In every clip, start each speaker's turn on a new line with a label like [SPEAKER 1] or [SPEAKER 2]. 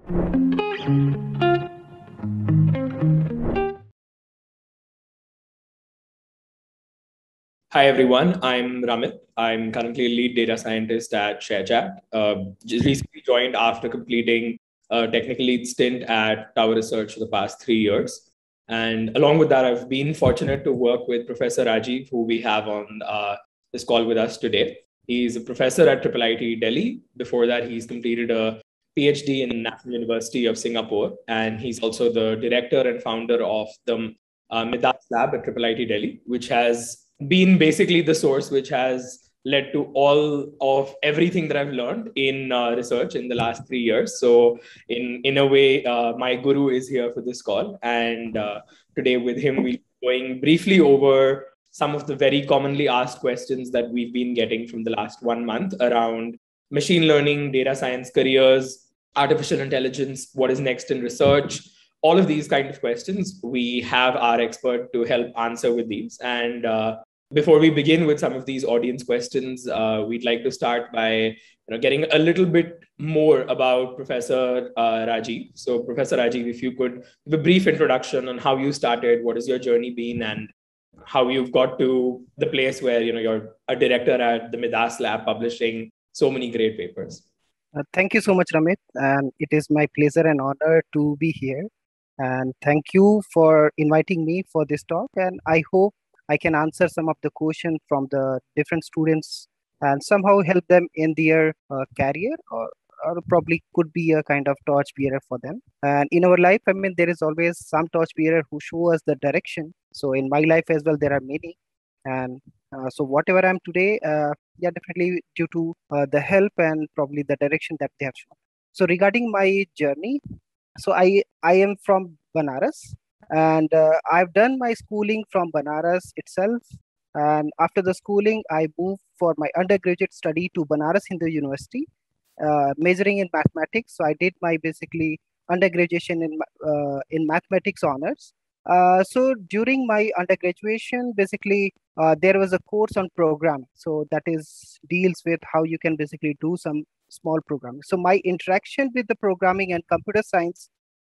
[SPEAKER 1] Hi everyone, I'm Ramit. I'm currently a lead data scientist at ShareChat. Just recently joined after completing a technical lead stint at Tower Research for the past 3 years. And along with that, I've been fortunate to work with Professor Rajiv, who we have on this call with us today. He's a professor at IIIT Delhi. Before that, he's completed a PhD in National University of Singapore, and he's also the director and founder of the Midas Lab at IIIT Delhi, which has been basically the source which has led to all of everything that I've learned in research in the last 3 years. So, in a way, my guru is here for this call, and today with him we'll be going briefly over some of the very commonly asked questions that we've been getting from the last 1 month around machine learning, data science careers, artificial intelligence, what is next in research, all of these kind of questions. We have our expert to help answer with these. And before we begin with some of these audience questions, we'd like to start by getting a little bit more about Professor Rajiv. So, Professor Rajiv, if you could give a brief introduction on how you started, what has your journey been, and how you've got to the place where you're a director at the Midas Lab, publishing so many great papers.
[SPEAKER 2] Thank you so much, Ramit. And it is my pleasure and honor to be here. And thank you for inviting me for this talk. And I hope I can answer some of the questions from the different students and somehow help them in their career, or probably could be a kind of torch bearer for them. And in our life, I mean, there is always some torch bearer who show us the direction. So in my life as well, there are many. And so whatever I'm today, yeah, definitely due to the help and probably the direction that they have shown. So regarding my journey, so I am from Banaras, and I've done my schooling from Banaras itself. And after the schooling, I moved for my undergraduate study to Banaras Hindu University, majoring in mathematics. So I did my basically undergraduation in mathematics honors. So during my undergraduation, basically there was a course on programming. So that is deals with how you can basically do some small programming. So my interaction with the programming and computer science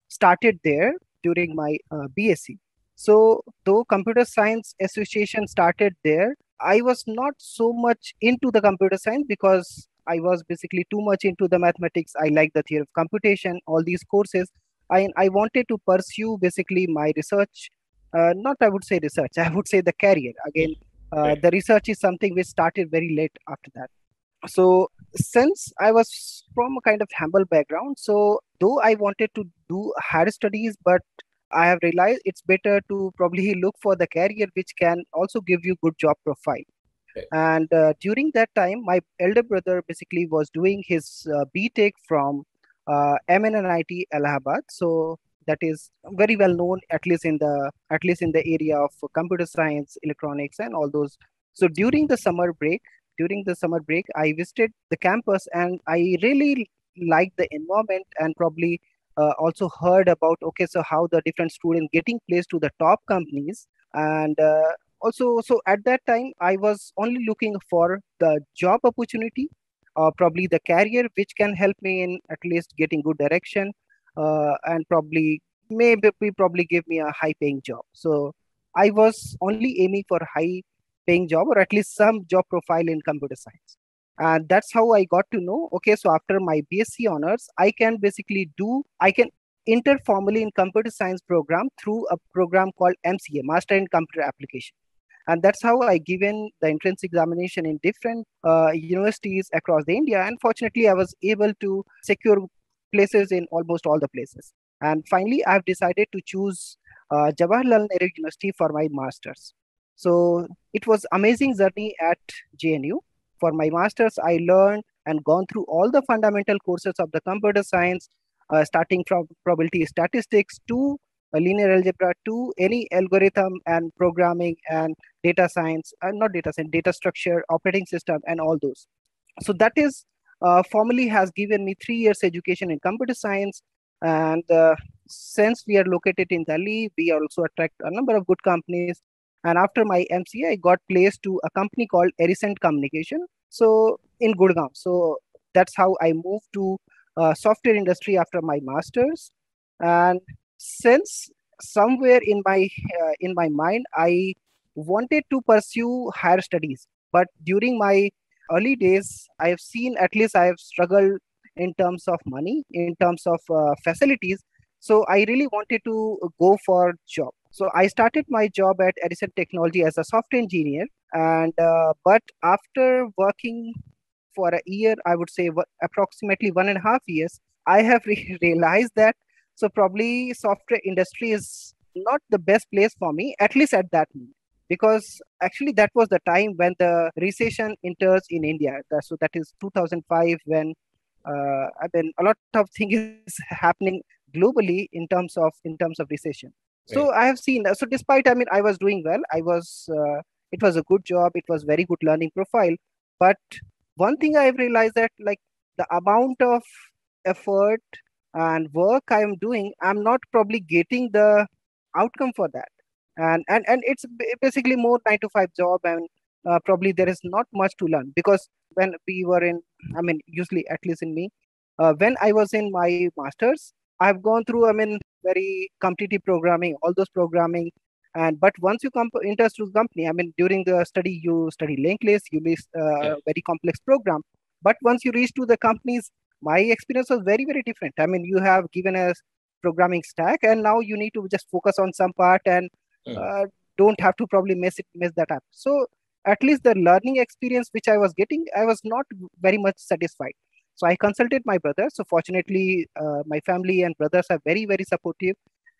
[SPEAKER 2] started there during my BSc. So though computer science association started there, I was not so much into the computer science because I was basically too much into the mathematics. I like the theory of computation, all these courses. I wanted to pursue basically my research, not I would say research, I would say the career. Again, the research is something which started very late after that. So since I was from a kind of humble background, so though I wanted to do higher studies, but I have realized it's better to probably look for the career which can also give you good job profile. And during that time, my elder brother basically was doing his BTech from MNNIT Allahabad. So that is very well known, at least in the area of computer science, electronics, and all those. So during the summer break, I visited the campus, and I really liked the environment, and probably also heard about, okay, so how the different students getting placed to the top companies. And also, so at that time I was only looking for the job opportunity, or probably the career which can help me in at least getting good direction, and probably give me a high paying job. So I was only aiming for high paying job, or at least some job profile in computer science. And that's how I got to know, okay, so after my BSc honors, I can enter formally in computer science program through a program called MCA, Master in Computer Application. And that's how I given the entrance examination in different universities across the India. And fortunately, I was able to secure places in almost all the places. And finally, I've decided to choose Jawaharlal Nehru University for my masters. So it was amazing journey at JNU. For my masters, I learned and gone through all the fundamental courses of the computer science, starting from probability statistics to linear algebra to any algorithm and programming and data science, not data science, data structure, operating system, and all those. So that is formally has given me 3 years education in computer science. And since we are located in Delhi, we also attract a number of good companies. And after my MCA, I got placed to a company called Erisent Communication. So in Gurgaon. So that's how I moved to software industry after my masters. And since somewhere in my mind, I wanted to pursue higher studies, but during my early days, I have seen, at least I have struggled in terms of money, in terms of facilities. So I really wanted to go for job. So I started my job at Edison Technology as a software engineer, and but after working for a year, I would say approximately 1.5 years, I have realized that so probably software industry is not the best place for me, at least at that moment, because actually that was the time when the recession enters in India. So that is 2005, when I mean a lot of things is happening globally in terms of recession. So
[SPEAKER 1] Right.
[SPEAKER 2] I have seen that. So despite, I mean, I was doing well. It was a good job. It was very good learning profile. But one thing I've realized that, like, the amount of effort and work I am doing, I'm not probably getting the outcome for that. And it's basically more 9 to 5 job, and probably there is not much to learn, because when we were in, I mean, usually, at least in me, when I was in my masters, I've gone through, I mean, very competitive programming, all those programming. And but once you come enter to company, I mean, during the study, you study linked list, you list
[SPEAKER 1] Yeah.
[SPEAKER 2] very complex program. But once you reach to the companies, my experience was very, very different. I mean, you have given us programming stack, and now you need to just focus on some part, and
[SPEAKER 1] Mm.
[SPEAKER 2] uh, don't have to probably mess that up. So at least the learning experience which I was getting, I was not very much satisfied. So I consulted my brother. So fortunately, my family and brothers are very, very supportive,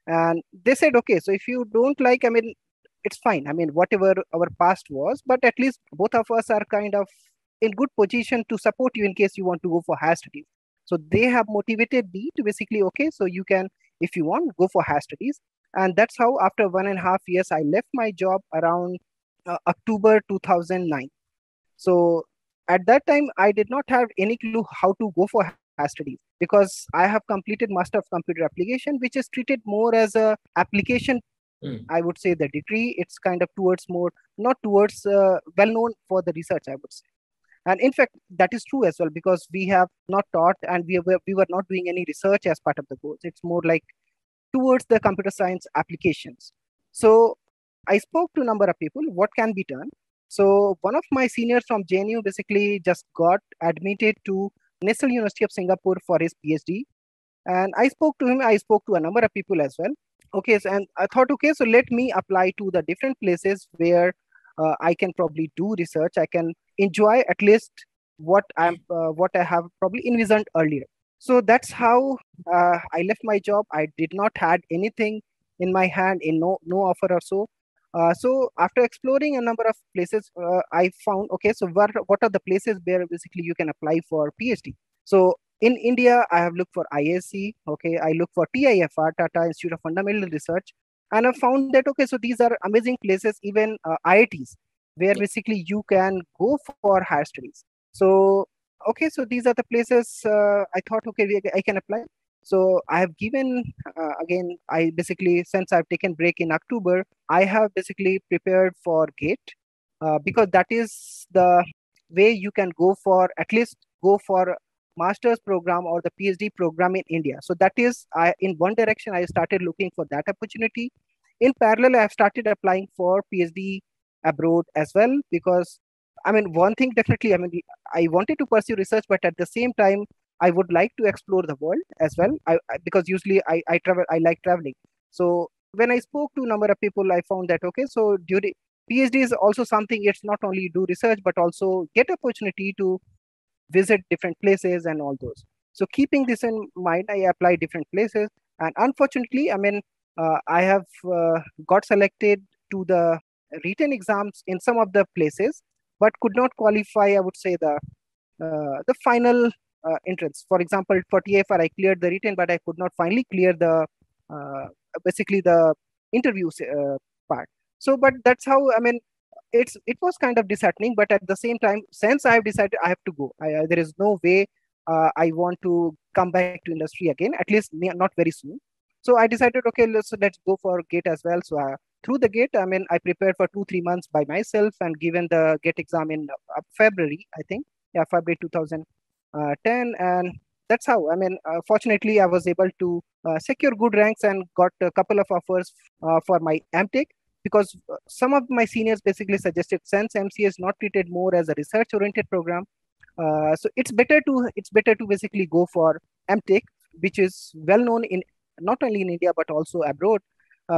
[SPEAKER 2] and they said, okay, so if you don't like, I mean, it's fine. I mean, whatever our past was, but at least both of us are kind of in good position to support you in case you want to go for higher studies. So they have motivated me to basically, okay, so you can, if you want, go for higher studies. And that's how, after 1.5 years, I left my job around October 2009. So at that time, I did not have any clue how to go for higher studies, because I have completed Master of Computer Application, which is treated more as a application.
[SPEAKER 1] Mm.
[SPEAKER 2] I would say the degree, it's kind of towards more, not towards well known for the research, I would say. And in fact, that is true as well, because we have not taught, and we were not doing any research as part of the course. It's more like towards the computer science applications. So I spoke to a number of people, what can be done. So one of my seniors from JNU basically just got admitted to National University of Singapore for his PhD. And I spoke to him, I spoke to a number of people as well. Okay, so, and I thought, okay, so let me apply to the different places where I can probably do research. I can enjoy at least what I have probably envisioned earlier. So that's how I left my job. I did not had anything in my hand, in no offer or so. So after exploring a number of places, I found, okay, so what are the places where basically you can apply for PhD. So in India, I have looked for ISC. Okay, I look for TIFR, Tata Institute of Fundamental Research, and I found that, okay, so these are amazing places, even IITs, where basically you can go for higher studies. So okay, so these are the places. I thought, okay, I can apply. So I have given again. I basically, since I've taken break in October, I have basically prepared for GATE, because that is the way you can go for, at least go for master's program or the PhD program in India. So that is, I in one direction I started looking for that opportunity. In parallel, I have started applying for PhD abroad as well, because I mean, one thing definitely, I mean, I wanted to pursue research, but at the same time, I would like to explore the world as well. Because usually I travel, I like traveling. So when I spoke to a number of people, I found that, okay, so during PhD is also something, it's not only do research, but also get opportunity to visit different places and all those. So keeping this in mind, I apply different places. And unfortunately, I mean, I have got selected to the written exams in some of the places, but could not qualify, I would say, the final entrance. For example, for TFR, I cleared the written, but I could not finally clear the uh, basically the interviews part. So, but that's how, I mean, it was kind of disheartening. But at the same time, since I have decided I have to go, there is no way I want to come back to industry again, at least not very soon. So I decided, okay, let's go for GATE as well. So through the GATE, I mean, I prepared for 2 3 months by myself and given the GATE exam in February, I think, yeah, February 2010. And that's how, fortunately, I was able to secure good ranks and got a couple of offers for my MTech, because some of my seniors basically suggested, since MCA is not treated more as a research oriented program, so it's better to basically go for MTech, which is well known in not only in India but also abroad,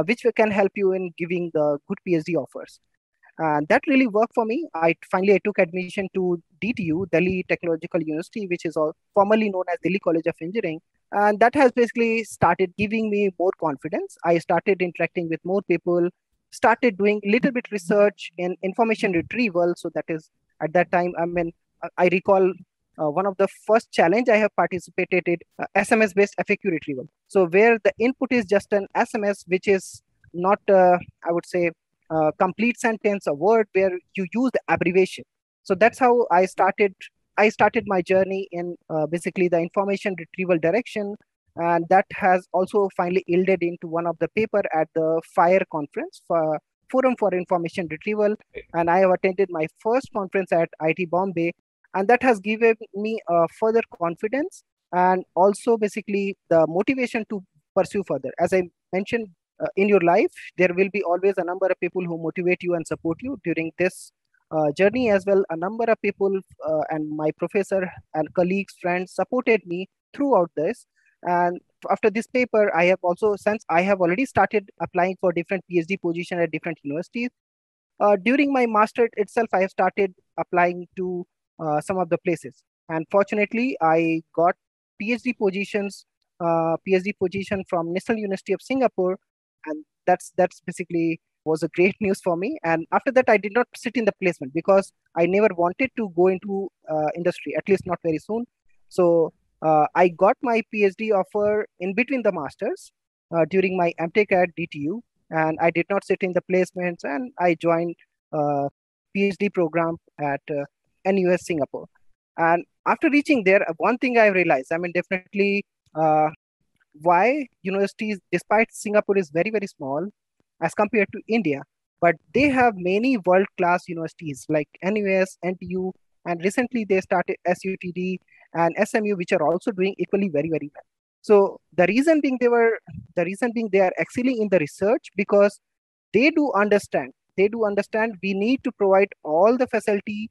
[SPEAKER 2] which can help you in giving the good PhD offers. And that really worked for me. I took admission to DTU, Delhi Technological University, which is formerly known as Delhi College of Engineering, and that has basically started giving me more confidence. I started interacting with more people, started doing little bit research in information retrieval. So that is, at that time, I recall one of the first challenge I have participated in, SMS based FAQ retrieval. So where the input is just an SMS, which is not, I would say, complete sentence, a word where you use the abbreviation. So that's how I started my journey in basically the information retrieval direction, and that has also finally yielded into one of the paper at the FIRE conference, for Forum for Information Retrieval, and I have attended my first conference at IT Bombay, and that has given me further confidence and also basically the motivation to pursue further. As I mentioned, in your life, there will be always a number of people who motivate you and support you during this journey as well. A number of people and my professor and colleagues, friends supported me throughout this. And after this paper, I have also, since I have already started applying for different PhD position at different universities, during my master itself, I have started applying to some of the places. And fortunately, I got PhD positions, PhD position from National University of Singapore, and that's basically was a great news for me. And after that, I did not sit in the placement because I never wanted to go into industry, at least not very soon. So I got my PhD offer in between the masters during my MTech at DTU, and I did not sit in the placements, and I joined PhD program at NUS Singapore. And after reaching there, one thing I realized, definitely why universities, despite Singapore is very, very small as compared to India, but they have many world-class universities like NUS, NTU, and recently they started SUTD and SMU, which are also doing equally very, very well. So the reason being they are excelling in the research because they do understand we need to provide all the facility,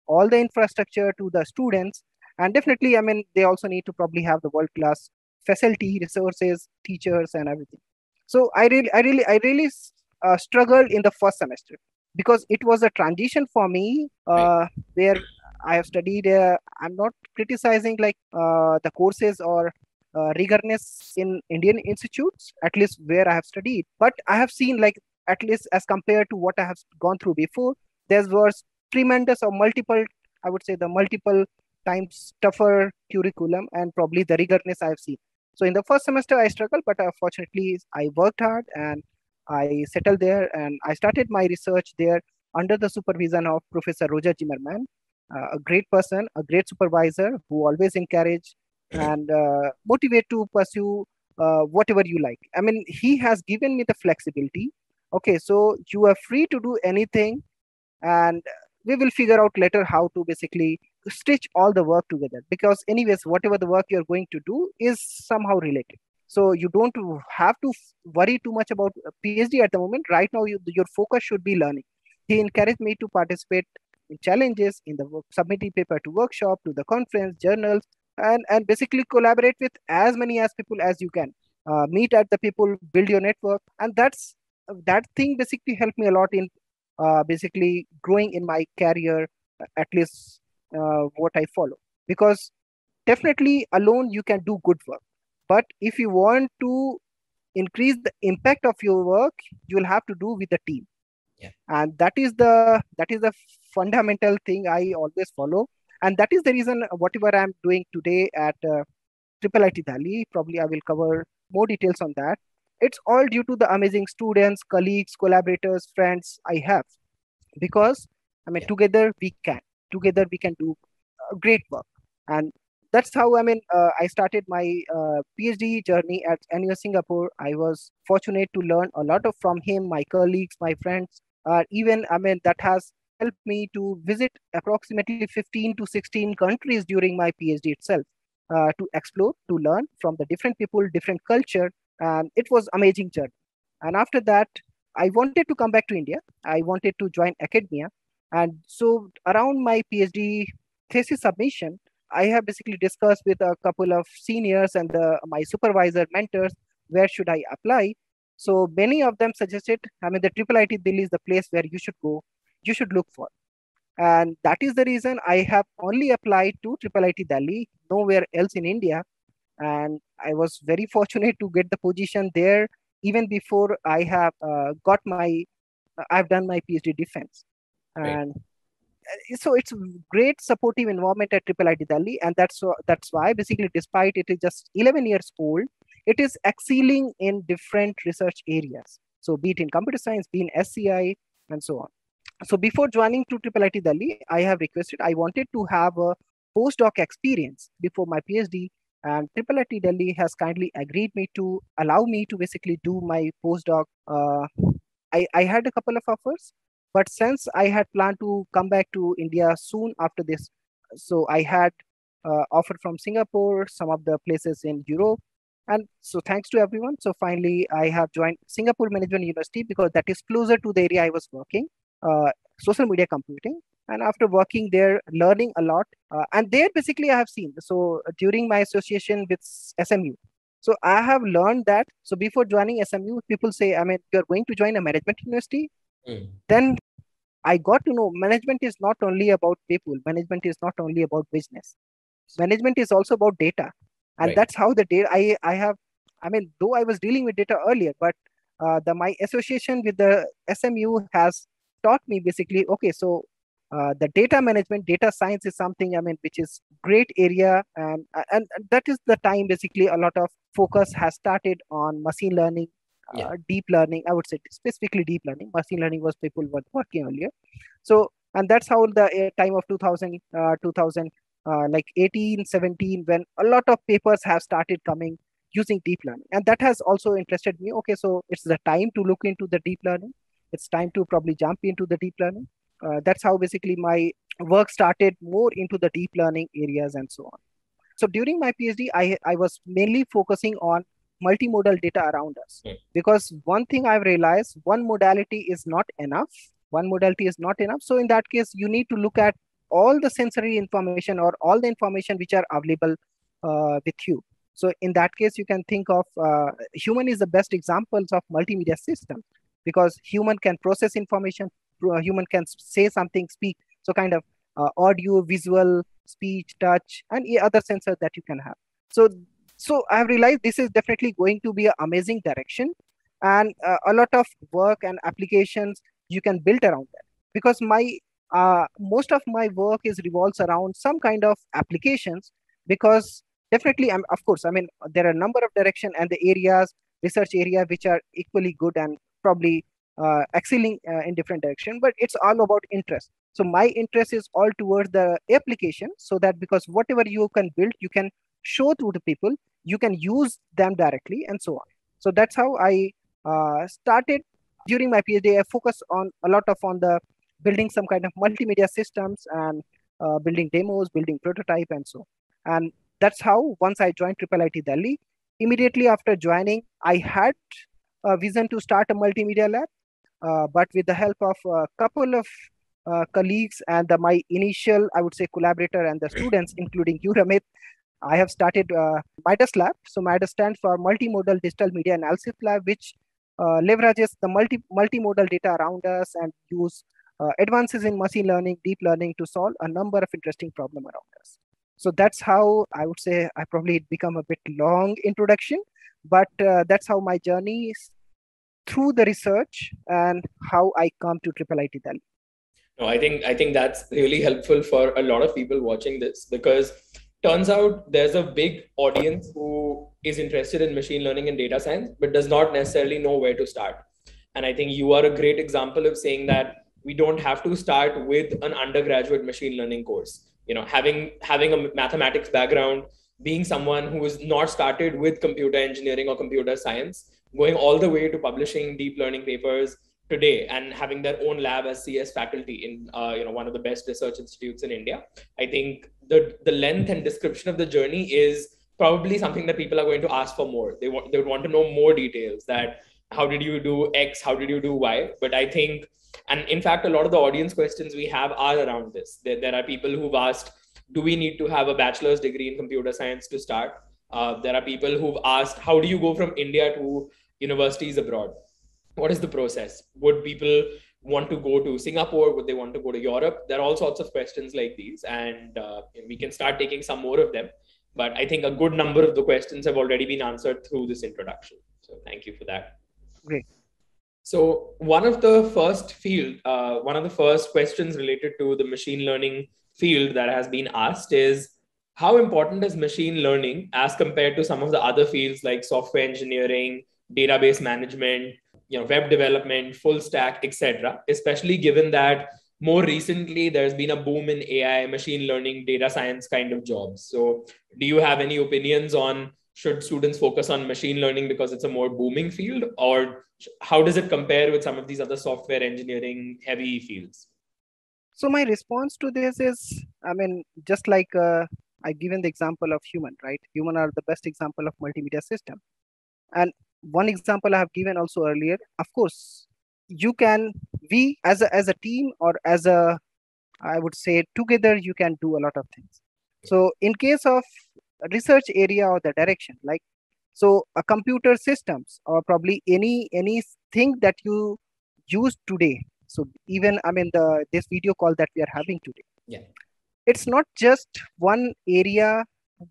[SPEAKER 2] all the infrastructure to the students, and definitely, they also need to probably have the world-class facility, resources, teachers, and everything. So I really struggled in the first semester because it was a transition for me where I have studied. I'm not criticizing like the courses or rigorness in Indian institutes, at least where I have studied, but I have seen like at least as compared to what I have gone through before, there was tremendous or multiple, I would say the multiple times tougher curriculum and probably the rigorness I've seen. So in the first semester, I struggled, but fortunately, I worked hard and I settled there and I started my research there under the supervision of Professor Roger Zimmerman, a great person, a great supervisor who always encourage and motivate to pursue whatever you like. He has given me the flexibility. Okay, so you are free to do anything, and we will figure out later how to basically stitch all the work together, because anyways whatever the work you're going to do is somehow related, so you don't have to worry too much about PhD at the moment. Right now your focus should be learning. He encouraged me to participate in challenges, in the submitting paper to workshop, to the conference, journals, and basically collaborate with as many as people as you can, meet at the people, build your network, and that thing basically helped me a lot in basically growing in my career, at least what I follow. Because definitely alone you can do good work, but if you want to increase the impact of your work, you will have to do with the team.
[SPEAKER 1] Yeah.
[SPEAKER 2] And that is the fundamental thing I always follow, and that is the reason whatever I'm doing today at Triple IT Delhi, probably I will cover more details on that. It's all due to the amazing students, colleagues, collaborators, friends I have, because
[SPEAKER 1] Yeah.
[SPEAKER 2] together we can do great work. And that's how I started my PhD journey at NUS Singapore. I was fortunate to learn a lot of from him, my colleagues, my friends, even that has helped me to visit approximately 15 to 16 countries during my PhD itself. to explore, to learn from the different people, different culture, and it was amazing journey. And after that, I wanted to come back to India. I wanted to join academia, and so around my PhD thesis submission, I have basically discussed with a couple of seniors and my supervisor mentors where should I apply. So many of them suggested, I mean, the Triple IT Delhi is the place where you should go, you should look for. And that is the reason I have only applied to Triple IT Delhi, nowhere else in India. And I was very fortunate to get the position there even before I have I've done my PhD defense.
[SPEAKER 1] Right.
[SPEAKER 2] And so it's great supportive environment at Triple IT Delhi, and that's why basically, despite it is just 11 years old, it is excelling in different research areas. So be it in computer science, be in SCI, and so on. So before joining to Triple IT Delhi, I have requested I wanted to have a postdoc experience before my PhD, and Triple IT Delhi has kindly agreed me to allow me to basically do my postdoc. I had a couple of offers, but since I had planned to come back to India soon after this, so I had offer from Singapore, some of the places in Europe. And so thanks to everyone. So finally, I have joined Singapore Management University because that is closer to the area I was working, social media computing. And after working there, learning a lot. And there basically I have seen. So during my association with SMU, so I have learned that. So before joining SMU, people say, I mean, you're going to join a management university.
[SPEAKER 1] Mm.
[SPEAKER 2] Then I got to know management is not only about people, management is not only about business. Management is also about data. And
[SPEAKER 1] Right.
[SPEAKER 2] that's how the data I have, I mean, though I was dealing with data earlier, but my association with the SMU has taught me basically, okay, so the data management, data science is something, I mean, which is great area. And that is the time basically a lot of focus has started on machine learning,
[SPEAKER 1] Yeah.
[SPEAKER 2] deep learning. I would say specifically deep learning. Machine learning was people were working earlier. So, and that's how the time of 2000, like 18, 17, when a lot of papers have started coming using deep learning. And that has also interested me. Okay, so it's the time to look into the deep learning. It's time to probably jump into the deep learning. That's how basically my work started more into the deep learning areas and so on. So during my PhD, I was mainly focusing on multimodal data around us.
[SPEAKER 1] Mm.
[SPEAKER 2] Because one thing I've realized, one modality is not enough. One modality is not enough. So in that case, you need to look at all the sensory information or all the information which are available with you. So in that case, you can think of human is the best examples of multimedia system, because human can process information, human can say something, speak. So kind of audio, visual, speech, touch, and other sensors that you can have. So I have realized this is definitely going to be an amazing direction, and a lot of work and applications you can build around that. Because my most of my work is revolves around some kind of applications. Because definitely, of course, I mean, there are a number of direction and the areas, research area, which are equally good and probably excelling in different direction. But it's all about interest. So my interest is all towards the application, so that because whatever you can build, you can show to the people, you can use them directly, and so on. So that's how I started. During my PhD, I focused on a lot of on the building some kind of multimedia systems and building demos, building prototype, and so. And that's how once I joined Triple IT Delhi, immediately after joining, I had a vision to start a multimedia lab. But with the help of a couple of colleagues and my initial, I would say, collaborator and the students, including you, Ramit, I have started MIDAS Lab. So MIDAS stands for Multimodal Digital Media Analysis Lab, which leverages the multimodal data around us and use advances in machine learning, deep learning to solve a number of interesting problems around us. So that's how I would say I probably become a bit long introduction, but that's how my journey is through the research and how I come to Triple IT Delhi.
[SPEAKER 1] No, I think that's really helpful for a lot of people watching this, because turns out there's a big audience who is interested in machine learning and data science but does not necessarily know where to start. And I think you are a great example of saying that we don't have to start with an undergraduate machine learning course. Having a mathematics background, being someone who is not started with computer engineering or computer science, going all the way to publishing deep learning papers today and having their own lab as CS faculty in one of the best research institutes in India. I think the length and description of the journey is probably something that people are going to ask for more. They would want to know more details, that how did you do X, how did you do Y. But I think, and in fact, a lot of the audience questions we have are around this. There are people who've asked, do we need to have a bachelor's degree in computer science to start? There are people who've asked, how do you go from India to universities abroad? What is the process? Would people want to go to Singapore? Would they want to go to Europe? There are all sorts of questions like these, and we can start taking some more of them. But I think a good number of the questions have already been answered through this introduction. So thank you for that.
[SPEAKER 2] Great.
[SPEAKER 1] So one of the first questions related to the machine learning field that has been asked is, how important is machine learning as compared to some of the other fields like software engineering, database management, web development, full stack, etc. Especially given that more recently there's been a boom in AI, machine learning, data science kind of jobs. So, do you have any opinions on, should students focus on machine learning because it's a more booming field, or how does it compare with some of these other software engineering heavy fields?
[SPEAKER 2] So my response to this is, I mean, just like I've given the example of human, right? Human are the best example of multimedia system. And one example I have given also earlier, of course, we as a team, or as a, I would say, together you can do a lot of things. So in case of research area or the direction, like, so a computer systems or probably anything that you use today. So even, I mean, this video call that we are having today.
[SPEAKER 1] Yeah.
[SPEAKER 2] It's not just one area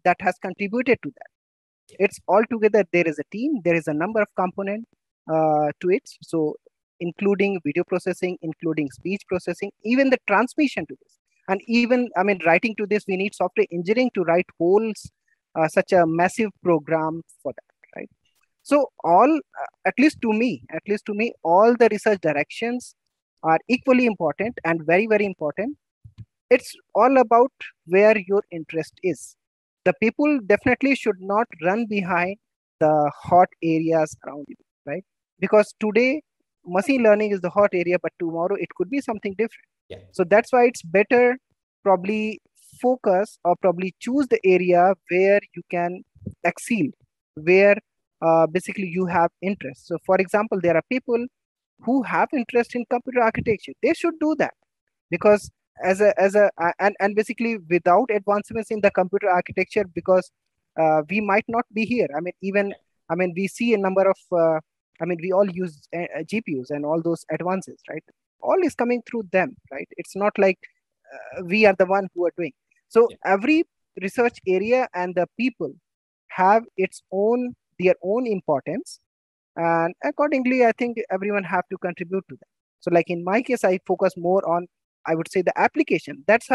[SPEAKER 2] that has contributed to that. It's all together. There is a team, there is a number of components to it. So including video processing, including speech processing, even the transmission to this. And even, I mean, writing to this, we need software engineering to write such a massive program for that, right? So all, at least to me, all the research directions are equally important and very, very important. It's all about where your interest is. The people definitely should not run behind the hot areas around you, right? Because today, machine learning is the hot area, but tomorrow it could be something different.
[SPEAKER 1] Yeah.
[SPEAKER 2] So that's why it's better probably focus or probably choose the area where you can excel, where basically you have interest. So for example, there are people who have interest in computer architecture. They should do that, because and basically without advancements in the computer architecture, because we might not be here. I mean, even, I mean, we see a number of I mean, we all use GPUs and all those advances, right? All is coming through them, right? It's not like we are the one who are doing. So every research area and the people have their own importance, and accordingly, I think everyone have to contribute to that. So like in my case, I focus more on, I would say, the application. That's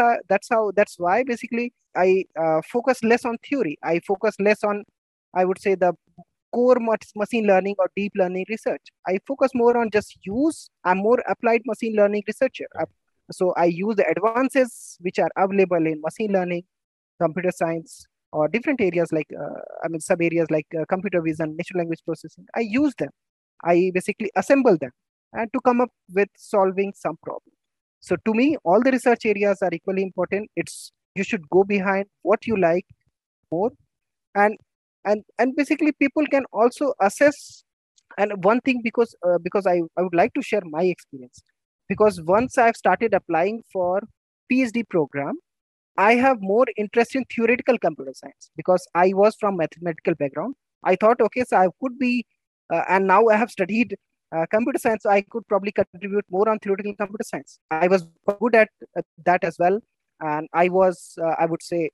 [SPEAKER 2] why basically I focus less on theory. I focus less on, I would say, the core machine learning or deep learning research. I focus more on just use. I'm more applied machine learning researcher. So I use the advances which are available in machine learning, computer science, or different areas like, I mean, sub areas like computer vision, natural language processing. I use them. I basically assemble them and to come up with solving some problem. So to me, all the research areas are equally important. You should go behind what you like more, and basically people can also assess. And one thing, because I would like to share my experience, because once I've started applying for PhD program, I have more interest in theoretical computer science, because I was from mathematical background. I thought, okay, so I could be, and now I have studied computer science, so I could probably contribute more on theoretical computer science. I was good at that as well, and I was, I would say,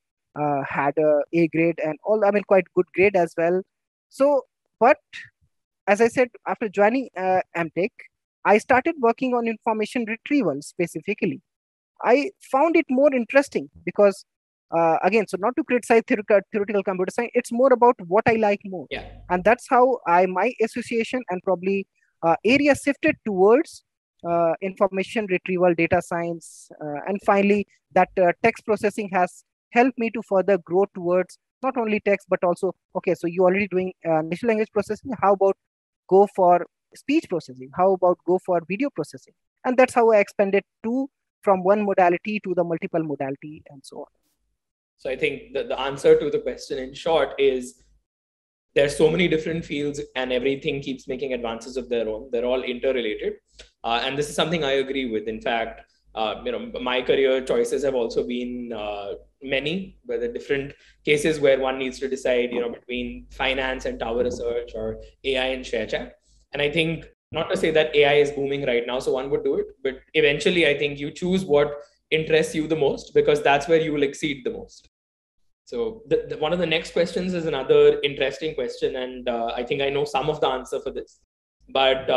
[SPEAKER 2] had a grade and all. I mean, quite good grade as well. So, but as I said, after joining MTech, I started working on information retrieval specifically. I found it more interesting because, again, so not to criticize theoretical computer science, it's more about what I like more.
[SPEAKER 1] Yeah.
[SPEAKER 2] And that's how my association and probably area shifted towards information retrieval, data science. And finally, that text processing has helped me to further grow towards not only text, but also, okay, so you're already doing natural language processing. How about go for speech processing? How about go for video processing? And that's how I expanded to from one modality to the multiple modality and so on.
[SPEAKER 1] So I think the answer to the question in short is there's so many different fields and everything keeps making advances of their own. They're all interrelated. And this is something I agree with. In fact, my career choices have also been many, but the different cases where one needs to decide, between finance and tower research or AI and ShareChat. And I think not to say that AI is booming right now, so one would do it, but eventually I think you choose what interests you the most because that's where you will exceed the most. So one of the next questions is another interesting question, and I think I know some of the answer for this. But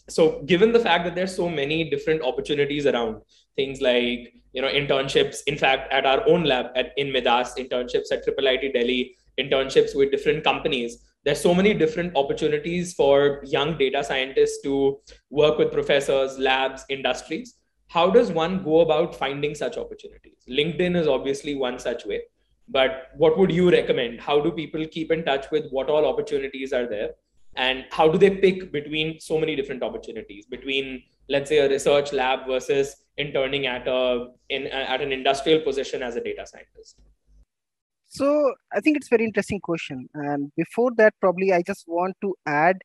[SPEAKER 1] so, given the fact that there's so many different opportunities around, things like internships. In fact, at our own lab in Midas, internships at IIIT Delhi, internships with different companies. There's so many different opportunities for young data scientists to work with professors, labs, industries. How does one go about finding such opportunities? LinkedIn is obviously one such way, but what would you recommend? How do people keep in touch with what all opportunities are there? And how do they pick between so many different opportunities, between, let's say, a research lab versus interning at an industrial position as a data scientist?
[SPEAKER 2] So I think it's very interesting question. And before that, probably I just want to add,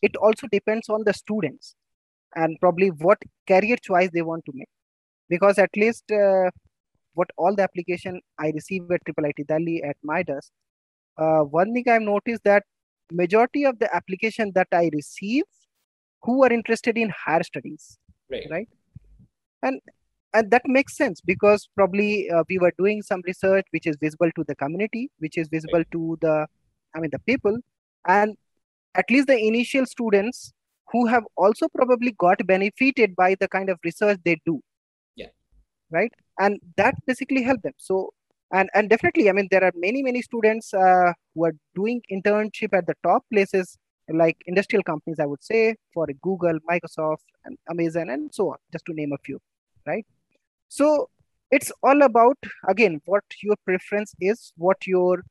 [SPEAKER 2] it also depends on the students and probably what career choice they want to make. Because at least what all the application I receive at IIIT Delhi at my desk, one thing I've noticed that majority of the application that I receive who are interested in higher studies,
[SPEAKER 1] Right.
[SPEAKER 2] right? And and that makes sense because probably we were doing some research which is visible to the community, which is visible
[SPEAKER 1] Right.
[SPEAKER 2] to the people, and at least the initial students who have also probably got benefited by the kind of research they do,
[SPEAKER 1] Yeah.
[SPEAKER 2] right? And that basically helped them. So and definitely, I mean, there are many students who are doing internship at the top places like industrial companies, I would say, for Google, Microsoft, and Amazon, and so on, just to name a few, right? So it's all about, again, what your preference is, what your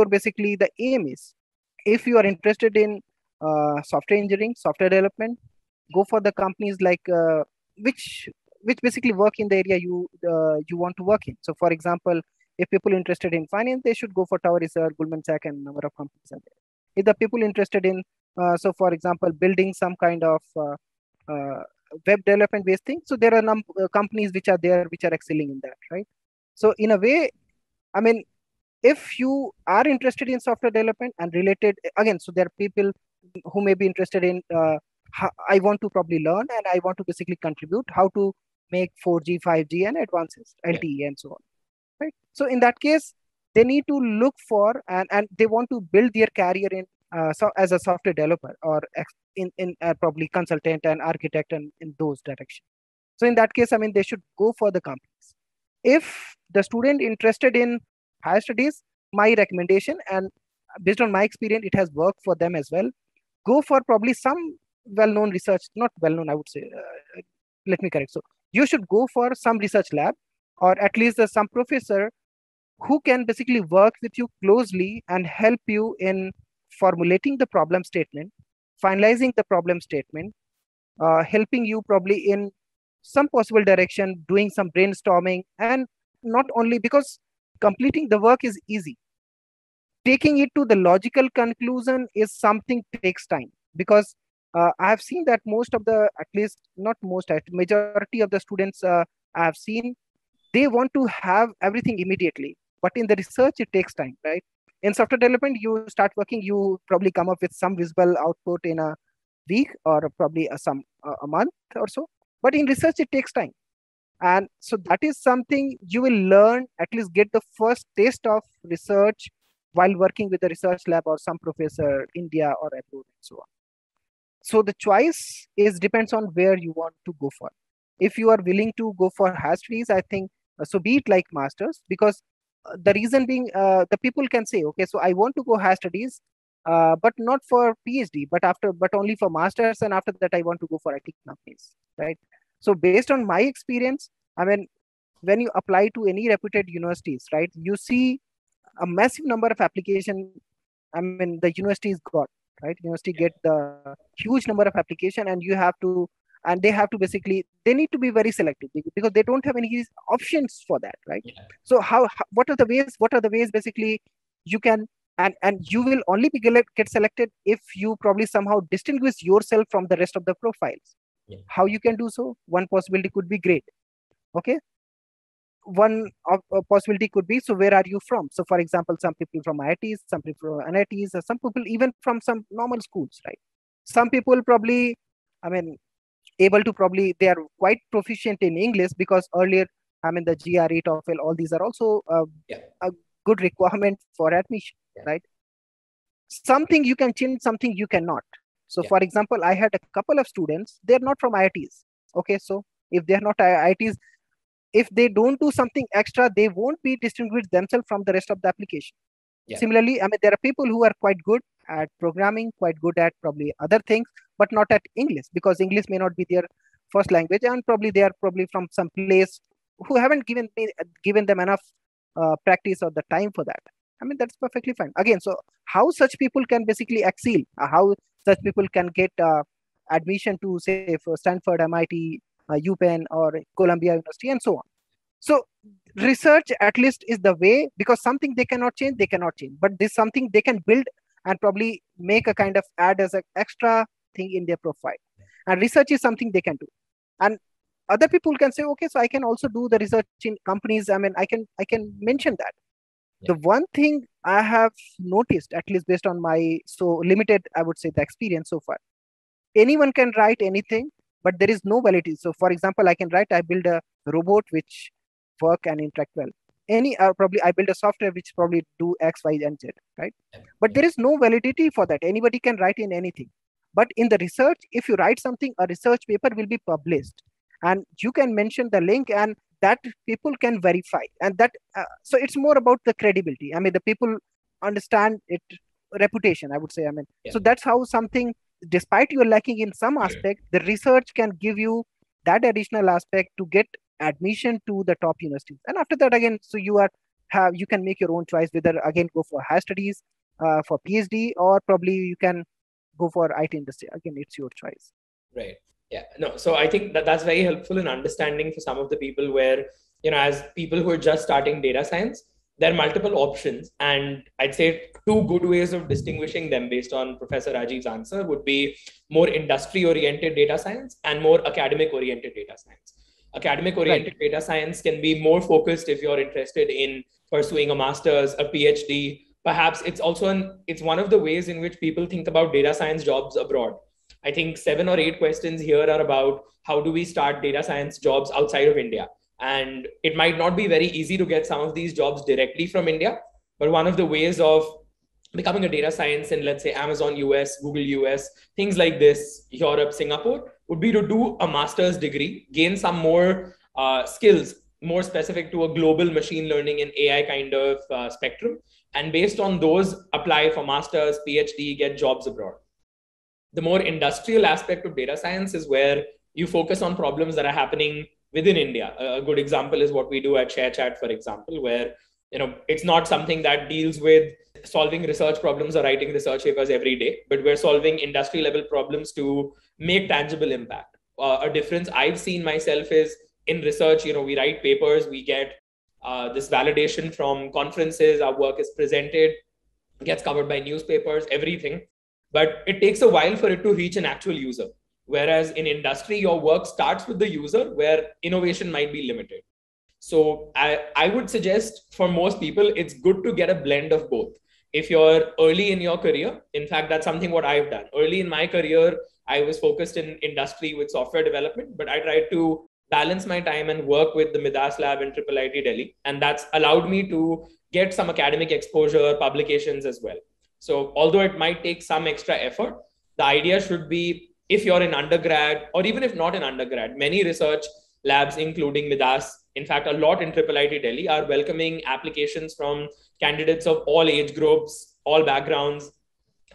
[SPEAKER 2] basically the aim is. If you are interested in software engineering, software development, go for the companies like which which basically work in the area you want to work in. So for example, if people interested in finance, they should go for Tower Research, Goldman Sachs, and number of companies are there. If the people interested in so for example, building some kind of uh, web development based thing, so there are companies which are there which are excelling in that, right? So in a way, I mean, if you are interested in software development and related, again, so there are people who may be interested in I want to probably learn and I want to basically contribute how to make 4G, 5G, and advances,
[SPEAKER 1] Yeah.
[SPEAKER 2] LTE, and so on, right? So in that case, they need to look for and they want to build their career in so as a software developer or in probably consultant and architect and in those directions. So in that case, I mean, they should go for the companies. If the student interested in higher studies, my recommendation, and based on my experience, it has worked for them as well, go for probably some well-known research, not well-known, I would say, let me correct. So you should go for some research lab, or at least some professor who can basically work with you closely and help you in formulating the problem statement, finalizing the problem statement, helping you probably in some possible direction, doing some brainstorming, and not only because completing the work is easy, taking it to the logical conclusion is something takes time. Because I have seen that most of the, at least not most, majority of the students I have seen, they want to have everything immediately, but in the research it takes time, right? In software development, you start working, you probably come up with some visible output in a week or probably a month or so, but in research it takes time. And so that is something you will learn, at least get the first taste of research while working with the research lab or some professor India or abroad and so on. So the choice is depends on where you want to go for. If you are willing to go for higher studies, I think so be it like masters, because the reason being, the people can say, okay, so I want to go higher studies, but not for PhD, but only for masters, and after that I want to go for IT companies, right? So based on my experience, I mean, when you apply to any reputed universities, right, you see a massive number of application. I mean, the universities got, right, university get the huge number of application, and you have to and they have to basically, they need to be very selective because they don't have any options for that, right?
[SPEAKER 1] Yeah.
[SPEAKER 2] So what are the ways basically you can, and you will only get selected if you probably somehow distinguish yourself from the rest of the profiles.
[SPEAKER 1] Yeah.
[SPEAKER 2] How you can do so? One possibility could be grade. Okay, possibility could be, so where are you from? So for example, some people from IITs, some people from NITs, some people even from some normal schools, right? Some people probably, I mean, able to probably, they are quite proficient in English because earlier, I mean, the GRE, TOEFL, all these are also
[SPEAKER 1] Yeah.
[SPEAKER 2] a good requirement for admission,
[SPEAKER 1] Yeah.
[SPEAKER 2] right? Something you can change, something you cannot. So
[SPEAKER 1] Yeah.
[SPEAKER 2] for example, I had a couple of students, they're not from IITs. Okay, so if they're not IITs, if they don't do something extra, they won't be distinguished themselves from the rest of the application.
[SPEAKER 1] Yeah.
[SPEAKER 2] Similarly, I mean, there are people who are quite good at programming, quite good at probably other things, but not at English, because English may not be their first language, and probably they are probably from some place who haven't given them enough practice or the time for that. I mean, that's perfectly fine. Again, so how such people can basically excel, how such people can get admission to, say, for Stanford, MIT, UPenn, or Columbia University, and so on. So research at least is the way, because something they cannot change, they cannot change. But this something they can build and probably make a kind of add as an extra thing in their profile. And research is something they can do. And other people can say, okay, so I can also do the research in companies. I mean, I can mention that.
[SPEAKER 1] Yeah.
[SPEAKER 2] The one thing I have noticed, at least based on my so limited, I would say, the experience so far, anyone can write anything, but there is no validity. So for example, I can write, I build a robot which work and interact well. Any probably I build a software which probably do X, Y, and Z, right? But there is no validity for that. Anybody can write in anything. But in the research, if you write something, a research paper will be published, and you can mention the link, and that people can verify. And that so it's more about the credibility. I mean, the people understand it, reputation, I would say. I mean,
[SPEAKER 1] Yeah.
[SPEAKER 2] so that's how something, despite you're lacking in some aspect, the research can give you that additional aspect to get admission to the top universities. And after that, again, so you can make your own choice, whether again go for higher studies, for PhD, or probably you can go for IT industry. Again, it's your choice.
[SPEAKER 1] Right. Yeah. No. So I think that's very helpful in understanding for some of the people where, as people who are just starting data science, there are multiple options. And I'd say two good ways of distinguishing them based on Professor Rajiv's answer would be more industry oriented data science and more academic oriented data science. Academic oriented
[SPEAKER 2] Right.
[SPEAKER 1] data science can be more focused if you're interested in pursuing a master's, a PhD. Perhaps it's one of the ways in which people think about data science jobs abroad. I think 7 or 8 questions here are about how do we start data science jobs outside of India. And it might not be very easy to get some of these jobs directly from India, but one of the ways of becoming a data science in, let's say, Amazon US, Google US, things like this, Europe, Singapore, would be to do a master's degree, gain some more skills more specific to a global machine learning and AI kind of spectrum. And based on those, apply for master's, PhD, get jobs abroad. The more industrial aspect of data science is where you focus on problems that are happening within India. A good example is what we do at ShareChat, for example, where it's not something that deals with solving research problems or writing research papers every day, but we're solving industry level problems to make tangible impact. A difference I've seen myself is in research, we write papers, we get this validation from conferences, our work is presented, gets covered by newspapers, everything. But it takes a while for it to reach an actual user. Whereas in industry, your work starts with the user where innovation might be limited. So I would suggest for most people, it's good to get a blend of both. If you're early in your career, in fact, that's something what I've done. Early in my career, I was focused in industry with software development, but I tried to balance my time and work with the Midas Lab in IIIT Delhi. And that's allowed me to get some academic exposure, publications as well. So although it might take some extra effort, the idea should be if you're in undergrad or even if not in undergrad, many research labs, including Midas, in fact, a lot in IIIT Delhi are welcoming applications from candidates of all age groups, all backgrounds,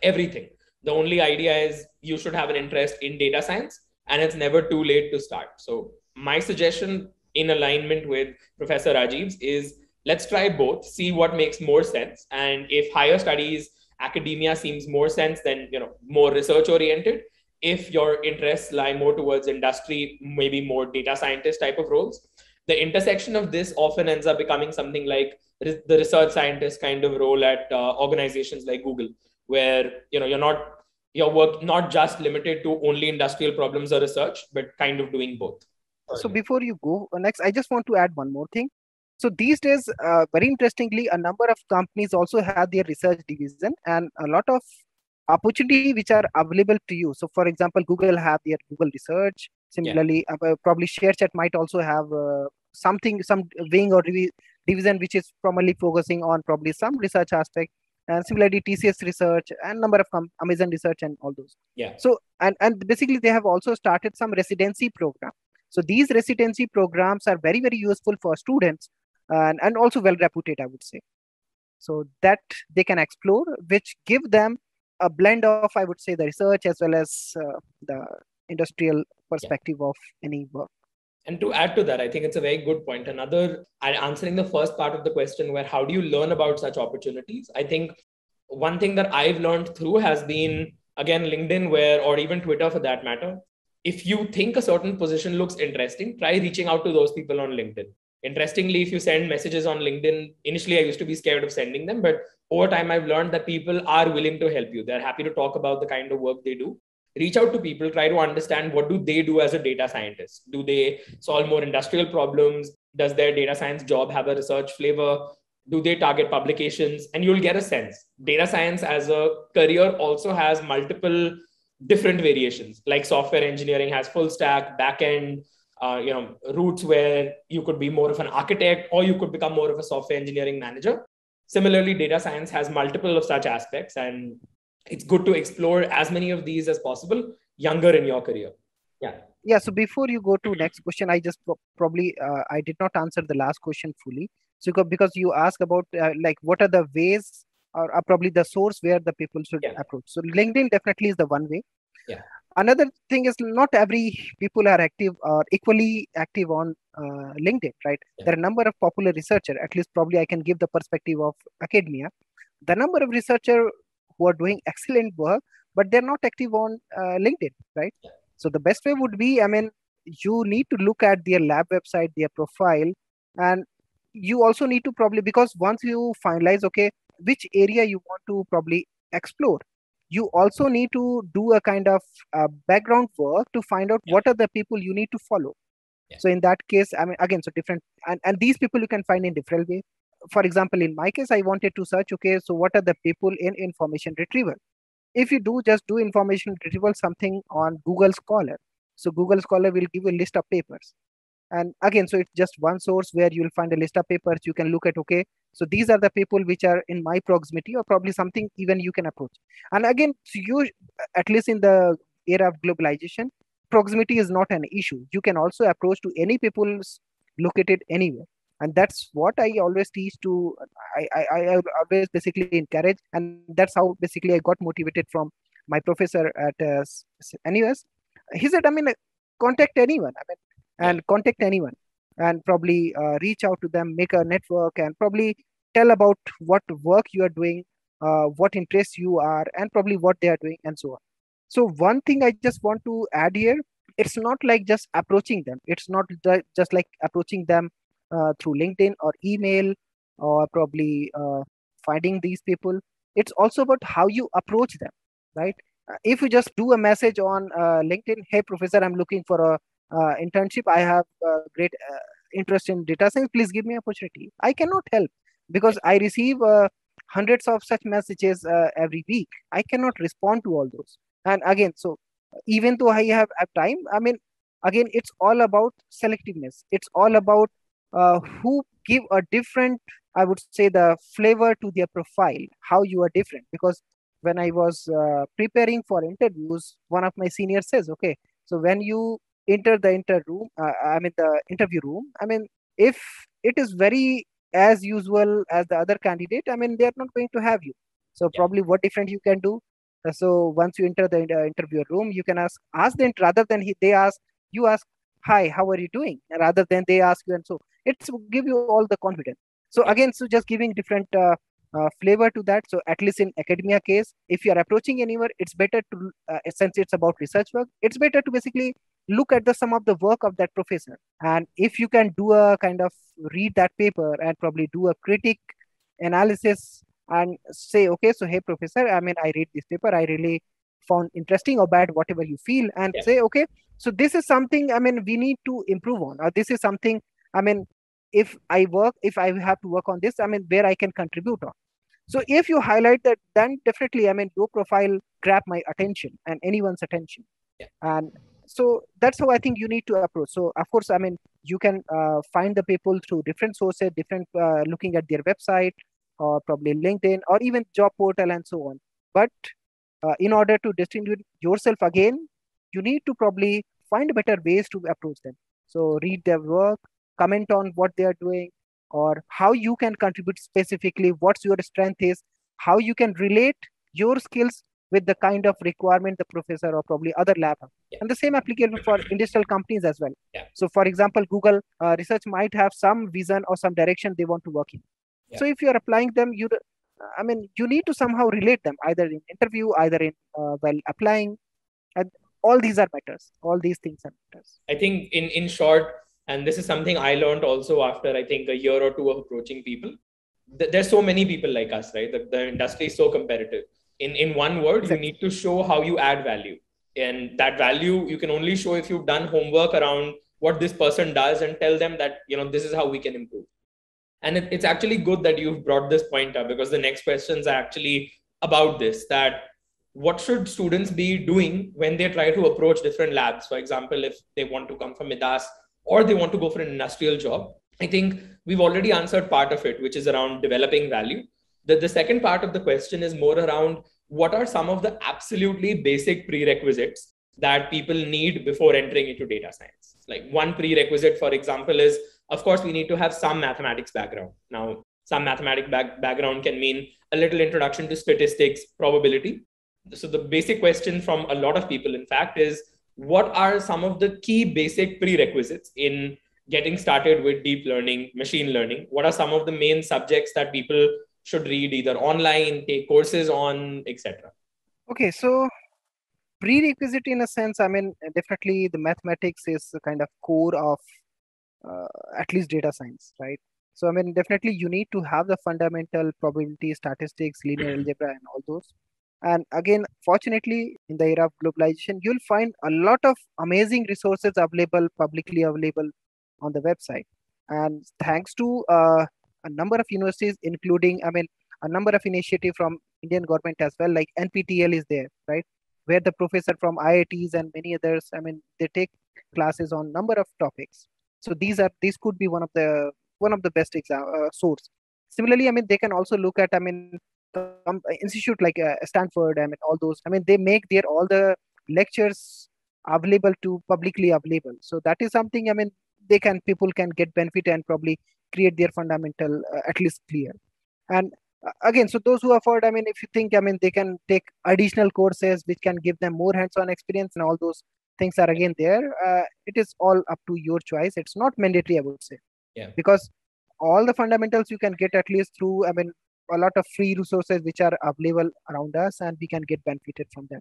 [SPEAKER 1] everything. The only idea is you should have an interest in data science and it's never too late to start. So my suggestion in alignment with Professor Rajiv's is let's try both, see what makes more sense. And if higher studies, academia seems more sense than more research oriented, if your interests lie more towards industry, maybe more data scientist type of roles, the intersection of this often ends up becoming something like the research scientist kind of role at organizations like Google, where your work not just limited to only industrial problems or research, but kind of doing both.
[SPEAKER 2] So before you go next, I just want to add one more thing. So these days, very interestingly, a number of companies also have their research division and a lot of opportunity which are available to you. So for example, Google have their Google Research. Similarly, probably ShareChat might also have some wing or division which is primarily focusing on probably some research aspect. And similarly, TCS Research and number of Amazon Research and all those.
[SPEAKER 1] Yeah.
[SPEAKER 2] So and basically they have also started some residency program. So these residency programs are very, very useful for students and also well reputed, I would say. So that they can explore, which give them a blend of, I would say, the research as well as the industrial perspective of any work.
[SPEAKER 1] And to add to that, I think it's a very good point. Answering the first part of the question, where how do you learn about such opportunities? I think one thing that I've learned through has been, again, LinkedIn, or even Twitter for that matter. If you think a certain position looks interesting, try reaching out to those people on LinkedIn. Interestingly, if you send messages on LinkedIn, initially I used to be scared of sending them, but over time I've learned that people are willing to help you. They're happy to talk about the kind of work they do. Reach out to people, try to understand what do they do as a data scientist. Do they solve more industrial problems? Does their data science job have a research flavor? Do they target publications? And you'll get a sense. Data science as a career also has multiple different variations, like software engineering has full stack, backend, routes where you could be more of an architect or you could become more of a software engineering manager. Similarly, data science has multiple of such aspects, and it's good to explore as many of these as possible younger in your career.
[SPEAKER 2] Yeah. So before you go to next question, I just probably I did not answer the last question fully. So because you asked about like what are the ways or probably the source where the people should approach. So LinkedIn definitely is the one way.
[SPEAKER 1] Yeah.
[SPEAKER 2] Another thing is not every people are active or equally active on LinkedIn, right? Yeah. There are a number of popular researchers, at least probably I can give the perspective of academia. The number of researchers who are doing excellent work, but they're not active on LinkedIn, right? Yeah. So the best way would be, you need to look at their lab website, their profile, and you also need to probably, because once you finalize, okay, which area you want to probably explore, you also need to do a kind of background work to find out what are the people you need to follow. Yeah. So in that case, again, so different, and these people you can find in different way. For example, in my case, I wanted to search, okay, so what are the people in information retrieval? If you just do information retrieval something on Google Scholar, so Google Scholar will give you a list of papers. And again, so it's just one source where you'll find a list of papers. You can look at, okay, so these are the people which are in my proximity, or probably something even you can approach. And again, so you, at least in the era of globalization, proximity is not an issue. You can also approach to any people located anywhere. And that's what I always teach to, I always basically encourage. And that's how basically I got motivated from my professor at NUS. He said, contact anyone. And contact anyone and probably reach out to them, make a network, and probably tell about what work you are doing, what interests you are, and probably what they are doing, and so on. So one thing I just want to add here, it's not like just approaching them. It's not just like approaching them through LinkedIn or email or probably finding these people. It's also about how you approach them, right? If you just do a message on LinkedIn, hey, professor, I'm looking for a internship. I have great interest in data science. Please give me opportunity. I cannot help because I receive hundreds of such messages every week. I cannot respond to all those. And again, so even though I have time, again, it's all about selectiveness. It's all about who give a different, I would say, the flavor to their profile, how you are different. Because when I was preparing for interviews, one of my seniors says, okay, so when you enter the the interview room, if it is very as usual as the other candidate, they are not going to have you. So probably what different you can do. So once you enter the interview room, you can ask them, rather than they ask, you ask, hi, how are you doing? Rather than they ask you, and so it's give you all the confidence. So again, so just giving different flavor to that. So at least in academia case, if you are approaching anywhere, it's better to, since it's about research work, it's better to basically look at the sum of the work of that professor. And if you can do a kind of read that paper and probably do a critic analysis and say, okay, so hey, professor, I mean, I read this paper, I really found interesting or bad, whatever you feel, and say, okay, so this is something, I mean, we need to improve on, or this is something, I mean, if I have to work on this, I mean, where I can contribute on. So if you highlight that, then definitely, I mean, your profile grab my attention and anyone's attention. And so that's how I think you need to approach. So of course, I mean, you can find the people through different sources, different looking at their website or probably LinkedIn or even job portal and so on. But in order to distinguish yourself again, you need to probably find better ways to approach them. So read their work, comment on what they are doing, or how you can contribute specifically, what's your strength is, how you can relate your skills with the kind of requirement the professor or probably other lab have. And the same applicable for industrial companies as well. So for example, Google research might have some vision or some direction they want to work in. So if you are applying them, I mean, you need to somehow relate them either in interview, either in while applying, and all these are matters. All these things are matters.
[SPEAKER 1] I think in short, and this is something I learned also after I think a year or two of approaching people. There's so many people like us, right? The industry is so competitive. In one word, you need to show how you add value, and that value you can only show if you've done homework around what this person does and tell them that this is how we can improve. And it's actually good that you've brought this point up, because the next questions are actually about this, that what should students be doing when they try to approach different labs? For example, if they want to come from Midas or they want to go for an industrial job, I think we've already answered part of it, which is around developing value. The second part of the question is more around what are some of the absolutely basic prerequisites that people need before entering into data science. Like one prerequisite, for example, is, of course, we need to have some mathematics background. Now, some mathematics background can mean a little introduction to statistics, probability. So the basic question from a lot of people, in fact, is what are some of the key basic prerequisites in getting started with deep learning, machine learning? What are some of the main subjects that people should read either online, take courses on, etc.?
[SPEAKER 2] Okay, so prerequisite in a sense, I mean, definitely the mathematics is a kind of core of at least data science, right? So, I mean, definitely you need to have the fundamental probability, statistics, linear algebra, and all those. And again, fortunately, in the era of globalization, you'll find a lot of amazing resources available, publicly available on the website. And thanks to a number of universities, including, I mean, a number of initiatives from Indian government as well, like NPTEL is there, right? Where the professor from IITs and many others, I mean, they take classes on number of topics. So these could be one of the best source. Similarly, I mean, they can also look at, I mean, institute like Stanford, I mean, all those, I mean, they make their all the lectures available to publicly available. So that is something, I mean, people can get benefit and probably create their fundamental at least clear. And again, so those who afford, I mean, if you think, I mean, they can take additional courses which can give them more hands-on experience, and all those things are again there. It is all up to your choice. It's not mandatory, I would say. Because all the fundamentals you can get at least through, I mean, a lot of free resources which are available around us, and we can get benefited from that.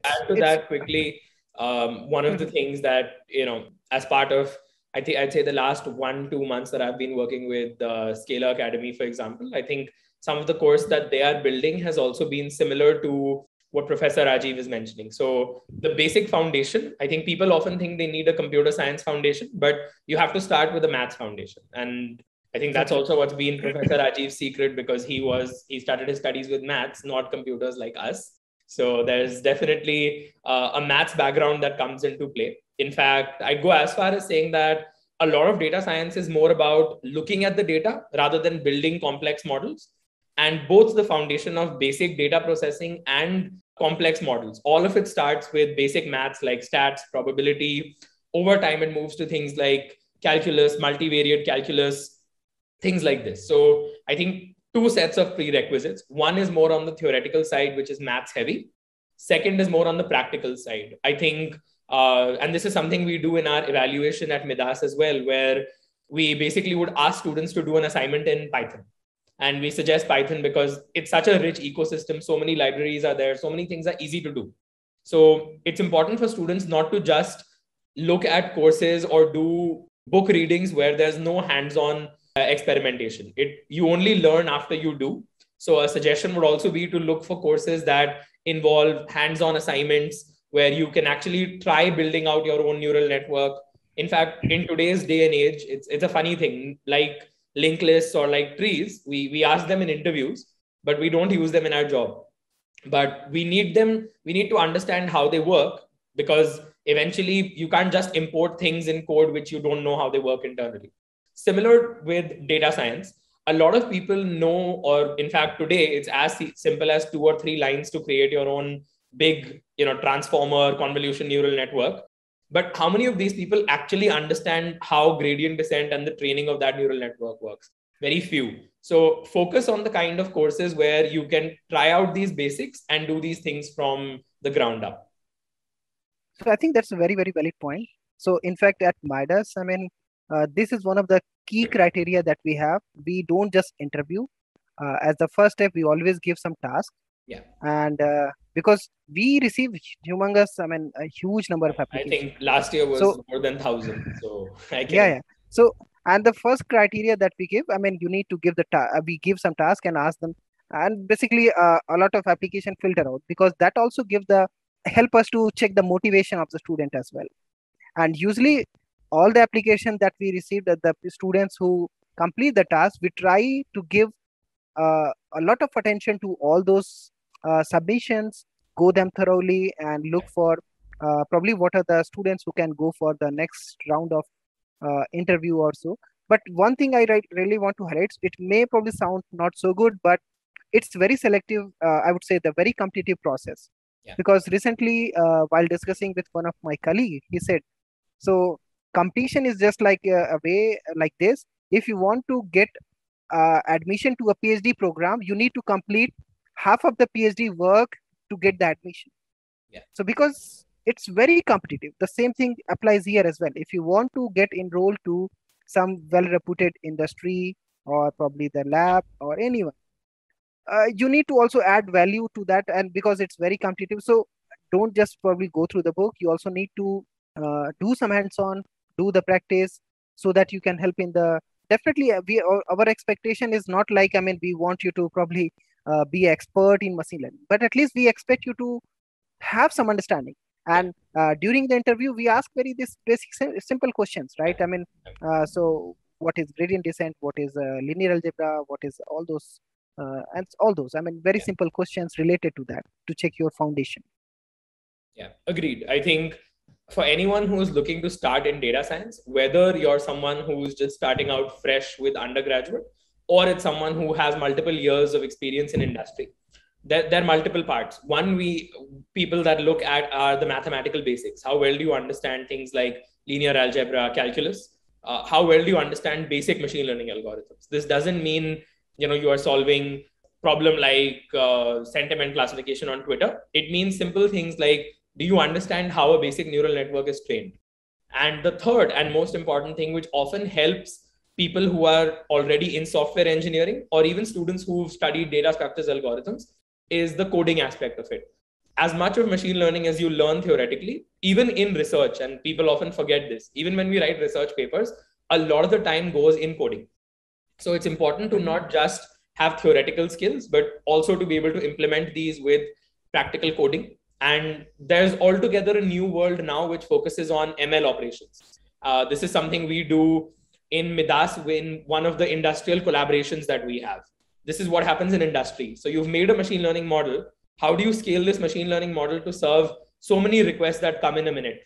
[SPEAKER 1] Add to that quickly, one of the things that, as part of, I'd say the last 1-2 months that I've been working with Scalar Academy, for example, I think some of the course that they are building has also been similar to what Professor Rajiv is mentioning. So the basic foundation, I think people often think they need a computer science foundation, but you have to start with a maths foundation. And I think that's also what's been Professor Rajiv's secret, because he started his studies with maths, not computers like us. So there's definitely a maths background that comes into play. In fact, I'd go as far as saying that a lot of data science is more about looking at the data rather than building complex models. And both the foundation of basic data processing and complex models, all of it starts with basic maths like stats, probability. Over time, it moves to things like calculus, multivariate calculus, things like this. So I think two sets of prerequisites. One is more on the theoretical side, which is maths heavy. Second is more on the practical side. I think, and this is something we do in our evaluation at Midas as well, where we basically would ask students to do an assignment in Python. And we suggest Python because it's such a rich ecosystem. So many libraries are there. So many things are easy to do. So it's important for students not to just look at courses or do book readings where there's no hands-on experimentation. You only learn after you do. So a suggestion would also be to look for courses that involve hands-on assignments where you can actually try building out your own neural network. In fact, in today's day and age, it's a funny thing. Like linked lists or like trees, we ask them in interviews, but we don't use them in our job. But we need to understand how they work, because eventually you can't just import things in code which you don't know how they work internally. Similar with data science, a lot of people know, or in fact today it's as simple as 2 or 3 lines to create your own big transformer convolution neural network. But how many of these people actually understand how gradient descent and the training of that neural network works? Very few. So focus on the kind of courses where you can try out these basics and do these things from the ground up.
[SPEAKER 2] So I think that's a very, very valid point. So in fact, at Midas, this is one of the key criteria that we have. We don't just interview. As the first step, we always give some tasks.
[SPEAKER 1] Yeah.
[SPEAKER 2] And because we receive humongous, a huge number of applications.
[SPEAKER 1] I think last year was more than 1,000. So I can.
[SPEAKER 2] Yeah. So, and the first criteria that we give, you need to give we give some task and ask them, and basically a lot of application filter out, because that also help us to check the motivation of the student as well. And usually all the application that we received, the students who complete the task, we try to give a lot of attention to all those submissions, go them thoroughly, and look for probably what are the students who can go for the next round of interview or so. But one thing I really want to highlight, it may probably sound not so good, but it's very selective. I would say the very competitive process.
[SPEAKER 1] Yeah.
[SPEAKER 2] Because recently, while discussing with one of my colleagues, he said, so competition is just like a way like this. If you want to get admission to a PhD program, you need to complete half of the PhD work to get the admission.
[SPEAKER 1] Yeah.
[SPEAKER 2] So because it's very competitive, the same thing applies here as well. If you want to get enrolled to some well-reputed industry or probably the lab or anyone, you need to also add value to that, and because it's very competitive, so don't just probably go through the book. You also need to do some hands-on, do the practice, so that you can help in the definitely our expectation is not like we want you to probably be expert in machine learning, but at least we expect you to have some understanding. And during the interview we ask this basic simple questions, right? So what is gradient descent, what is linear algebra, what is all those and all those very simple questions related to that, to check your foundation.
[SPEAKER 1] Yeah, agreed. I think for anyone who's looking to start in data science, whether you're someone who's just starting out fresh with undergraduate, or it's someone who has multiple years of experience in industry, there are multiple parts. One, people that look at are the mathematical basics. How well do you understand things like linear algebra, calculus? How well do you understand basic machine learning algorithms? This doesn't mean you are solving problem like sentiment classification on Twitter. It means simple things like, do you understand how a basic neural network is trained? And the third and most important thing, which often helps people who are already in software engineering or even students who've studied data structures algorithms, is the coding aspect of it. As much of machine learning as you learn theoretically, even in research, and people often forget this, even when we write research papers, a lot of the time goes in coding. So it's important to not just have theoretical skills, but also to be able to implement these with practical coding. And there's altogether a new world now which focuses on ML operations. This is something we do in Midas, in one of the industrial collaborations that we have. This is what happens in industry. So you've made a machine learning model. How do you scale this machine learning model to serve so many requests that come in a minute?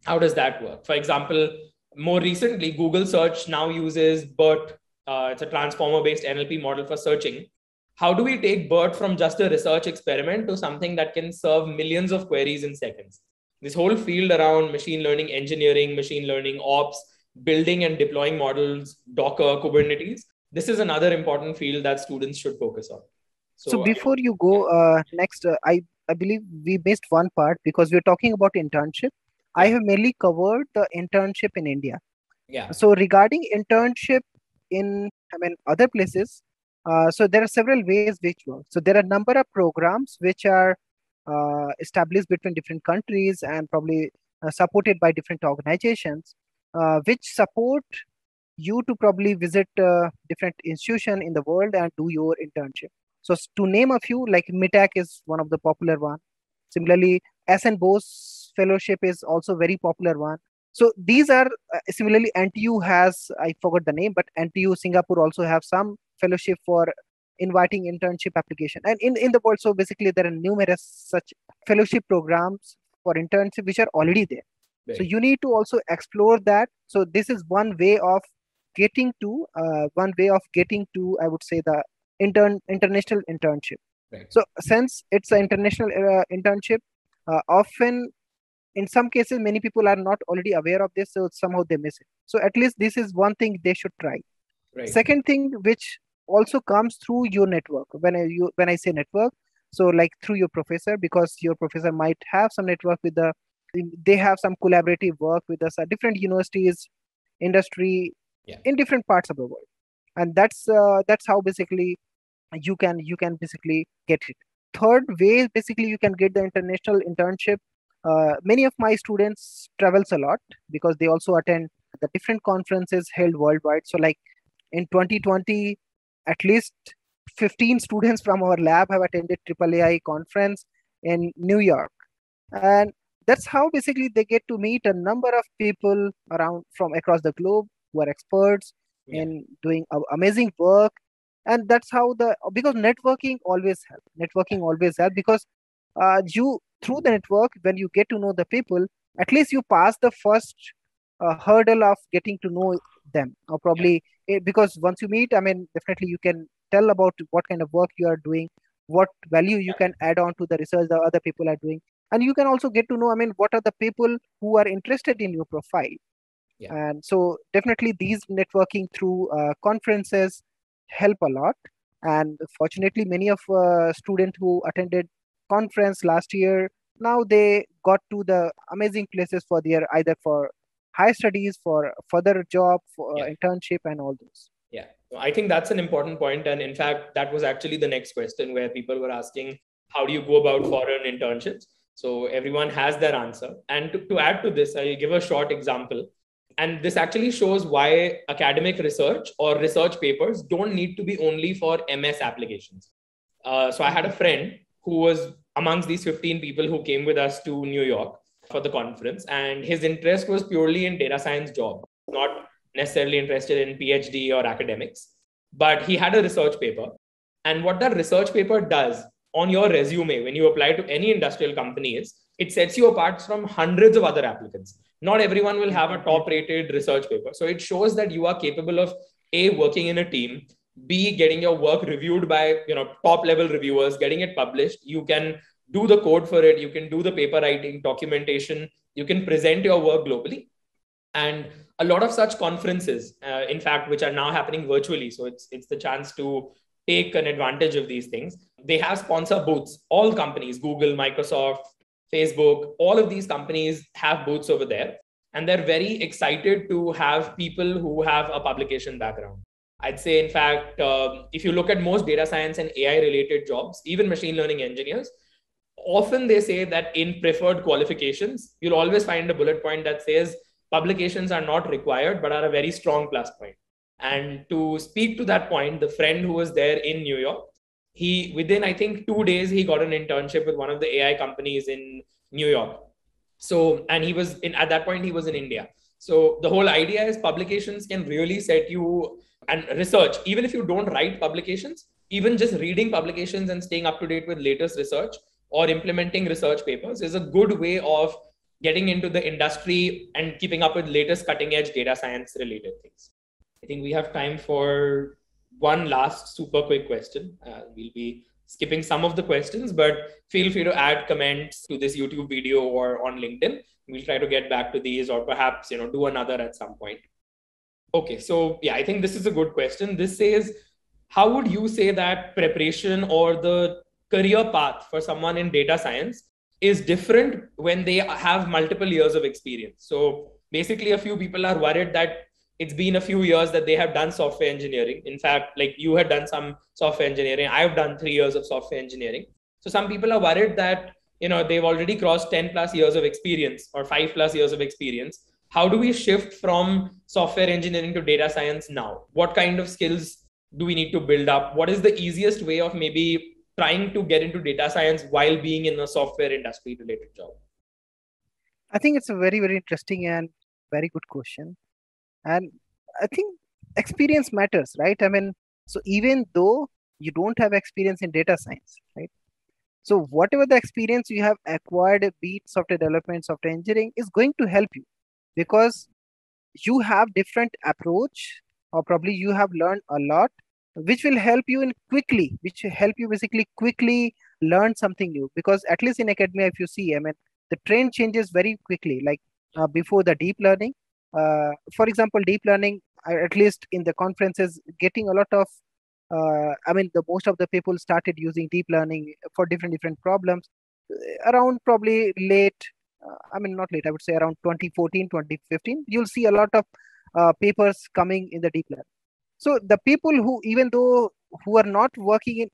[SPEAKER 1] How does that work? For example, more recently, Google search now uses BERT. It's a transformer-based NLP model for searching. How do we take BERT from just a research experiment to something that can serve millions of queries in seconds? This whole field around machine learning engineering, machine learning ops, building and deploying models, Docker, Kubernetes, this is another important field that students should focus on.
[SPEAKER 2] So before you go next, I believe we missed one part, because we're talking about internship. Yeah. I have mainly covered the internship in India.
[SPEAKER 1] Yeah.
[SPEAKER 2] So regarding internship in other places, So there are several ways which work. So there are a number of programs which are established between different countries and probably supported by different organizations, which support you to probably visit different institution in the world and do your internship. So to name a few, like MITAC is one of the popular one. Similarly, SN Bose Fellowship is also very popular one. So these are similarly NTU has, I forgot the name, but NTU Singapore also have some fellowship for inviting internship application. And in the world, so basically there are numerous such fellowship programs for internship which are already there. So you need to also explore that. So this is one way of getting to, I would say, the international internship.
[SPEAKER 1] Right.
[SPEAKER 2] So since it's an international internship, often in some cases many people are not already aware of this, so somehow they miss it. So at least this is one thing they should try.
[SPEAKER 1] Right.
[SPEAKER 2] Second thing, which also comes through your network. When I say network, so like through your professor, because your professor might have some network with they have some collaborative work with us at different universities, industry, in different parts of the world, and that's how basically you can basically get it. Third way, basically you can get the international internship. Many of my students travels a lot because they also attend the different conferences held worldwide. So like in 2020, at least 15 students from our lab have attended AAAI conference in New York. And that's how basically they get to meet a number of people around from across the globe who are experts in doing amazing work. And that's how because networking always help, because you through the network, when you get to know the people, at least you pass the first hurdle of getting to know them, or probably because once you meet, I mean, definitely you can tell about what kind of work you are doing, what value you can add on to the research the other people are doing, and you can also get to know, I mean, what are the people who are interested in your profile. And so definitely these networking through conferences help a lot. And fortunately, many of students who attended conference last year, now they got to the amazing places for their either for higher studies, for further job, for internship, and all those.
[SPEAKER 1] Yeah, I think that's an important point. And in fact, that was actually the next question where people were asking, how do you go about foreign internships? So everyone has their answer. And to add to this, I'll give a short example. And this actually shows why academic research or research papers don't need to be only for MS applications. So I had a friend who was amongst these 15 people who came with us to New York for the conference. And his interest was purely in data science job, not necessarily interested in PhD or academics. But he had a research paper. And what that research paper does on your resume when you apply to any industrial company is it sets you apart from hundreds of other applicants. Not everyone will have a top rated research paper. So it shows that you are capable of A, working in a team, B, getting your work reviewed by top level reviewers, getting it published. You can do the code for it. You can do the paper writing, documentation. You can present your work globally. And a lot of such conferences, in fact, which are now happening virtually. So it's the chance to take an advantage of these things. They have sponsor booths. All companies, Google, Microsoft, Facebook, all of these companies have booths over there. And they're very excited to have people who have a publication background. I'd say, in fact, if you look at most data science and AI related jobs, even machine learning engineers, often they say that in preferred qualifications, you'll always find a bullet point that says publications are not required, but are a very strong plus point. And to speak to that point, the friend who was there in New York, he, within, I think, 2 days, he got an internship with one of the AI companies in New York. So, and he was at that point, he was in India. So the whole idea is publications can really set you, and research, even if you don't write publications, even just reading publications and staying up to date with latest research or implementing research papers is a good way of getting into the industry and keeping up with latest cutting edge data science related things. I think we have time for one last super quick question. We'll be skipping some of the questions, but feel free to add comments to this YouTube video or on LinkedIn. We'll try to get back to these, or perhaps do another at some point. Okay, so yeah, I think this is a good question. This says, how would you say that preparation or the career path for someone in data science is different when they have multiple years of experience? So basically, a few people are worried that it's been a few years that they have done software engineering. In fact, like you had done some software engineering, I've done 3 years of software engineering. So some people are worried that they've already crossed 10 plus years of experience or 5 plus years of experience. How do we shift from software engineering to data science now? What kind of skills do we need to build up? What is the easiest way of maybe trying to get into data science while being in a software industry related job?
[SPEAKER 2] I think it's a very, very interesting and very good question. And I think experience matters, right? I mean, so even though you don't have experience in data science, right? So whatever the experience you have acquired, be it software development, software engineering, is going to help you because you have different approach, or probably you have learned a lot, which will help you in quickly, which will help you basically quickly learn something new. Because at least in academia, if you see, I mean, the trend changes very quickly. Like before the deep learning, for example, deep learning, at least in the conferences, getting a lot of I mean, the most of the people started using deep learning for different problems around probably late. I mean, not late. I would say around 2014, 2015. You'll see a lot of papers coming in the deep learning. So the people who, even though who are not working in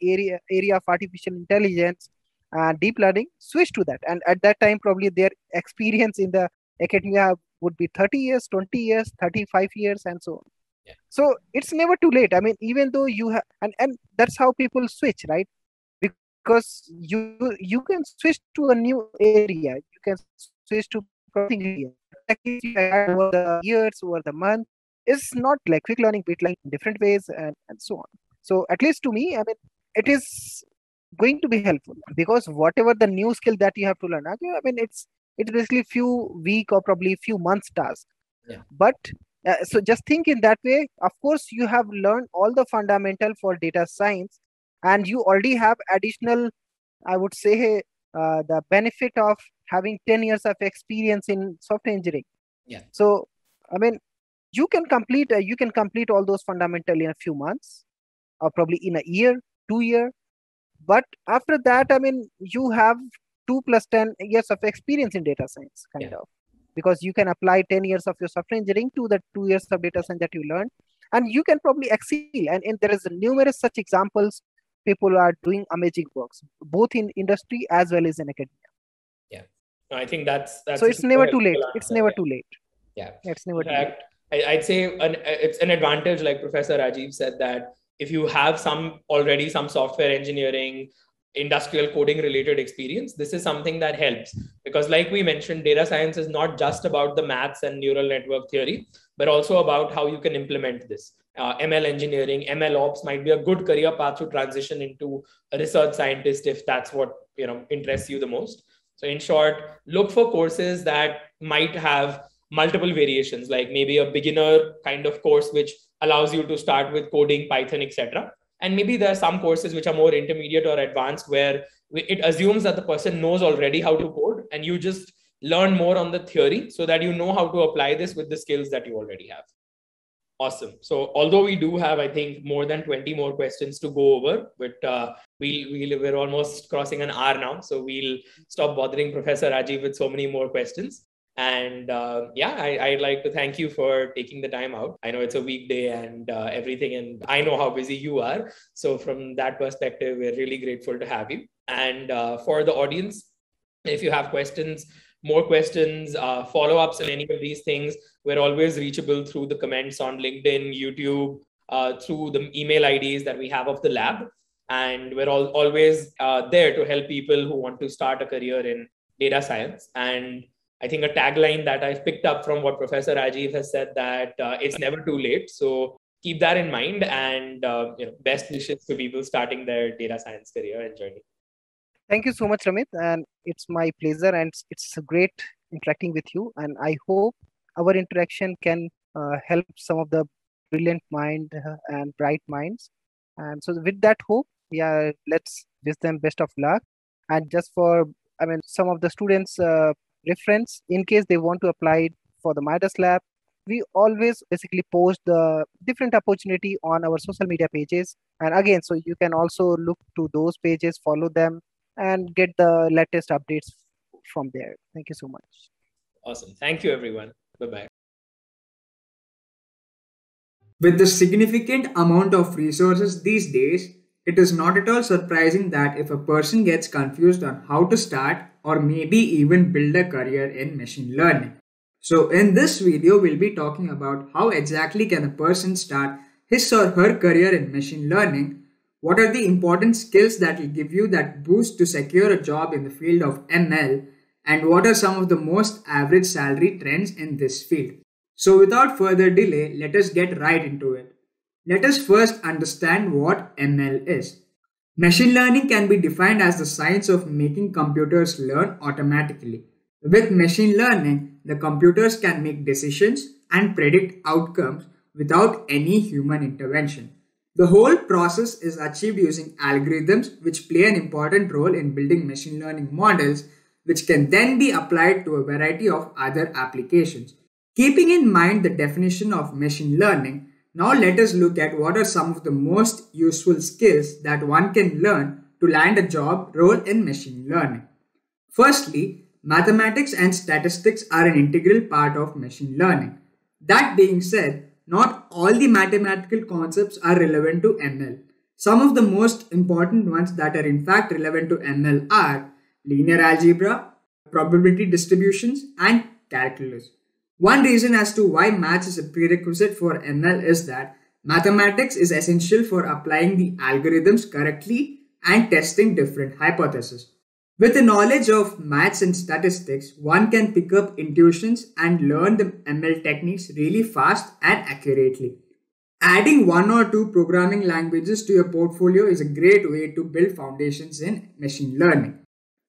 [SPEAKER 2] area of artificial intelligence, deep learning, switch to that. And at that time, probably their experience in the academia would be 30 years, 20 years, 35 years, and so on. So it's never too late. I mean, even though you have, and that's how people switch, right? Because you can switch to a new area, you can switch to probably anything area. But the experience you acquired over the years, over the month, is not like quick learning, bit learning in different ways, and so on. So at least to me, I mean, it is going to be helpful because whatever the new skill that you have to learn, I mean, it's basically few week or probably few months task.
[SPEAKER 1] Yeah.
[SPEAKER 2] But so just think in that way. Of course, you have learned all the fundamental for data science, and you already have additional, I would say, the benefit of having 10 years of experience in software engineering.
[SPEAKER 1] Yeah.
[SPEAKER 2] So, I mean, you can complete all those fundamental in a few months, or probably in a year, 2 year. But after that, I mean, you have 2 plus 10 years of experience in data science, kind of, because you can apply 10 years of your software engineering to the 2 years of data science that you learned, and you can probably exceed. And there is numerous such examples. People are doing amazing works, both in industry as well as in academia.
[SPEAKER 1] Yeah, no, I think that's
[SPEAKER 2] So it's never too late. It's never too late.
[SPEAKER 1] Yeah,
[SPEAKER 2] it's never
[SPEAKER 1] in fact, I'd say it's an advantage, like Professor Rajiv said, that if you have already some software engineering, industrial coding related experience, this is something that helps, because like we mentioned, data science is not just about the maths and neural network theory, but also about how you can implement this. ML engineering, ML ops might be a good career path to transition into a research scientist if that's what interests you the most. So in short, look for courses that might have multiple variations, like maybe a beginner kind of course which allows you to start with coding, Python, etc. And maybe there are some courses which are more intermediate or advanced, where it assumes that the person knows already how to code, and you just learn more on the theory so that you know how to apply this with the skills that you already have. Awesome. So although we do have, I think, more than 20 more questions to go over, but we're almost crossing an hour now. So we'll stop bothering Professor Rajiv with so many more questions. And I'd like to thank you for taking the time out. I know it's a weekday and everything, and I know how busy you are. So from that perspective, we're really grateful to have you. And for the audience, if you have questions, more questions, follow-ups on any of these things, we're always reachable through the comments on LinkedIn, YouTube, through the email IDs that we have of the lab. And we're always there to help people who want to start a career in data science. And I think a tagline that I've picked up from what Professor Rajiv has said, that it's never too late. So keep that in mind, and best wishes to people starting their data science career and journey.
[SPEAKER 2] Thank you so much, Ramit. And it's my pleasure, and it's great interacting with you. And I hope our interaction can help some of the brilliant mind and bright minds. And so with that hope, yeah, let's wish them best of luck. And just for, I mean, some of the students' reference, in case they want to apply for the Midas Lab, we always basically post the different opportunity on our social media pages. And again, so you can also look to those pages, follow them, and get the latest updates from there. Thank you so much.
[SPEAKER 1] Awesome. Thank you, everyone. Bye-bye.
[SPEAKER 3] With the significant amount of resources these days, it is not at all surprising that if a person gets confused on how to start or maybe even build a career in machine learning. So in this video, we'll be talking about how exactly can a person start his or her career in machine learning, what are the important skills that will give you that boost to secure a job in the field of ML, and what are some of the most average salary trends in this field. So without further delay, let us get right into it. Let us first understand what ML is. Machine learning can be defined as the science of making computers learn automatically. With machine learning, the computers can make decisions and predict outcomes without any human intervention. The whole process is achieved using algorithms which play an important role in building machine learning models, which can then be applied to a variety of other applications. Keeping in mind the definition of machine learning, now let us look at what are some of the most useful skills that one can learn to land a job role in machine learning. Firstly, mathematics and statistics are an integral part of machine learning. That being said, not all the mathematical concepts are relevant to ML. Some of the most important ones that are in fact relevant to ML are linear algebra, probability distributions, and calculus. One reason as to why maths is a prerequisite for ML is that mathematics is essential for applying the algorithms correctly and testing different hypotheses. With the knowledge of maths and statistics, one can pick up intuitions and learn the ML techniques really fast and accurately. Adding one or two programming languages to your portfolio is a great way to build foundations in machine learning.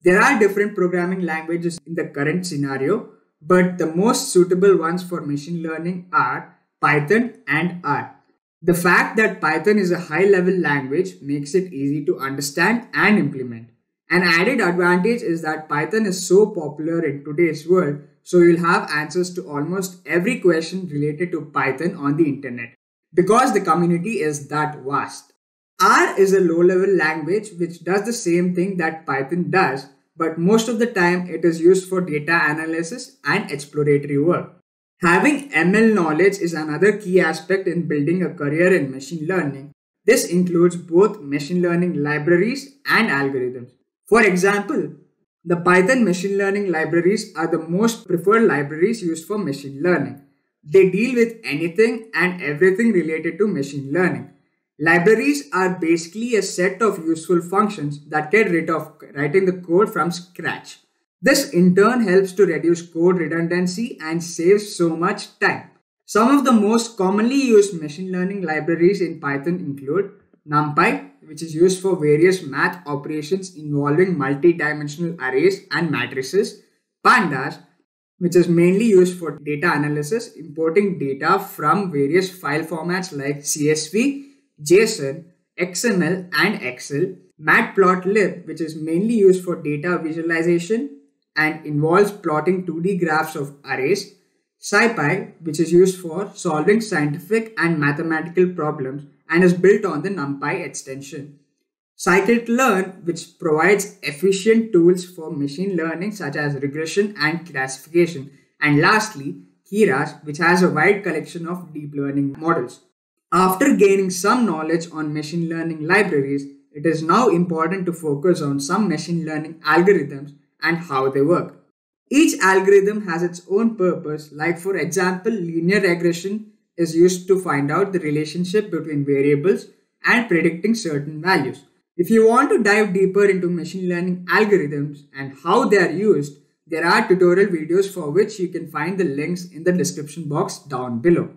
[SPEAKER 3] There are different programming languages in the current scenario, but the most suitable ones for machine learning are Python and R. The fact that Python is a high-level language makes it easy to understand and implement. An added advantage is that Python is so popular in today's world, so you'll have answers to almost every question related to Python on the internet, because the community is that vast. R is a low-level language which does the same thing that Python does, but most of the time it is used for data analysis and exploratory work. Having ML knowledge is another key aspect in building a career in machine learning. This includes both machine learning libraries and algorithms. For example, the Python machine learning libraries are the most preferred libraries used for machine learning. They deal with anything and everything related to machine learning. Libraries are basically a set of useful functions that get rid of writing the code from scratch. This in turn helps to reduce code redundancy and saves so much time. Some of the most commonly used machine learning libraries in Python include NumPy, which is used for various math operations involving multi-dimensional arrays and matrices, Pandas, which is mainly used for data analysis, importing data from various file formats like CSV, JSON, XML, and Excel, Matplotlib, which is mainly used for data visualization and involves plotting 2D graphs of arrays, SciPy, which is used for solving scientific and mathematical problems and is built on the NumPy extension, Scikit-learn, which provides efficient tools for machine learning such as regression and classification, and lastly, Keras, which has a wide collection of deep learning models. After gaining some knowledge on machine learning libraries, it is now important to focus on some machine learning algorithms and how they work. Each algorithm has its own purpose, like for example, linear regression is used to find out the relationship between variables and predicting certain values. If you want to dive deeper into machine learning algorithms and how they are used, there are tutorial videos for which you can find the links in the description box down below.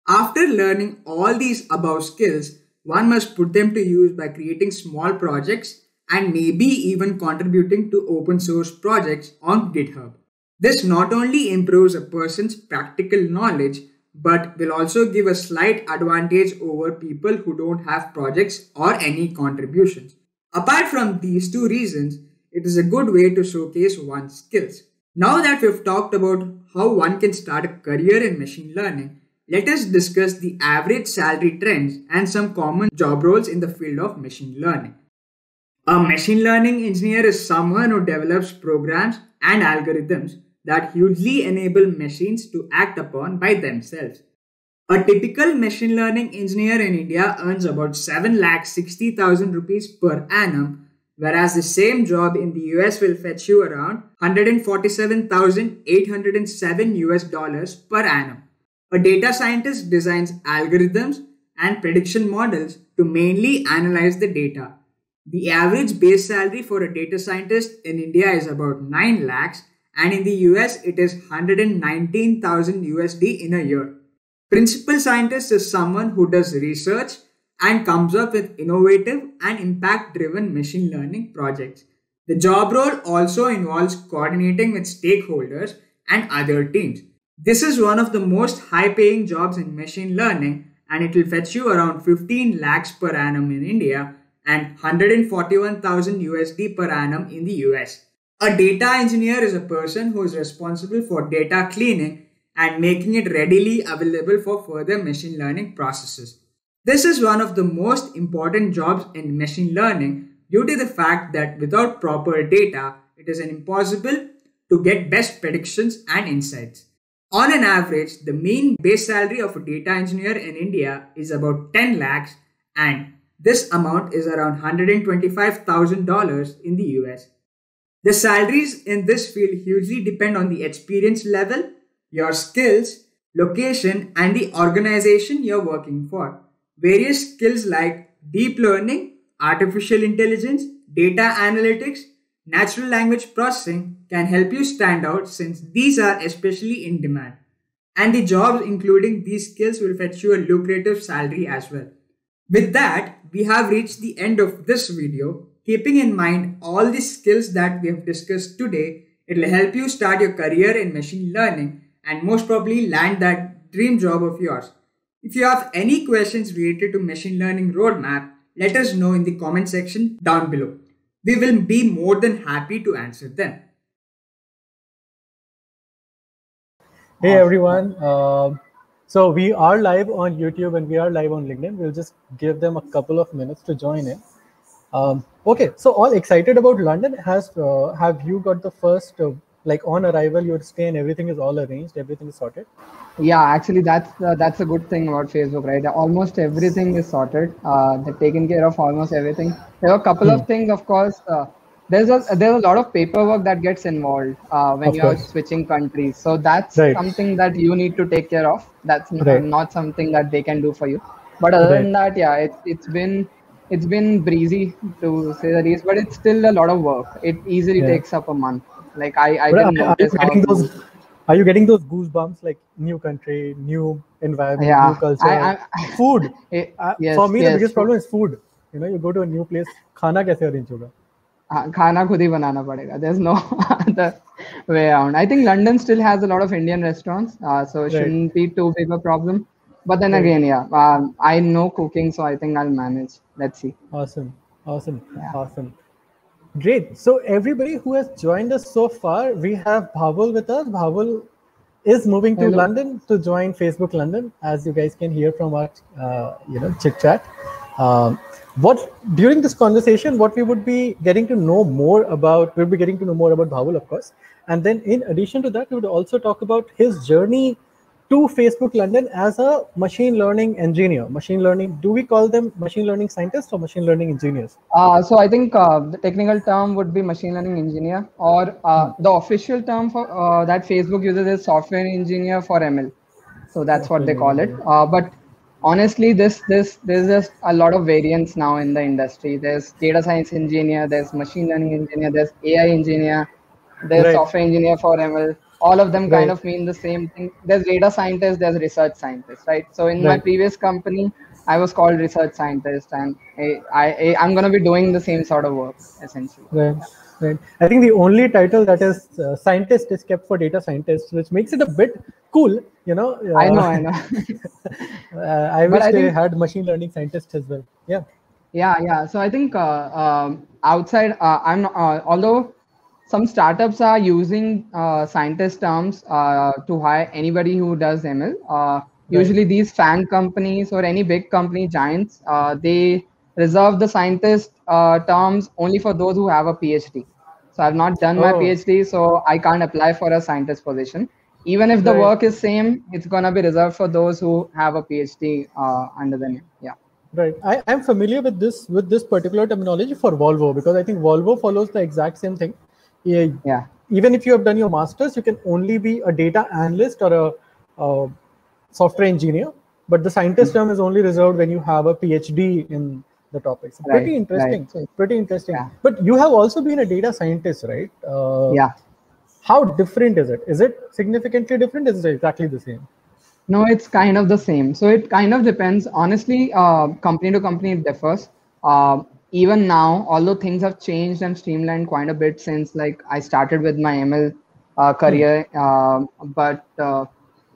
[SPEAKER 3] After learning all these above skills, one must put them to use by creating small projects and maybe even contributing to open source projects on GitHub. This not only improves a person's practical knowledge, but will also give a slight advantage over people who don't have projects or any contributions. Apart from these two reasons, it is a good way to showcase one's skills. Now that we've talked about how one can start a career in machine learning, let us discuss the average salary trends and some common job roles in the field of machine learning. A machine learning engineer is someone who develops programs and algorithms that hugely enable machines to act upon by themselves. A typical machine learning engineer in India earns about 7,60,000 rupees per annum, whereas the same job in the US will fetch you around 147,807 US dollars per annum. A data scientist designs algorithms and prediction models to mainly analyze the data. The average base salary for a data scientist in India is about 9 lakhs, and in the US it is 119,000 USD in a year. Principal scientist is someone who does research and comes up with innovative and impact driven machine learning projects. The job role also involves coordinating with stakeholders and other teams. This is one of the most high paying jobs in machine learning, and it will fetch you around 15 lakhs per annum in India and 141,000 USD per annum in the US. A data engineer is a person who is responsible for data cleaning and making it readily available for further machine learning processes. This is one of the most important jobs in machine learning due to the fact that without proper data, it is impossible to get best predictions and insights. On an average, the mean base salary of a data engineer in India is about 10 lakhs, and this amount is around $125,000 in the US. The salaries in this field hugely depend on the experience level, your skills, location, and the organization you're working for. Various skills like deep learning, artificial intelligence, data analytics, natural language processing can help you stand out since these are especially in demand. And the jobs including these skills will fetch you a lucrative salary as well. With that, we have reached the end of this video. Keeping in mind all the skills that we have discussed today, it will help you start your career in machine learning and most probably land that dream job of yours. If you have any questions related to machine learning roadmap, let us know in the comment section down below. We will be more than happy to answer them.
[SPEAKER 4] Hey everyone, so we are live on YouTube and we are live on LinkedIn. We'll just give them a couple of minutes to join in. Okay, so all excited about London. Have you got the first like on arrival your stay and everything is all arranged, everything is sorted?
[SPEAKER 5] Yeah, actually that's a good thing about Facebook, right? Almost everything is sorted. They've taken care of almost everything. There are a couple of things, of course. There's a lot of paperwork that gets involved when you're switching countries. So that's something that you need to take care of. That's not something that they can do for you. But other than that, yeah, it's been breezy to say the least, but it's still a lot of work. It easily takes up a month. Like I didn't notice how.
[SPEAKER 4] Are you getting those goosebumps, like new country, new environment, new culture, food?
[SPEAKER 5] Yes,
[SPEAKER 4] for me, the biggest problem is food. You know, you go to a new place, खाना कैसे arrange होगा?
[SPEAKER 5] खाना खुद ही बनाना पड़ेगा. There's no other way around. I think London still has a lot of Indian restaurants, so it shouldn't be too big a problem. But then again, yeah, I know cooking, so I think I'll manage. Let's see.
[SPEAKER 4] Awesome. Great. So everybody who has joined us so far, we have Bhavul with us. Bhavul is moving to London to join Facebook London, as you guys can hear from our chit chat. During this conversation, what we would be getting to know more about, Bhavul, of course, and then in addition to that, we would also talk about his journey to Facebook London as a machine learning engineer. Do we call them machine learning scientists or machine learning engineers?
[SPEAKER 5] So I think the technical term would be machine learning engineer, or the official term for that Facebook uses is software engineer for ML. So that's what they call it. But honestly, there's just a lot of variance now in the industry. There's data science engineer, there's machine learning engineer, there's AI engineer, there's software engineer for ML. All of them kind of mean the same thing. There's data scientist, there's research scientist, right? So in my previous company, I was called research scientist, and I'm going to be doing the same sort of work, essentially.
[SPEAKER 4] Right. I think the only title that is scientist is kept for data scientist, which makes it a bit cool, you know.
[SPEAKER 5] I know.
[SPEAKER 4] I wish they had machine learning scientists as well.
[SPEAKER 5] Yeah. So I think outside, I'm not, although some startups are using scientist terms to hire anybody who does ML. Usually these FANG companies or any big company giants, they reserve the scientist terms only for those who have a PhD. So I've not done my PhD, so I can't apply for a scientist position. Even if the
[SPEAKER 4] Right.
[SPEAKER 5] work is same, it's gonna be reserved for those who have a PhD under the name. Yeah.
[SPEAKER 4] Right. I'm familiar with this particular terminology for Volvo, because I think Volvo follows the exact same thing. Yeah,
[SPEAKER 5] Yeah.
[SPEAKER 4] even if you have done your master's, you can only be a data analyst or a software engineer, but the scientist term is only reserved when you have a PhD in the topic. So
[SPEAKER 5] Right.
[SPEAKER 4] pretty
[SPEAKER 5] Right.
[SPEAKER 4] interesting. Pretty interesting.
[SPEAKER 5] Yeah.
[SPEAKER 4] But you have also been a data scientist, right?
[SPEAKER 5] Yeah.
[SPEAKER 4] How different is it? Is it significantly different? Is it exactly the same?
[SPEAKER 5] No, it's kind of the same. So it kind of depends. Honestly, company to company, it differs. Even now, although things have changed and streamlined quite a bit since like I started with my ML career, but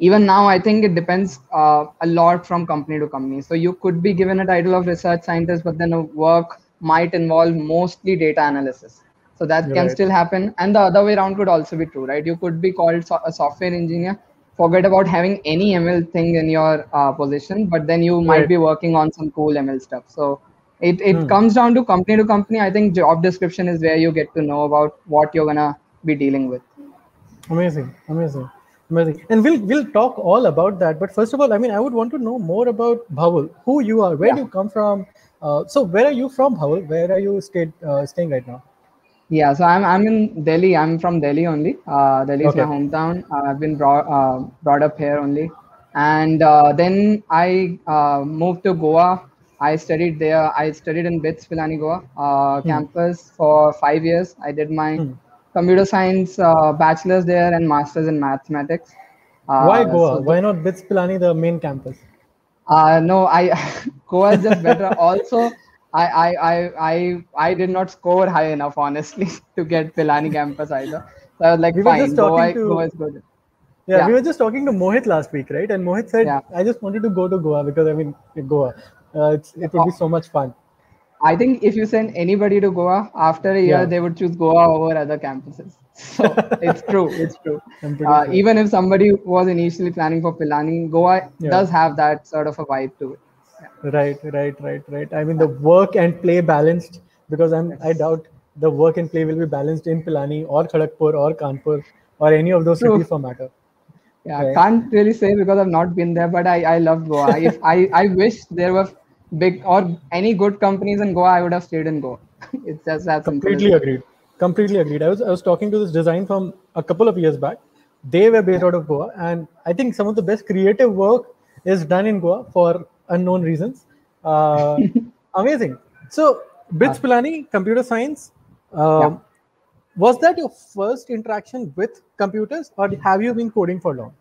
[SPEAKER 5] even now, I think it depends a lot from company to company. So you could be given a title of research scientist, but then a work might involve mostly data analysis. So that
[SPEAKER 4] You're
[SPEAKER 5] can
[SPEAKER 4] right.
[SPEAKER 5] still happen, and the other way around could also be true, right? You could be called a software engineer, forget about having any ML thing in your position, but then you might
[SPEAKER 4] Right.
[SPEAKER 5] be working on some cool ML stuff. So it comes down to company to company. I think job description is where you get to know about what you're gonna be dealing with.
[SPEAKER 4] Amazing, amazing, amazing. And we'll talk all about that. But first of all, I mean, I would want to know more about Bhavul, who you are, where
[SPEAKER 5] Yeah.
[SPEAKER 4] do you come from? So where are you from, Bhavul? Where are you staying right now?
[SPEAKER 5] Yeah, so I'm in Delhi. I'm from Delhi only. Delhi is my
[SPEAKER 4] Okay.
[SPEAKER 5] hometown. I've been brought up here only, and then I moved to Goa. I studied there. I studied in BITS Pilani Goa
[SPEAKER 4] Hmm.
[SPEAKER 5] campus for 5 years. I did my
[SPEAKER 4] Hmm.
[SPEAKER 5] computer science bachelor's there and master's in mathematics.
[SPEAKER 4] Why Goa?
[SPEAKER 5] So
[SPEAKER 4] Why not BITS Pilani, the main campus?
[SPEAKER 5] no, I Goa is just better. Also, I did not score high enough, honestly, to get Pilani campus either. So I was like,
[SPEAKER 4] We were just
[SPEAKER 5] fine,
[SPEAKER 4] talking
[SPEAKER 5] Goa
[SPEAKER 4] to
[SPEAKER 5] is good.
[SPEAKER 4] Yeah, we
[SPEAKER 5] Yeah,
[SPEAKER 4] were just talking to Mohit last week, right? And Mohit said,
[SPEAKER 5] yeah.
[SPEAKER 4] I just wanted to go to Goa because I mean, Goa, it would
[SPEAKER 5] Uh,
[SPEAKER 4] be so much fun.
[SPEAKER 5] I think if you send anybody to Goa after a year,
[SPEAKER 4] Yeah,
[SPEAKER 5] they would choose Goa over other campuses. So it's true. It's true.
[SPEAKER 4] I'm pretty sure.
[SPEAKER 5] Even if somebody was initially planning for Pilani, Goa
[SPEAKER 4] Yeah.
[SPEAKER 5] does have that sort of a vibe to it. Yeah.
[SPEAKER 4] Right. I mean, the work and play balanced, because I
[SPEAKER 5] Yes.
[SPEAKER 4] doubt the work and play will be balanced in Pilani or Kharagpur or Kanpur or any of those
[SPEAKER 5] True.
[SPEAKER 4] cities for matter.
[SPEAKER 5] Yeah,
[SPEAKER 4] Right.
[SPEAKER 5] can't really say because I've not been there, but I love Goa. If I wish there were big or any good companies in Goa, I would have stayed in Goa. It's just as simple as
[SPEAKER 4] Completely
[SPEAKER 5] that.
[SPEAKER 4] agreed. Completely agreed. I was talking to this design firm a couple of years back. They were based
[SPEAKER 5] Yeah.
[SPEAKER 4] out of Goa, and I think some of the best creative work is done in Goa for unknown reasons. Uh, Amazing. So,
[SPEAKER 5] Uh,
[SPEAKER 4] BITS Pilani, computer science.
[SPEAKER 5] yeah.
[SPEAKER 4] Um, was that your first interaction with computers, or have you been coding for long?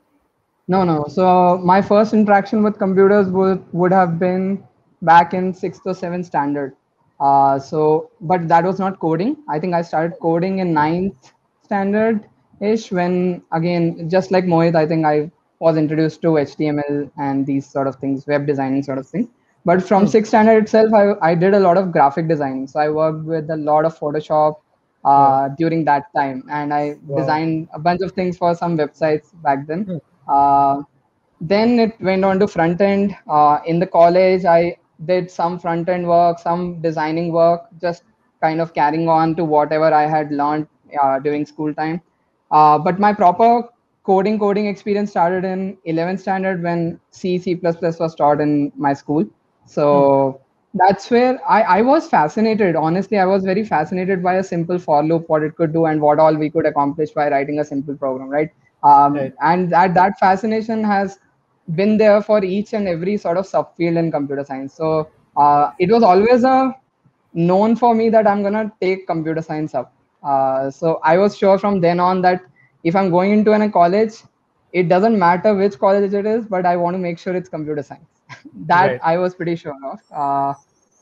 [SPEAKER 5] No, no. So my first interaction with computers would have been back in sixth or seventh standard. But that was not coding. I think I started coding in ninth standard ish when again, just like Mohit, I think I was introduced to HTML and these sort of things, web designing sort of thing. But from
[SPEAKER 4] Hmm.
[SPEAKER 5] sixth standard itself, I did a lot of graphic design. So I worked with a lot of Photoshop
[SPEAKER 4] Wow.
[SPEAKER 5] during that time, and I
[SPEAKER 4] Wow.
[SPEAKER 5] designed a bunch of things for some websites back then.
[SPEAKER 4] Hmm.
[SPEAKER 5] uh, then it went on to front end. In the college, I did some front end work, some designing work, just kind of carrying on to whatever I had learned during school time. But my proper coding experience started in 11th standard when C++ was taught in my school.
[SPEAKER 4] Hmm.
[SPEAKER 5] So that's where I was fascinated. Honestly, I was very fascinated by a simple for loop, what it could do, and what all we could accomplish by writing a simple program, right?
[SPEAKER 4] Right.
[SPEAKER 5] And that fascination has been there for each and every sort of subfield in computer science. So it was always a known for me that I'm gonna take computer science up. So I was sure from then on that if I'm going into a college, it doesn't matter which college it is, but I want to make sure it's computer science. That
[SPEAKER 4] Right.
[SPEAKER 5] I was pretty sure of.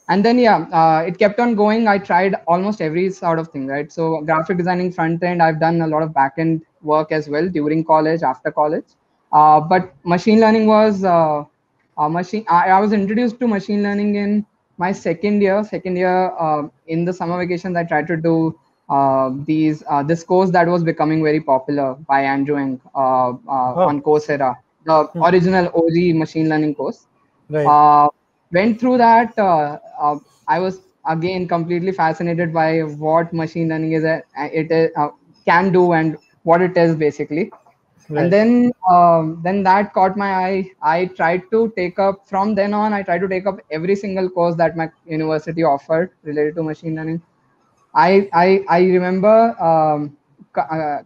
[SPEAKER 5] And then yeah, it kept on going. I tried almost every sort of thing, right? So graphic designing front end, I've done a lot of back end work as well during college, after college. But machine learning was I was introduced to machine learning in my second year in the summer vacations. I tried to do this course that was becoming very popular by Andrew Ng
[SPEAKER 4] Oh.
[SPEAKER 5] on Coursera, the
[SPEAKER 4] Hmm.
[SPEAKER 5] original OG machine learning course.
[SPEAKER 4] Right.
[SPEAKER 5] uh, Went through that. I was again completely fascinated by what machine learning is. Can do and what it is basically. And then that caught my eye. I tried to take up, from then on, I tried to take up every single course that my university offered related to machine learning. I remember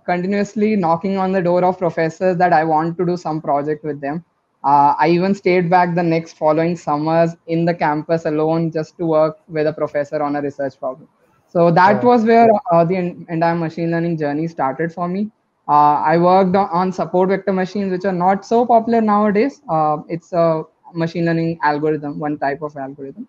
[SPEAKER 5] continuously knocking on the door of professors that I want to do some project with them. I even stayed back the next following summers in the campus alone just to work with a professor on a research problem. So that was where the entire machine learning journey started for me. I worked on support vector machines, which are not so popular nowadays. It's a machine learning algorithm, one type of algorithm.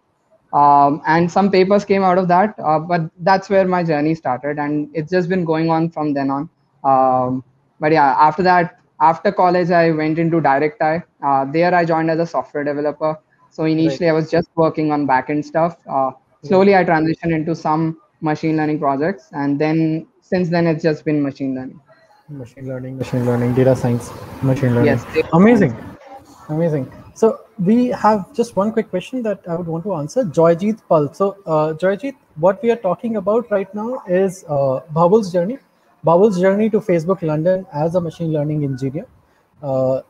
[SPEAKER 5] And some papers came out of that, but that's where my journey started, and it's just been going on from then on. But yeah, after that, after college, I went into direct eye. There I joined as a software developer. So initially I was just working on backend stuff. Slowly I transitioned into some machine learning projects, and then since then it's just been machine learning.
[SPEAKER 4] Machine learning, data science, machine learning.
[SPEAKER 5] Yes, data
[SPEAKER 4] Amazing.
[SPEAKER 5] science.
[SPEAKER 4] Amazing. So we have just one quick question that I would want to answer. Joyjeet Pal. So Joyjeet, what we are talking about right now is Bhavul's journey. Bhavul's journey to Facebook London as a machine learning engineer,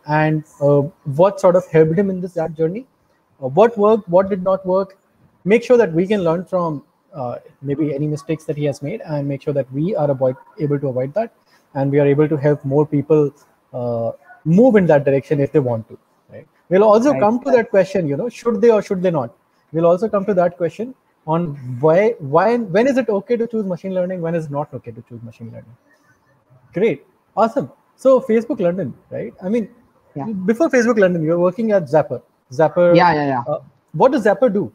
[SPEAKER 4] and what sort of helped him in that journey. What worked, what did not work. Make sure that we can learn from maybe any mistakes that he has made, and make sure that we are able to avoid that, and we are able to help more people move in that direction if they want to. Right. We'll also come to that question, should they or should they not? We'll also come to that question on when is it okay to choose machine learning, when is it not okay to choose machine learning. Great. Awesome. So Facebook London, right? I mean, before Facebook London, you were working at Zapper.
[SPEAKER 5] Yeah.
[SPEAKER 4] What does Zapper do?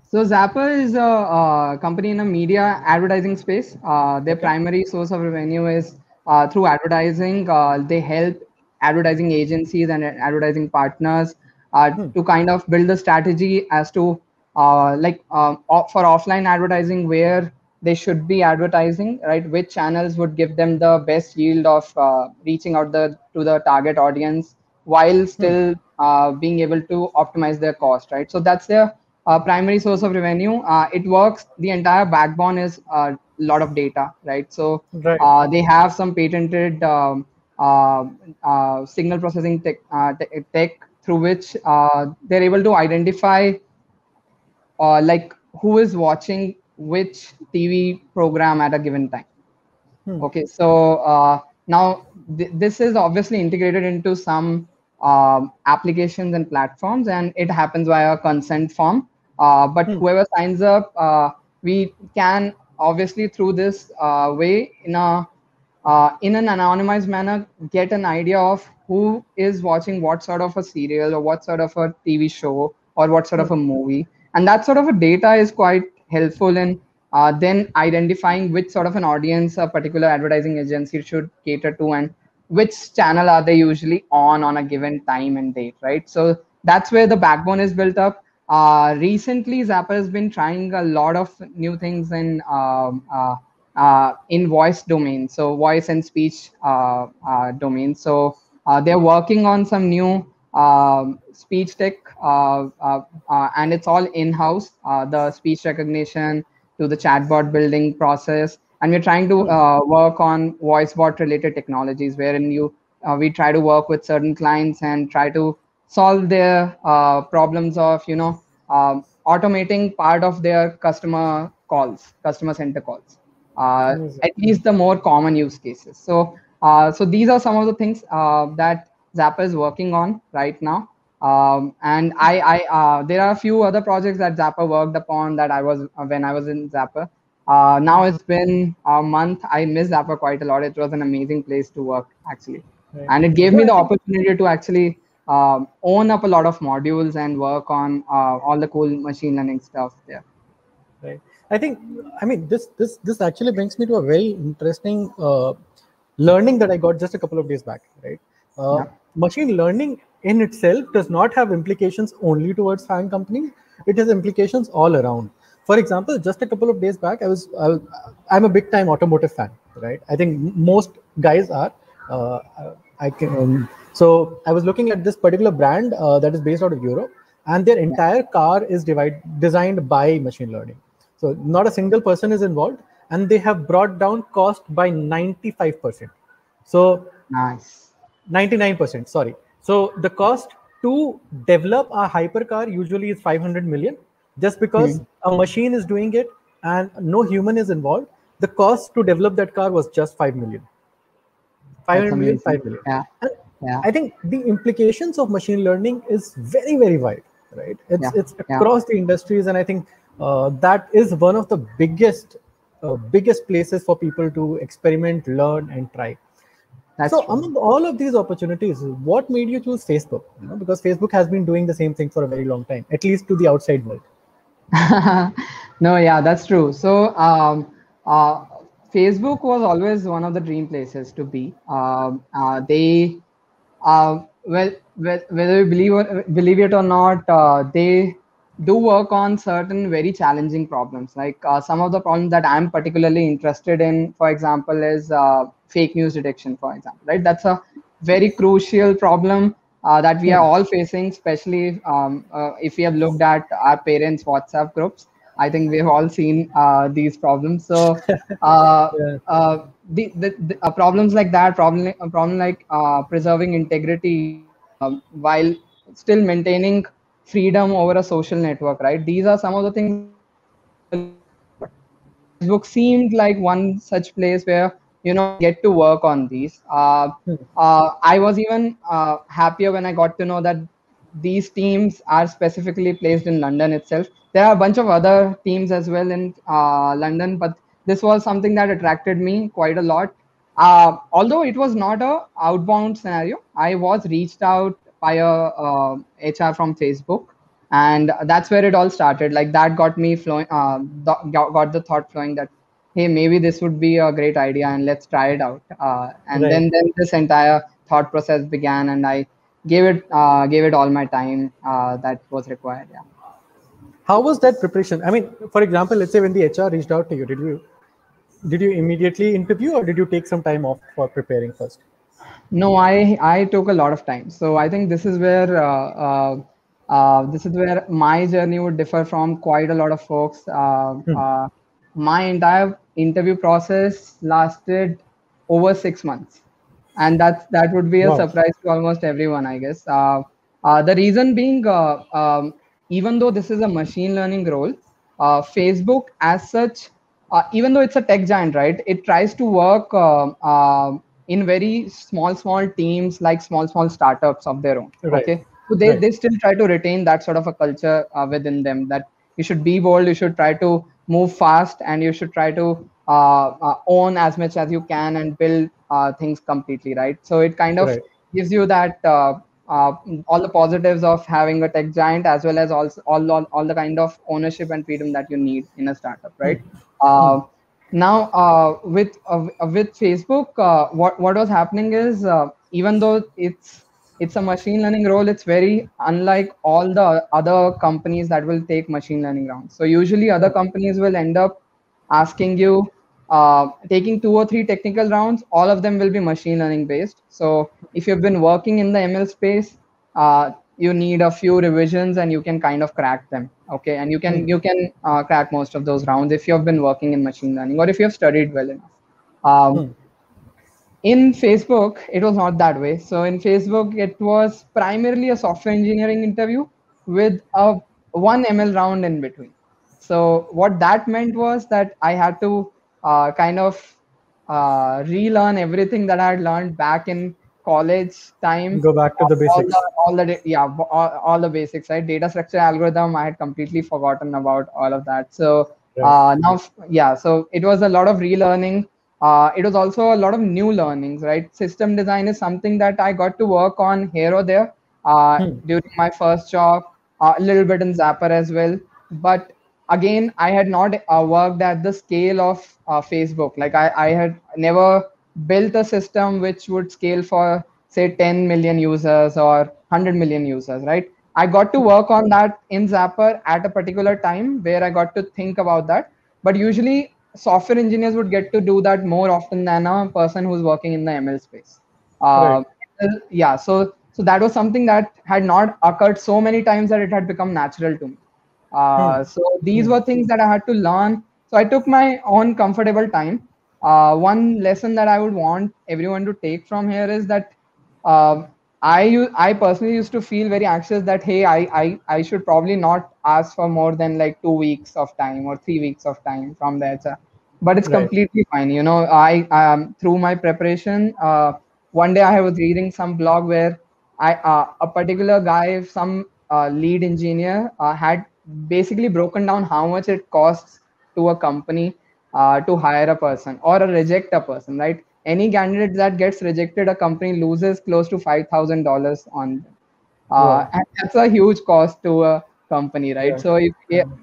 [SPEAKER 5] So Zapper is a company in a media advertising space. Their primary source of revenue is through advertising. They help advertising agencies and advertising partners to kind of build a strategy as to for offline advertising where they should be advertising, right? Which channels would give them the best yield of reaching out to the target audience while still being able to optimize their cost, right? So that's their primary source of revenue. It works. The entire backbone is a lot of data, right? So they have some patented signal processing tech through which they're able to identify like who is watching which TV program at a given time. Okay, so now this is obviously integrated into some applications and platforms, and it happens via a consent form. But whoever signs up, we can obviously through this way in an anonymized manner get an idea of who is watching what sort of a serial or what sort of a TV show or what sort of a movie, and that sort of a data is quite helpful in then identifying which sort of an audience a particular advertising agency should cater to and which channel are they usually on a given time and date, right? So that's where the backbone is built up. Recently, Zapper has been trying a lot of new things in voice domain, so voice and speech domain. So they're working on some new speech tech, and it's all in-house, the speech recognition to the chatbot building process. And we're trying to work on voice bot related technologies wherein we try to work with certain clients and try to solve their problems of automating part of their customer center calls, at least the more common use cases. So these are some of the things that Zapper is working on right now. And there are a few other projects that Zapper worked upon that I was when I was in Zapper. Now it's been a month. I miss Zapper quite a lot. It was an amazing place to work, actually. And it gave me the opportunity to actually own up a lot of modules and work on all the cool machine learning stuff there.
[SPEAKER 4] Right. I mean, this actually brings me to a very interesting learning that I got just a couple of days back, right? Machine learning in itself does not have implications only towards fan companies. It has implications all around. For example, just a couple of days back, I'm a big time automotive fan, right? I think most guys are. So I was looking at this particular brand that is based out of Europe, and their entire car is designed by machine learning. So not a single person is involved, and they have brought down cost by 95%. So
[SPEAKER 5] nice.
[SPEAKER 4] 99%, sorry. So the cost to develop a hypercar usually is 500 million. Just because a machine is doing it and no human is involved, the cost to develop that car was just 5 million. 500
[SPEAKER 5] That's
[SPEAKER 4] million,
[SPEAKER 5] amazing.
[SPEAKER 4] 5 million.
[SPEAKER 5] Yeah.
[SPEAKER 4] And
[SPEAKER 5] Yeah.
[SPEAKER 4] I think the implications of machine learning is very, very wide, right? It's
[SPEAKER 5] Yeah.
[SPEAKER 4] across the industries, and I think that is one of the biggest places for people to experiment, learn, and try.
[SPEAKER 5] That's
[SPEAKER 4] So
[SPEAKER 5] true.
[SPEAKER 4] among all of these opportunities, what made you choose Facebook? Because Facebook has been doing the same thing for a very long time, at least to the outside world.
[SPEAKER 5] No, yeah, that's true. So, uh, Facebook was always one of the dream places to be. Whether you believe it or not, they do work on certain very challenging problems. Like some of the problems that I'm particularly interested in, for example, is fake news detection. For example, right? That's a very crucial problem that we are all facing, especially if we have looked at our parents' WhatsApp groups. I think we've all seen these problems. So the problems like that, a problem like preserving integrity while still maintaining freedom over a social network, right? These are some of the things that I'm particularly passionate about. So Facebook seemed like one such place where I get to work on these. I was even happier when I got to know that these teams are specifically placed in London itself. There are a bunch of other teams as well in London, but this was something that attracted me quite a lot. Although it was not a outbound scenario, I was reached out by a HR from Facebook, and that's where it all started. Like that got me flowing, got the thought flowing that hey, maybe this would be a great idea and let's try it out. And
[SPEAKER 4] Right.
[SPEAKER 5] then this entire thought process began, and I gave it all my time that was required. Yeah.
[SPEAKER 4] How was that preparation? I mean, for example, let's say when the HR reached out to you, did you immediately interview, or did you take some time off for preparing first?
[SPEAKER 5] No, I took a lot of time. So I think this is where my journey would differ from quite a lot of folks. My entire interview process lasted over 6 months, and that would be a
[SPEAKER 4] Wow.
[SPEAKER 5] surprise to almost everyone, I guess. The reason being, even though this is a machine learning role, Facebook as such, even though it's a tech giant, right, it tries to work in very small teams, like small startups of their own.
[SPEAKER 4] Right.
[SPEAKER 5] Okay, so
[SPEAKER 4] Right.
[SPEAKER 5] they still try to retain that sort of a culture within them, that you should be bold, you should try to move fast, and you should try to own as much as you can and build things completely, right? So it kind of
[SPEAKER 4] Right.
[SPEAKER 5] gives you that uh, all the positives of having a tech giant, as well as also all the kind of ownership and freedom that you need in a startup, right? uh, Now, with Facebook, what was happening is, even though it's a machine learning role, it's very unlike all the other companies that will take machine learning rounds. So usually, other companies will end up asking you taking 2 or 3 technical rounds. All of them will be machine learning based. So if you've been working in the ML space, you need a few revisions and you can kind of crack them. Okay, and you can crack most of those rounds if you've been working in machine learning or if you have studied well enough. In Facebook, it was not that way. So in Facebook, it was primarily a software engineering interview with a one ML round in between. So what that meant was that I had to kind of relearn everything that I had learned back in college time.
[SPEAKER 4] Go back to the basics.
[SPEAKER 5] All the basics, right? Data structure algorithm, I had completely forgotten about all of that. So
[SPEAKER 4] Right.
[SPEAKER 5] so it was a lot of relearning. It was also a lot of new learnings, right? System design is something that I got to work on here or there during my first job, a little bit in Zapper as well. But again, I had not worked at the scale of Facebook. Like I had never built a system which would scale for, say, 10 million users or 100 million users, right? I got to work on that in Zapper at a particular time where I got to think about that. But usually, software engineers would get to do that more often than a person who's working in the ML space.
[SPEAKER 4] Right.
[SPEAKER 5] Uh, so that was something that had not occurred so many times that it had become natural to me. So these were things that I had to learn. So I took my own comfortable time. One lesson that I would want everyone to take from here is that um, I personally used to feel very anxious that hey, I should probably not ask for more than like 2 weeks of time or 3 weeks of time from the HR. But it's
[SPEAKER 4] Right.
[SPEAKER 5] completely fine. You know, I through my preparation, one day I was reading some blog where a particular guy, some lead engineer, had basically broken down how much it costs to a company to hire a person or reject a person, right? Any candidate that gets rejected, a company loses close to $5,000 on them.
[SPEAKER 4] Wow.
[SPEAKER 5] And that's a huge cost to a company, right?
[SPEAKER 4] Yeah.
[SPEAKER 5] So if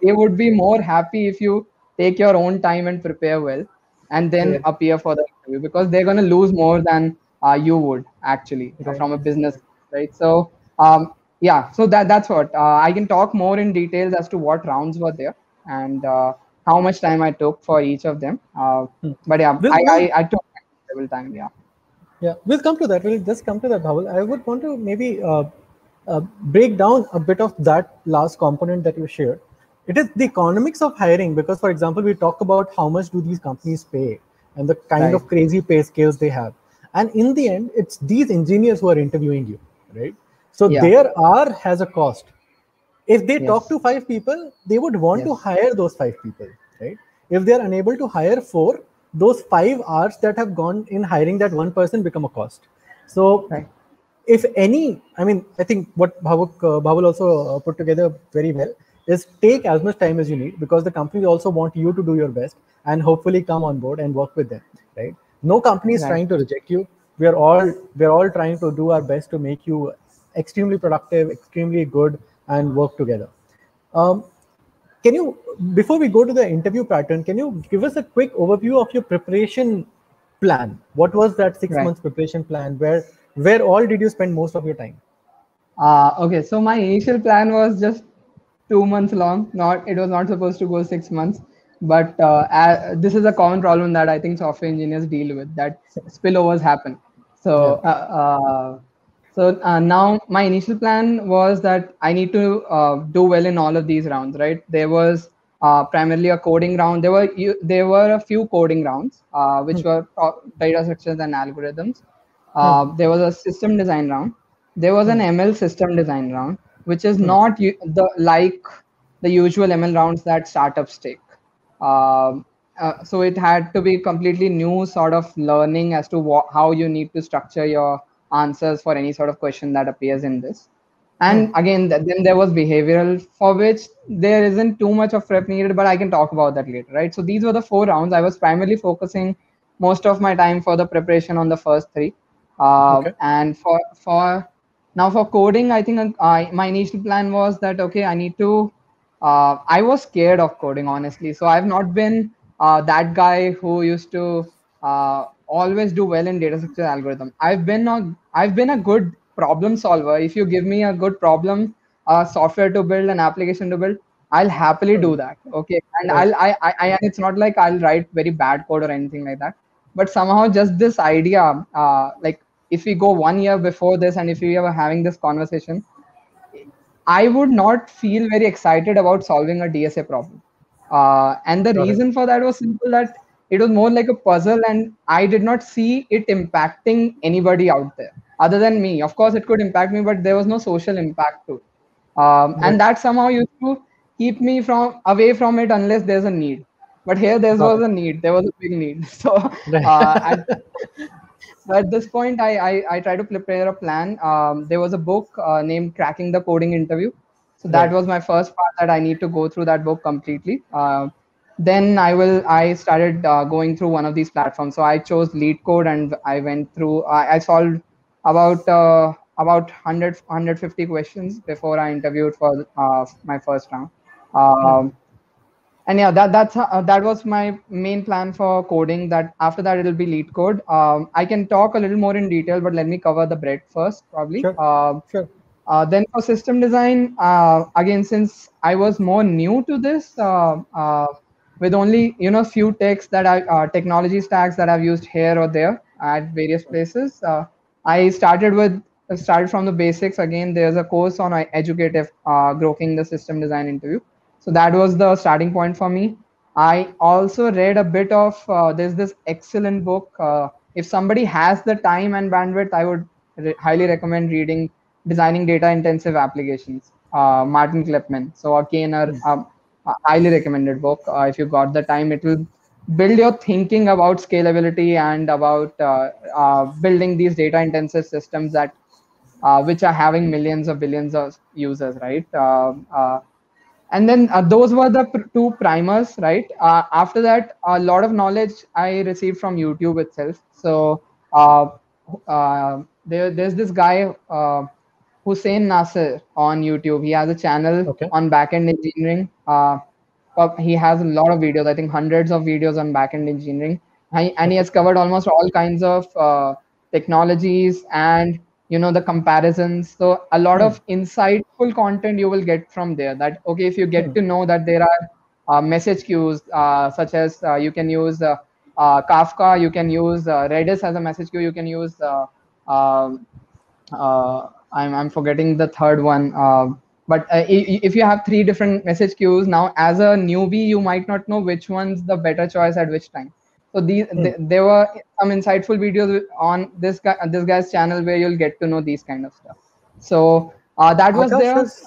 [SPEAKER 5] they would be more happy if you take your own time and prepare well and then
[SPEAKER 4] Right.
[SPEAKER 5] appear for the interview, because they're going to lose more than you would actually
[SPEAKER 4] Right.
[SPEAKER 5] from a business,
[SPEAKER 4] Right.
[SPEAKER 5] right? So yeah, so that's what I can talk more in details as to what rounds were there and how much time I took for each of them.
[SPEAKER 4] Hmm.
[SPEAKER 5] But yeah, I took several time. Yeah.
[SPEAKER 4] Yeah, we'll come to that. We'll just come to that, Bhavul. I would want to maybe break down a bit of that last component that you shared. It is the economics of hiring, because, for example, we talk about how much do these companies pay and the kind
[SPEAKER 5] Right.
[SPEAKER 4] of crazy pay scales they have. And in the end, it's these engineers who are interviewing you, right? So
[SPEAKER 5] Yeah.
[SPEAKER 4] their hour has a cost. If they talk
[SPEAKER 5] Yes.
[SPEAKER 4] to 5 people, they would want to
[SPEAKER 5] Yes.
[SPEAKER 4] hire those 5 people, right? If they are unable to hire four, those 5 hours that have gone in hiring that one person become a cost. So
[SPEAKER 5] Right.
[SPEAKER 4] if any, I mean, I think what Bhavul also put together very well is take as much time as you need, because the companies also want you to do your best and hopefully come on board and work with them, right? No company is
[SPEAKER 5] Right.
[SPEAKER 4] trying to reject you. We're all trying to do our best to make you extremely productive, extremely good, and work together. Um, can you, before we go to the interview pattern, can you give us a quick overview of your preparation plan? What was that six
[SPEAKER 5] Right.
[SPEAKER 4] months preparation plan? Where all did you spend most of your time?
[SPEAKER 5] Okay, so my initial plan was just 2 months long. Not it was not supposed to go 6 months, but this is a common problem that I think software engineers deal with. That spillovers happen. So
[SPEAKER 4] Yeah.
[SPEAKER 5] now my initial plan was that I need to do well in all of these rounds. Right? There was primarily a coding round. There were a few coding rounds,
[SPEAKER 4] Hmm.
[SPEAKER 5] which were data structures and algorithms.
[SPEAKER 4] Hmm.
[SPEAKER 5] There was a system design round. There was an
[SPEAKER 4] Hmm.
[SPEAKER 5] ML system design round, which is
[SPEAKER 4] Hmm.
[SPEAKER 5] not the usual ML rounds that startups take. Um, so it had to be completely new sort of learning as to how you need to structure your answers for any sort of question that appears in this.
[SPEAKER 4] Hmm.
[SPEAKER 5] And again, then there was behavioral, for which there isn't too much of prep needed, but I can talk about that later, right? So these were the 4 rounds. I was primarily focusing most of my time for the preparation on the first three.
[SPEAKER 4] Okay.
[SPEAKER 5] And for coding, I think my initial plan was that okay, I need to. I was scared of coding, honestly. So I've not been that guy who used to always do well in data structure algorithm. I've been a good problem solver. If you give me a good problem, software to build, an application to build, I'll happily
[SPEAKER 4] Hmm.
[SPEAKER 5] do that. Okay, and
[SPEAKER 4] Right.
[SPEAKER 5] and it's not like I'll write very bad code or anything like that. But somehow just this idea, like if we go 1 year before this, and if we were having this conversation, I would not feel very excited about solving a DSA problem. And the
[SPEAKER 4] Got it.
[SPEAKER 5] reason for that was simple, that it was more like a puzzle, and I did not see it impacting anybody out there other than me. Of course, it could impact me, but there was no social impact to it.
[SPEAKER 4] Right.
[SPEAKER 5] And that somehow used to keep me from away from it unless there's a need. But here there
[SPEAKER 4] Got
[SPEAKER 5] was
[SPEAKER 4] it.
[SPEAKER 5] a need. There was a big need. So
[SPEAKER 4] Right.
[SPEAKER 5] at at this point, I try to prepare a plan. There was a book named Cracking the Coding Interview. So that
[SPEAKER 4] Right.
[SPEAKER 5] was my first part, that I need to go through that book completely. Then I started going through one of these platforms. So I chose Lead Code, and I went through. I solved about 100 questions before I interviewed for my first round.
[SPEAKER 4] Hmm.
[SPEAKER 5] Um, and yeah, that was my main plan for coding. That after that it'll be lead code. I can talk a little more in detail, but let me cover the breadth first, probably.
[SPEAKER 4] Sure. Sure.
[SPEAKER 5] Then for system design, again, since I was more new to this, with only few technology stacks that I've used here or there at various places, I started from the basics. Again, there's a course on educative, grokking the system design interview. So that was the starting point for me. I also read a bit of there's this excellent book. If somebody has the time and bandwidth, I would highly recommend reading Designing Data Intensive Applications, Martin Kleppman. So again, a highly recommended book. If you got the time, it will build your thinking about scalability and about building these data intensive systems that which are having millions of billions of users, right? And then those were the two primers, right? After that, a lot of knowledge I received from YouTube itself. So uh, there's this guy, Hussein Nasser, on YouTube. He has a channel
[SPEAKER 4] Okay.
[SPEAKER 5] on backend engineering. He has a lot of videos, I think hundreds of videos on backend engineering. And he has covered almost all kinds of technologies and the comparisons. So a lot of insightful content you will get from there. That okay, if you get to know that there are message queues, such as you can use Kafka, you can use Redis as a message queue, you can use um, I'm forgetting the third one. But if you have three different message queues now, as a newbie, you might not know which one's the better choice at which time. So there were some insightful videos on this guy's channel where you'll get to know these kind of stuff. So that was
[SPEAKER 4] Akash
[SPEAKER 5] there.
[SPEAKER 4] has,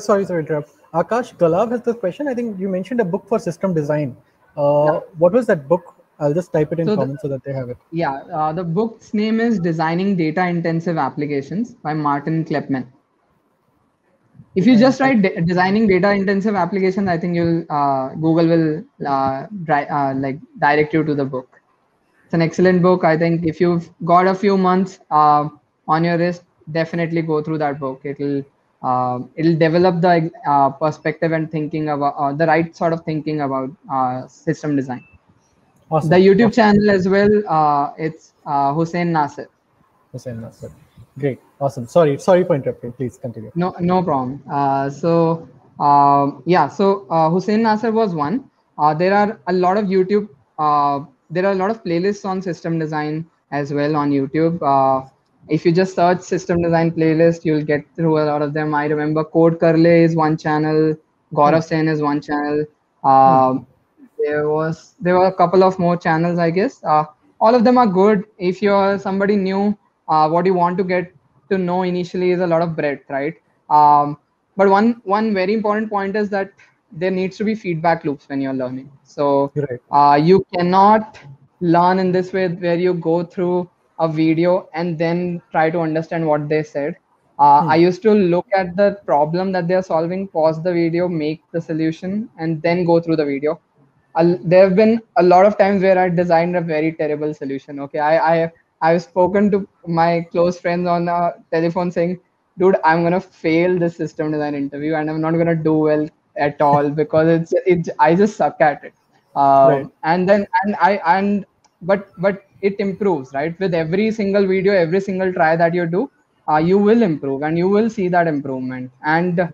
[SPEAKER 4] sorry to interrupt. Akash Galab has this question. I think you mentioned a book for system design. What was that book? I'll just type it in comments so that they have it.
[SPEAKER 5] Yeah, the book's name is Designing Data Intensive Applications by Martin Kleppman. If you just write designing data intensive applications, I think you'll Google will like direct you to the book. It's an excellent book. I think if you've got a few months on your wrist, definitely go through that book. It'll develop the perspective and thinking about the right sort of thinking about system design.
[SPEAKER 4] Awesome.
[SPEAKER 5] The YouTube channel as well. It's Hussein Nasser.
[SPEAKER 4] Hussein Nasser. Great. Awesome. Sorry for interrupting. Please continue.
[SPEAKER 5] No problem. So Hussein Nasser was one. There are a lot of YouTube. There are a lot of playlists on system design as well on YouTube. If you just search system design playlist, you'll get through a lot of them. I remember Code Karle is one channel. Gaurav Sen is one channel. There were a couple of more channels, I guess. All of them are good. If you're somebody new, what you want to get to know initially is a lot of breadth, right? But one very important point is that there needs to be feedback loops when you're learning. So you cannot learn in this way where you go through a video and then try to understand what they said. I used to look at the problem that they're solving, pause the video, make the solution, and then go through the video. There have been a lot of times where I designed a very terrible solution. Okay, I've spoken to my close friends on the telephone saying, "Dude, I'm gonna fail this system design interview and I'm not gonna do well at all because I just suck at it." But it improves, right? With every single video, every single try that you do, you will improve and you will see that improvement. And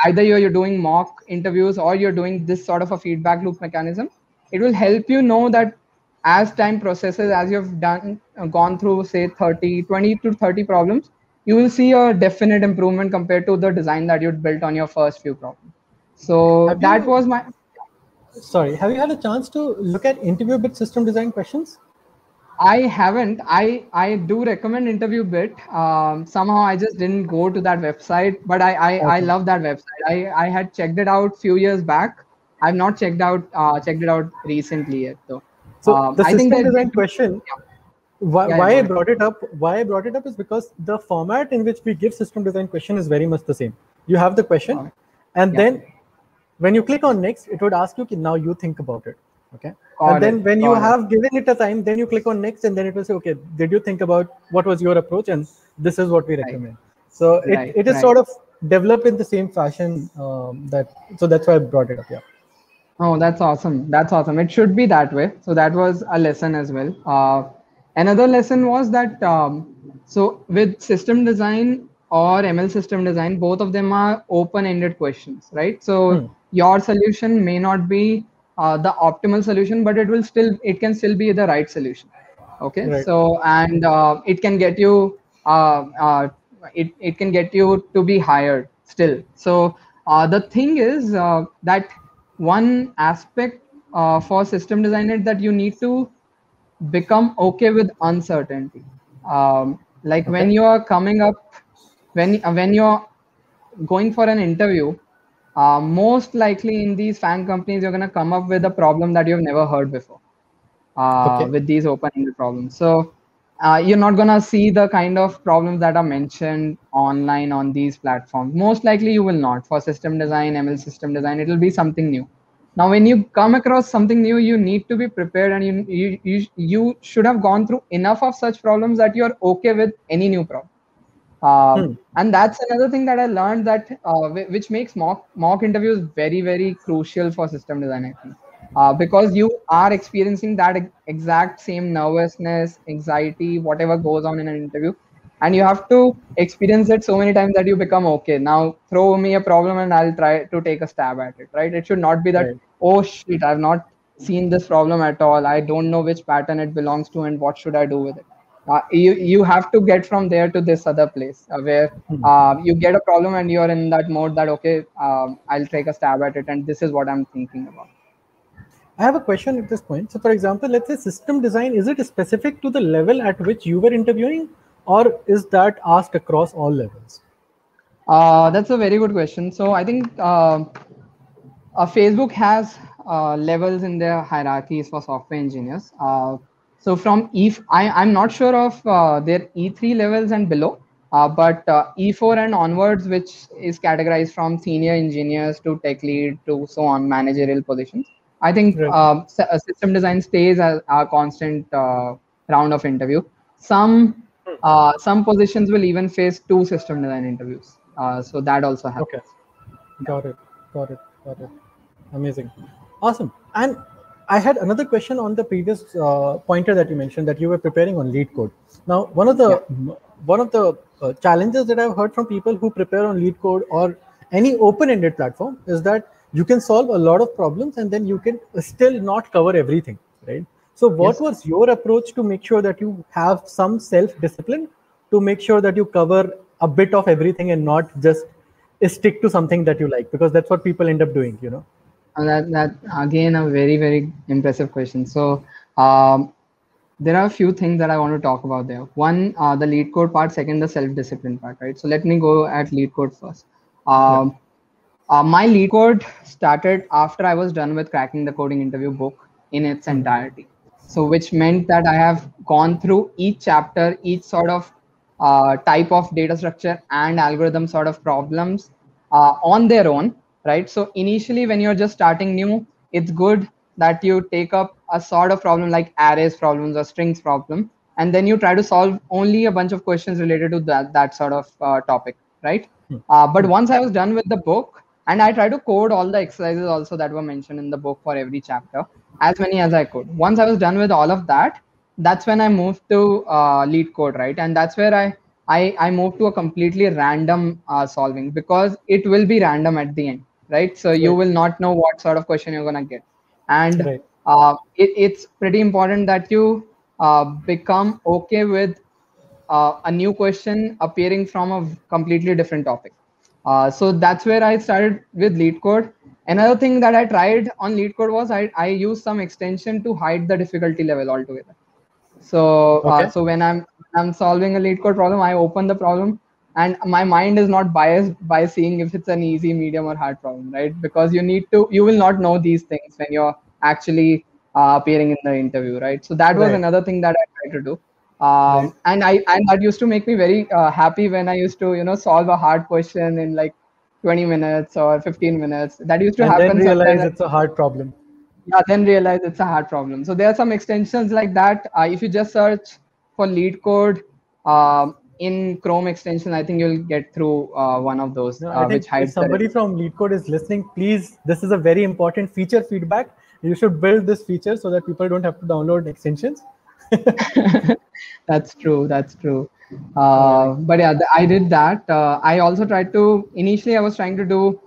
[SPEAKER 5] either you're doing mock interviews or you're doing this sort of a feedback loop mechanism, it will help you know that as time processes, as you've gone through say 20 to 30 problems, you will see a definite improvement compared to the design that you'd built on your first few problems. So that was my...
[SPEAKER 4] Sorry, have you had a chance to look at interview bit system design questions?
[SPEAKER 5] I haven't. I do recommend interview bit. Somehow I just didn't go to that website, but I love that website. I had checked it out few years back. I've not checked it out recently yet though.
[SPEAKER 4] So the system design question, why I brought it up is because the format in which we give system design question is very much the same. You have the question, and then when you click on next, it would ask you, now you think about it. Okay. And then when you have given it a time, then you click on next, and then it will say, okay, did you think about what was your approach? And this is what we recommend. So it is sort of developed in the same fashion so that's why I brought it up. Yeah.
[SPEAKER 5] Oh, that's awesome. That's awesome. It should be that way. So that was a lesson as well. Another lesson was that, so with system design or ML system design, both of them are open-ended questions, right? So your solution may not be the optimal solution, but it can still be the right solution. Okay. So, and it can get you, it can get you to be hired still. So the thing is that one aspect for system designer that you need to become okay with uncertainty. Like when you are coming up, when you're going for an interview, most likely in these fan companies, you're going to come up with a problem that you've never heard before with these open-ended problems. So you're not going to see the kind of problems that are mentioned online on these platforms. Most likely you will not. For system design, ML system design, it will be something new. Now, when you come across something new, you need to be prepared, and you should have gone through enough of such problems that you're okay with any new problem. And that's another thing that I learned, that which makes mock interviews very, very crucial for system design, I think, because you are experiencing that exact same nervousness, anxiety, whatever goes on in an interview, and you have to experience it so many times that you become okay. Now throw me a problem and I'll try to take a stab at it. Right? It should not be that, oh shit, I've not seen this problem at all. I don't know which pattern it belongs to and what should I do with it. You have to get from there to this other place where you get a problem and you're in that mode that, okay, I'll take a stab at it, and this is what I'm thinking about.
[SPEAKER 4] I have a question at this point. So for example, let's say system design, is it specific to the level at which you were interviewing, or is that asked across all levels?
[SPEAKER 5] That's a very good question. So I think Facebook has levels in their hierarchies for software engineers. So from I'm not sure of their E3 levels and below, but E4 and onwards, which is categorized from senior engineers to tech lead to so on, managerial positions. I think system design stays as a constant round of interview. Some positions will even face 2 system design interviews. So that also happens.
[SPEAKER 4] Okay, got it. Amazing, awesome. And I had another question on the previous pointer that you mentioned, that you were preparing on LeetCode. Now, one of the challenges that I've heard from people who prepare on LeetCode or any open-ended platform is that you can solve a lot of problems and then you can still not cover everything, right? So what was your approach to make sure that you have some self-discipline to make sure that you cover a bit of everything and not just stick to something that you like? Because that's what people end up doing, you know.
[SPEAKER 5] That again, a very, very impressive question. So there are a few things that I want to talk about there. One, the LeetCode part. Second, the self-discipline part, right? So let me go at LeetCode first. My LeetCode started after I was done with cracking the coding interview book in its entirety. So which meant that I have gone through each chapter, each sort of type of data structure and algorithm sort of problems on their own, right? So initially, when you're just starting new, it's good that you take up a sort of problem like arrays problems or strings problem, and then you try to solve only a bunch of questions related to that sort of topic, right? But once I was done with the book, and I try to code all the exercises also that were mentioned in the book for every chapter, as many as I could. Once I was done with all of that, that's when I moved to LeetCode, right? And that's where I moved to a completely random solving, because it will be random at the end, right? So you will not know what sort of question you're gonna get, and it's pretty important that you become okay with a new question appearing from a completely different topic. So that's where I started with LeetCode. Another thing that I tried on LeetCode was I used some extension to hide the difficulty level altogether. So so when I'm solving a LeetCode problem, I open the problem, and my mind is not biased by seeing if it's an easy, medium, or hard problem, right? Because you will not know these things when you're actually appearing in the interview, right? So that was another thing that I tried to do. And that used to make me very happy when I used to solve a hard question in like 20 minutes or 15 minutes. That used to happen.
[SPEAKER 4] And then realize it's a hard problem.
[SPEAKER 5] Yeah, then realize it's a hard problem. So there are some extensions like that. If you just search for LeetCode in Chrome extension, I think you'll get through one of those.
[SPEAKER 4] No, I think
[SPEAKER 5] which hides
[SPEAKER 4] if somebody from LeetCode is listening, please, this is a very important feature feedback. You should build this feature so that people don't have to download extensions.
[SPEAKER 5] That's true. But yeah, I did that. I also tried to, initially I was trying to do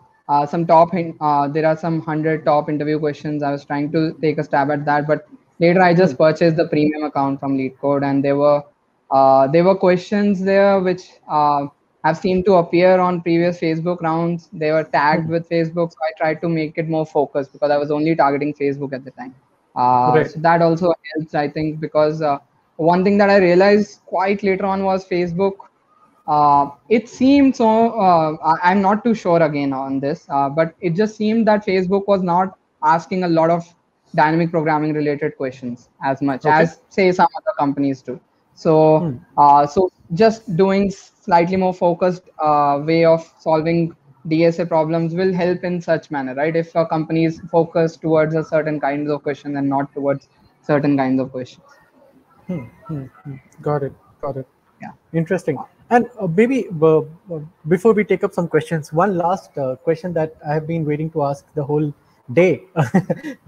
[SPEAKER 5] some there are some 100 top interview questions. I was trying to take a stab at that, but later I just purchased the premium account from LeetCode, and there were questions there which have seemed to appear on previous Facebook rounds. They were tagged with Facebook, so I tried to make it more focused because I was only targeting Facebook at the time. So that also helps, I think, because one thing that I realized quite later on was Facebook. It seemed so. I'm not too sure again on this, but it just seemed that Facebook was not asking a lot of dynamic programming related questions as much as say some other companies do. So, so just doing slightly more focused way of solving DSA problems will help in such manner, right? If a company is focused towards a certain kinds of question and not towards certain kinds of questions.
[SPEAKER 4] Got it. Got it.
[SPEAKER 5] Yeah.
[SPEAKER 4] Interesting. And maybe before we take up some questions, one last question that I have been waiting to ask the whole day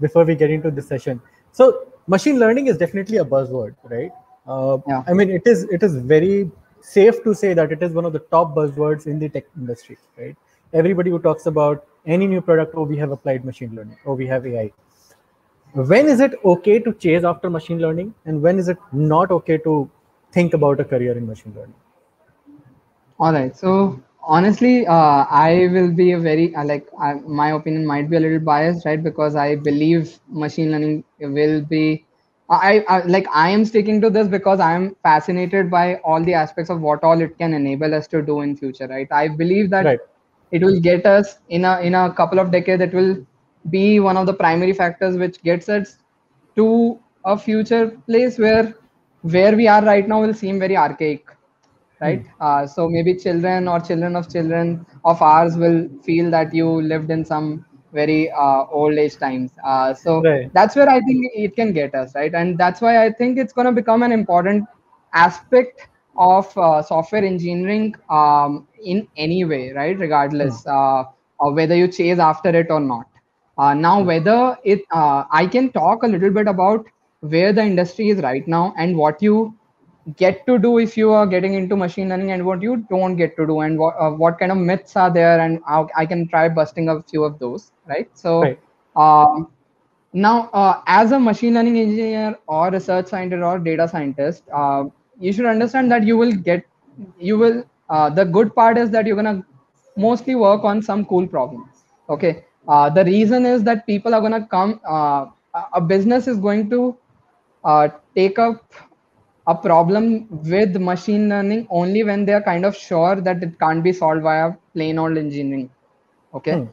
[SPEAKER 4] before we get into this session. So, machine learning is definitely a buzzword, right?
[SPEAKER 5] Yeah.
[SPEAKER 4] I mean, it is very safe to say that it is one of the top buzzwords in the tech industry, right? Everybody who talks about any new product, oh, we have applied machine learning, oh, we have AI. When is it okay to chase after machine learning, and when is it not okay to think about a career in machine learning?
[SPEAKER 5] All right. So honestly, I will be a very my opinion might be a little biased, right? Because I believe machine learning will be. I am sticking to this because I am fascinated by all the aspects of what all it can enable us to do in future, right? I believe that it will get us in a couple of decades. It will be one of the primary factors which gets us to a future place where we are right now will seem very archaic, right? So maybe children or children of ours will feel that you lived in some very old age times. So that's where I think it can get us, right? And that's why I think it's going to become an important aspect of software engineering in any way, right? Regardless of whether you chase after it or not. Now, whether I can talk a little bit about where the industry is right now and what you get to do if you are getting into machine learning and what you don't get to do, and what kind of myths are there, and how I can try busting a few of those, right? So now as a machine learning engineer or research scientist or data scientist, you should understand that the good part is that you're going to mostly work on some cool problems. Okay. The reason is that people are going to come, a business is going to take up a problem with machine learning only when they are kind of sure that it can't be solved via plain old engineering. Okay.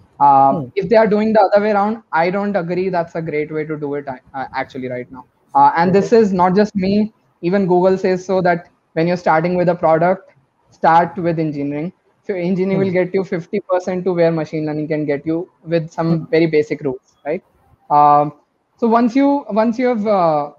[SPEAKER 5] If they are doing the other way around, I don't agree that's a great way to do it actually right now. And this is not just me. Even Google says so, that when you're starting with a product, start with engineering. So engineering will get you 50% to where machine learning can get you with some very basic rules, right? So once you have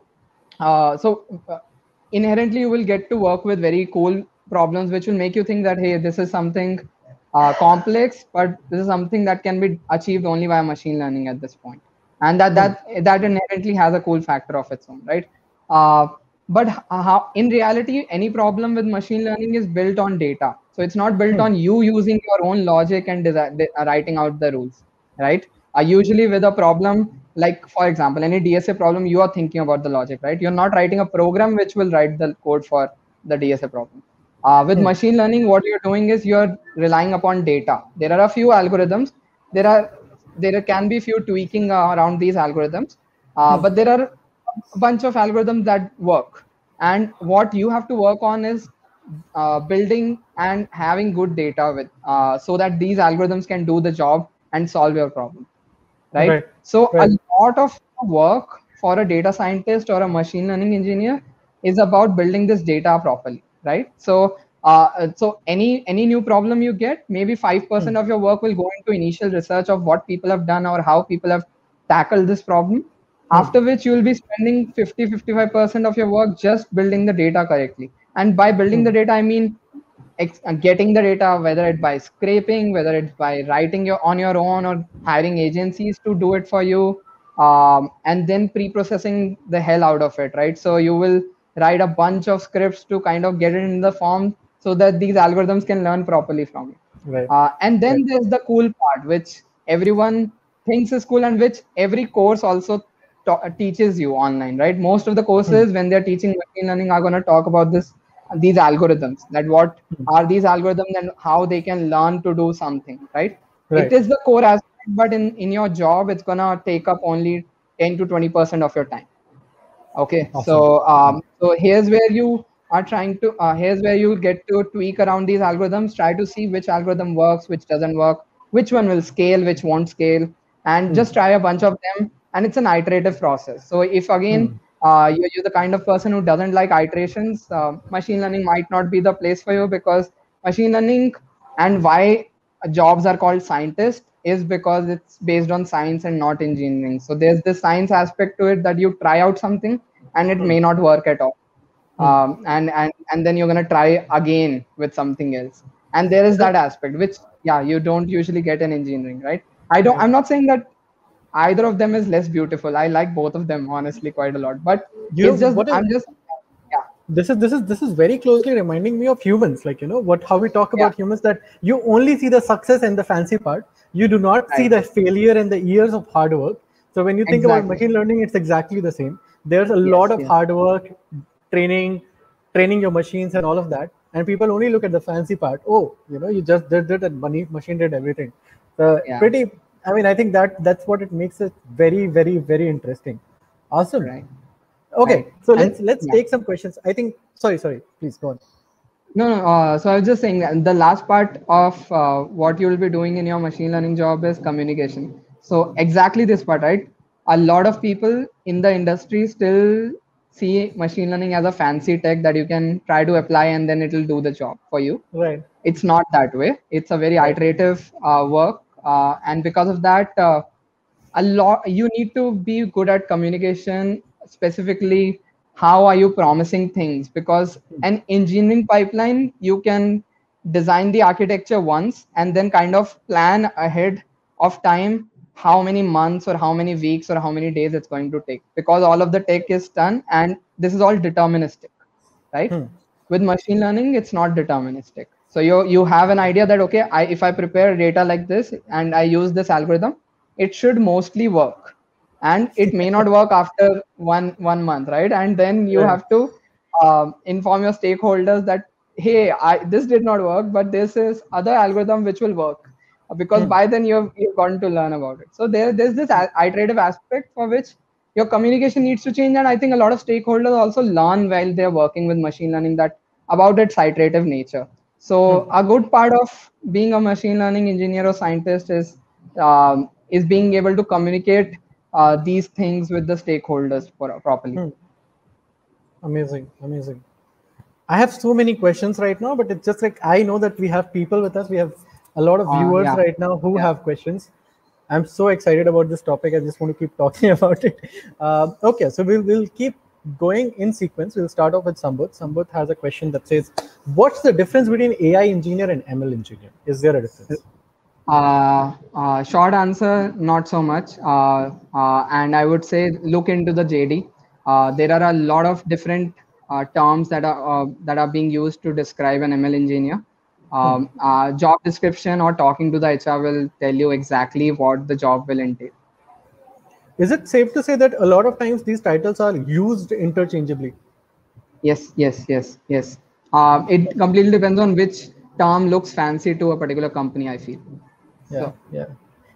[SPEAKER 5] inherently you will get to work with very cool problems which will make you think that, hey, this is something complex, but this is something that can be achieved only by machine learning at this point. And that inherently has a cool factor of its own, right? But how in reality any problem with machine learning is built on data, so it's not built on you using your own logic and writing out the rules, right? Usually with a problem, like for example any DSA problem, you are thinking about the logic, right? You're not writing a program which will write the code for the DSA problem. With machine learning, what you're doing is you're relying upon data. There are a few algorithms, there can be few tweaking around these algorithms, but there are a bunch of algorithms that work, and what you have to work on is building and having good data with so that these algorithms can do the job and solve your problem, right? So a lot of work for a data scientist or a machine learning engineer is about building this data properly, right? So so any new problem you get, maybe 5% of your work will go into initial research of what people have done or how people have tackled this problem, after which you will be spending 55% of your work just building the data correctly. And by building the data, I mean getting the data, whether it by scraping, whether it's by writing on your own or hiring agencies to do it for you, and then pre-processing the hell out of it, right? So you will write a bunch of scripts to kind of get it in the form so that these algorithms can learn properly from it. And then there's the cool part, which everyone thinks is cool and which every course also teaches you online, right? Most of the courses when they're teaching machine learning are going to talk about these algorithms, that what are these algorithms and how they can learn to do something, right? It is the core aspect, but in your job it's gonna take up only 10 to 20% of your time. Okay. Awesome. So So here's where you are trying to, here's where you get to tweak around these algorithms, try to see which algorithm works, which doesn't work, which one will scale, which won't scale, and just try a bunch of them. And it's an iterative process. So if again, you're the kind of person who doesn't like iterations, machine learning might not be the place for you, because machine learning, and why jobs are called scientists, is because it's based on science and not engineering. So there's this science aspect to it, that you try out something and it may not work at all. And then you're going to try again with something else. And there is that aspect which, yeah, you don't usually get in engineering, right? I'm not saying that either of them is less beautiful. I like both of them honestly quite a lot, but it's just, I'm just, yeah.
[SPEAKER 4] This is very closely reminding me of humans, like, how we talk about humans, that you only see the success and the fancy part, you do not see the failure and the years of hard work. So when you think about machine learning, it's exactly the same. There's a lot of hard work, training your machines and all of that, and people only look at the fancy part. Oh, you just did it and machine did everything. So pretty, I mean, I think that's what it makes it very, very, very interesting. Awesome.
[SPEAKER 5] Right.
[SPEAKER 4] Okay,
[SPEAKER 5] right.
[SPEAKER 4] So let's take some questions. I think, sorry, please go on.
[SPEAKER 5] No. So I was just saying that the last part of what you will be doing in your machine learning job is communication. So exactly this part, right? A lot of people in the industry still see machine learning as a fancy tech that you can try to apply and then it'll do the job for you.
[SPEAKER 4] Right.
[SPEAKER 5] It's not that way. It's a very iterative work, and because of that, you need to be good at communication. Specifically, how are you promising things? Because an engineering pipeline, you can design the architecture once and then kind of plan ahead of time how many months or how many weeks or how many days it's going to take, because all of the tech is done and this is all deterministic, right? With machine learning, it's not deterministic. So you have an idea that, okay, if I prepare data like this and I use this algorithm, it should mostly work, and it may not work after one month, right? And then you have to inform your stakeholders that, hey, this did not work, but this is other algorithm which will work, because by then you've gotten to learn about it. So there's this iterative aspect for which your communication needs to change, and I think a lot of stakeholders also learn while they're working with machine learning that about its iterative nature. So a good part of being a machine learning engineer or scientist is being able to communicate these things with the stakeholders properly.
[SPEAKER 4] Amazing. I have so many questions right now, but it's just like, I know that we have people with us. We have a lot of viewers right now who have questions. I'm so excited about this topic. I just want to keep talking about it. Okay, so we'll keep going in sequence. We'll start off with Sambut. Sambut has a question that says, what's the difference between AI engineer and ML engineer? Is there a difference?
[SPEAKER 5] Short answer, not so much. And I would say look into the JD. There are a lot of different terms that are being used to describe an ML engineer. Job description or talking to the HR will tell you exactly what the job will entail.
[SPEAKER 4] Is it safe to say that a lot of times these titles are used interchangeably?
[SPEAKER 5] Yes. It completely depends on which term looks fancy to a particular company, I feel.
[SPEAKER 4] Yeah.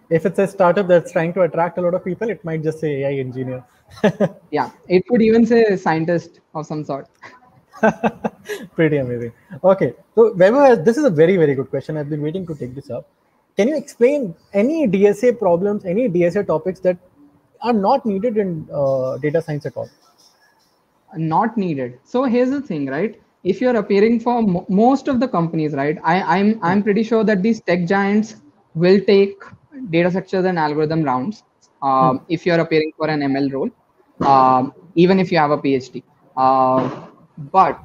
[SPEAKER 4] If it's a startup that's trying to attract a lot of people, it might just say AI engineer.
[SPEAKER 5] Yeah, it could even say scientist of some sort.
[SPEAKER 4] Pretty amazing. Okay, so Vaibhav, this is a very, very good question. I've been waiting to take this up. Can you explain any DSA problems, any DSA topics that are not needed in data science at all?
[SPEAKER 5] Not needed. So here's the thing, right? If you're appearing for most of the companies, right? I'm pretty sure that these tech giants will take data structures and algorithm rounds. If you're appearing for an ML role, even if you have a PhD. But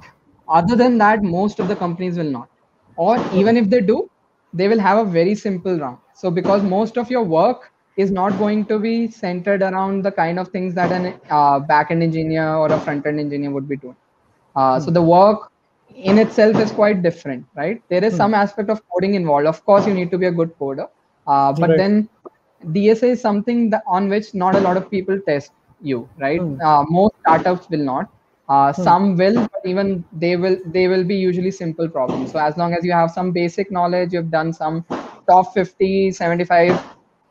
[SPEAKER 5] other than that, most of the companies will not. Or even if they do, they will have a very simple round. So because most of your work is not going to be centered around the kind of things that an back-end engineer or a front-end engineer would be doing. So the work in itself is quite different, right? There is some aspect of coding involved. Of course, you need to be a good coder. But then DSA is something on which not a lot of people test you, right? Most startups will not. Some will, but even they will be usually simple problems. So as long as you have some basic knowledge, you've done some top 50, 75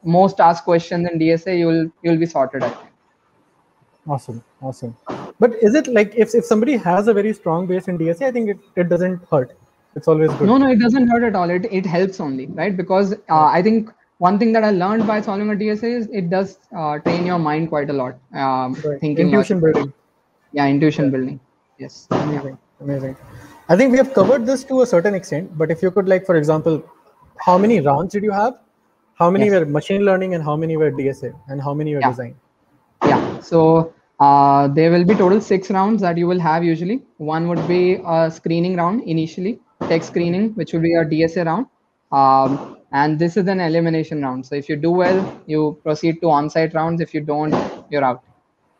[SPEAKER 5] most asked questions in DSA, you'll be sorted, I think.
[SPEAKER 4] Awesome. But is it like if somebody has a very strong base in DSA, I think it doesn't hurt. It's always good.
[SPEAKER 5] No, it doesn't hurt at all. It helps only, right? Because I think one thing that I learned by solving a DSA is it does train your mind quite a lot.
[SPEAKER 4] Right.
[SPEAKER 5] Thinking
[SPEAKER 4] Intuition
[SPEAKER 5] logically.
[SPEAKER 4] building.
[SPEAKER 5] Yeah, intuition building. Yes.
[SPEAKER 4] Amazing. Amazing. I think we have covered this to a certain extent, but if you could, like, for example, how many rounds did you have? How many were machine learning and how many were DSA and how many were design?
[SPEAKER 5] Yeah. So there will be total 6 rounds that you will have usually. One would be a screening round initially, tech screening, which will be a DSA round. And this is an elimination round. So if you do well, you proceed to on-site rounds. If you don't, you're out.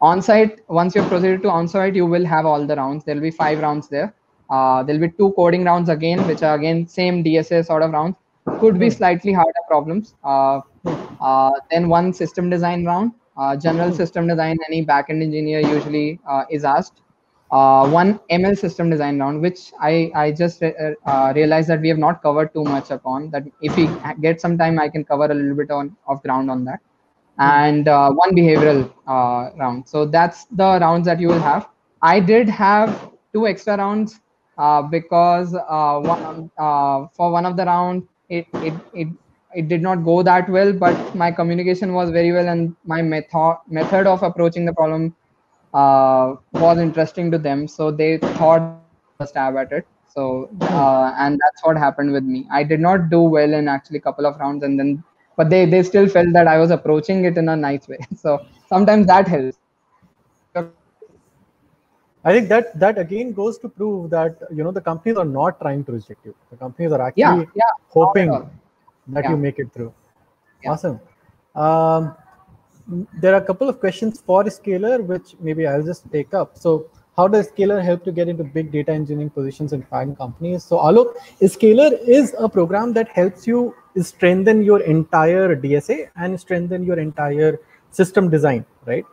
[SPEAKER 5] On-site, once you've proceeded to on-site, you will have all the rounds. There'll be 5 rounds there. There'll be 2 coding rounds again, which are again same DSA sort of rounds. Could be slightly harder problems. Then one system design round. General system design, any backend engineer usually is asked. One ML system design round, which I just realized that we have not covered too much upon. That if we get some time, I can cover a little bit of ground on that. And one behavioral round. So that's the rounds that you will have. I did have 2 extra rounds because for one of the round it did not go that well, but my communication was very well and my method of approaching the problem was interesting to them, so they thought they should have a stab at it. So and that's what happened with me. I did not do well in actually a couple of rounds, and then but they still felt that I was approaching it in a nice way. So sometimes that helps.
[SPEAKER 4] I think that again goes to prove that the companies are not trying to reject you. The companies are actually hoping that you make it through. Awesome. There are a couple of questions for Scalar, which maybe I'll just take up. So how does Scalar help to get into big data engineering positions in FANG companies? So Alok, Scalar is a program that helps you strengthen your entire DSA and strengthen your entire system design, right?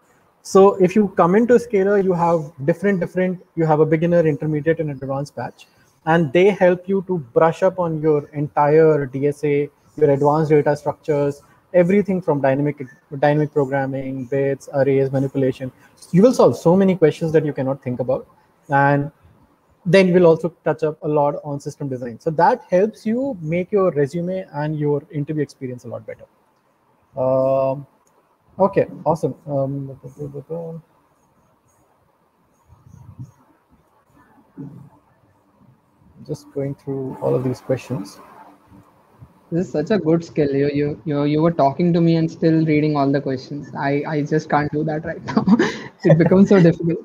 [SPEAKER 4] So if you come into Scalar, you have you have a beginner, intermediate, and advanced batch, and they help you to brush up on your entire DSA, your advanced data structures, everything from dynamic programming, bits, arrays, manipulation. You will solve so many questions that you cannot think about. And then we'll also touch up a lot on system design. So that helps you make your resume and your interview experience a lot better. Okay, awesome. Just going through all of these questions.
[SPEAKER 5] This is such a good skill. You were talking to me and still reading all the questions. I just can't do that right now. It becomes so difficult.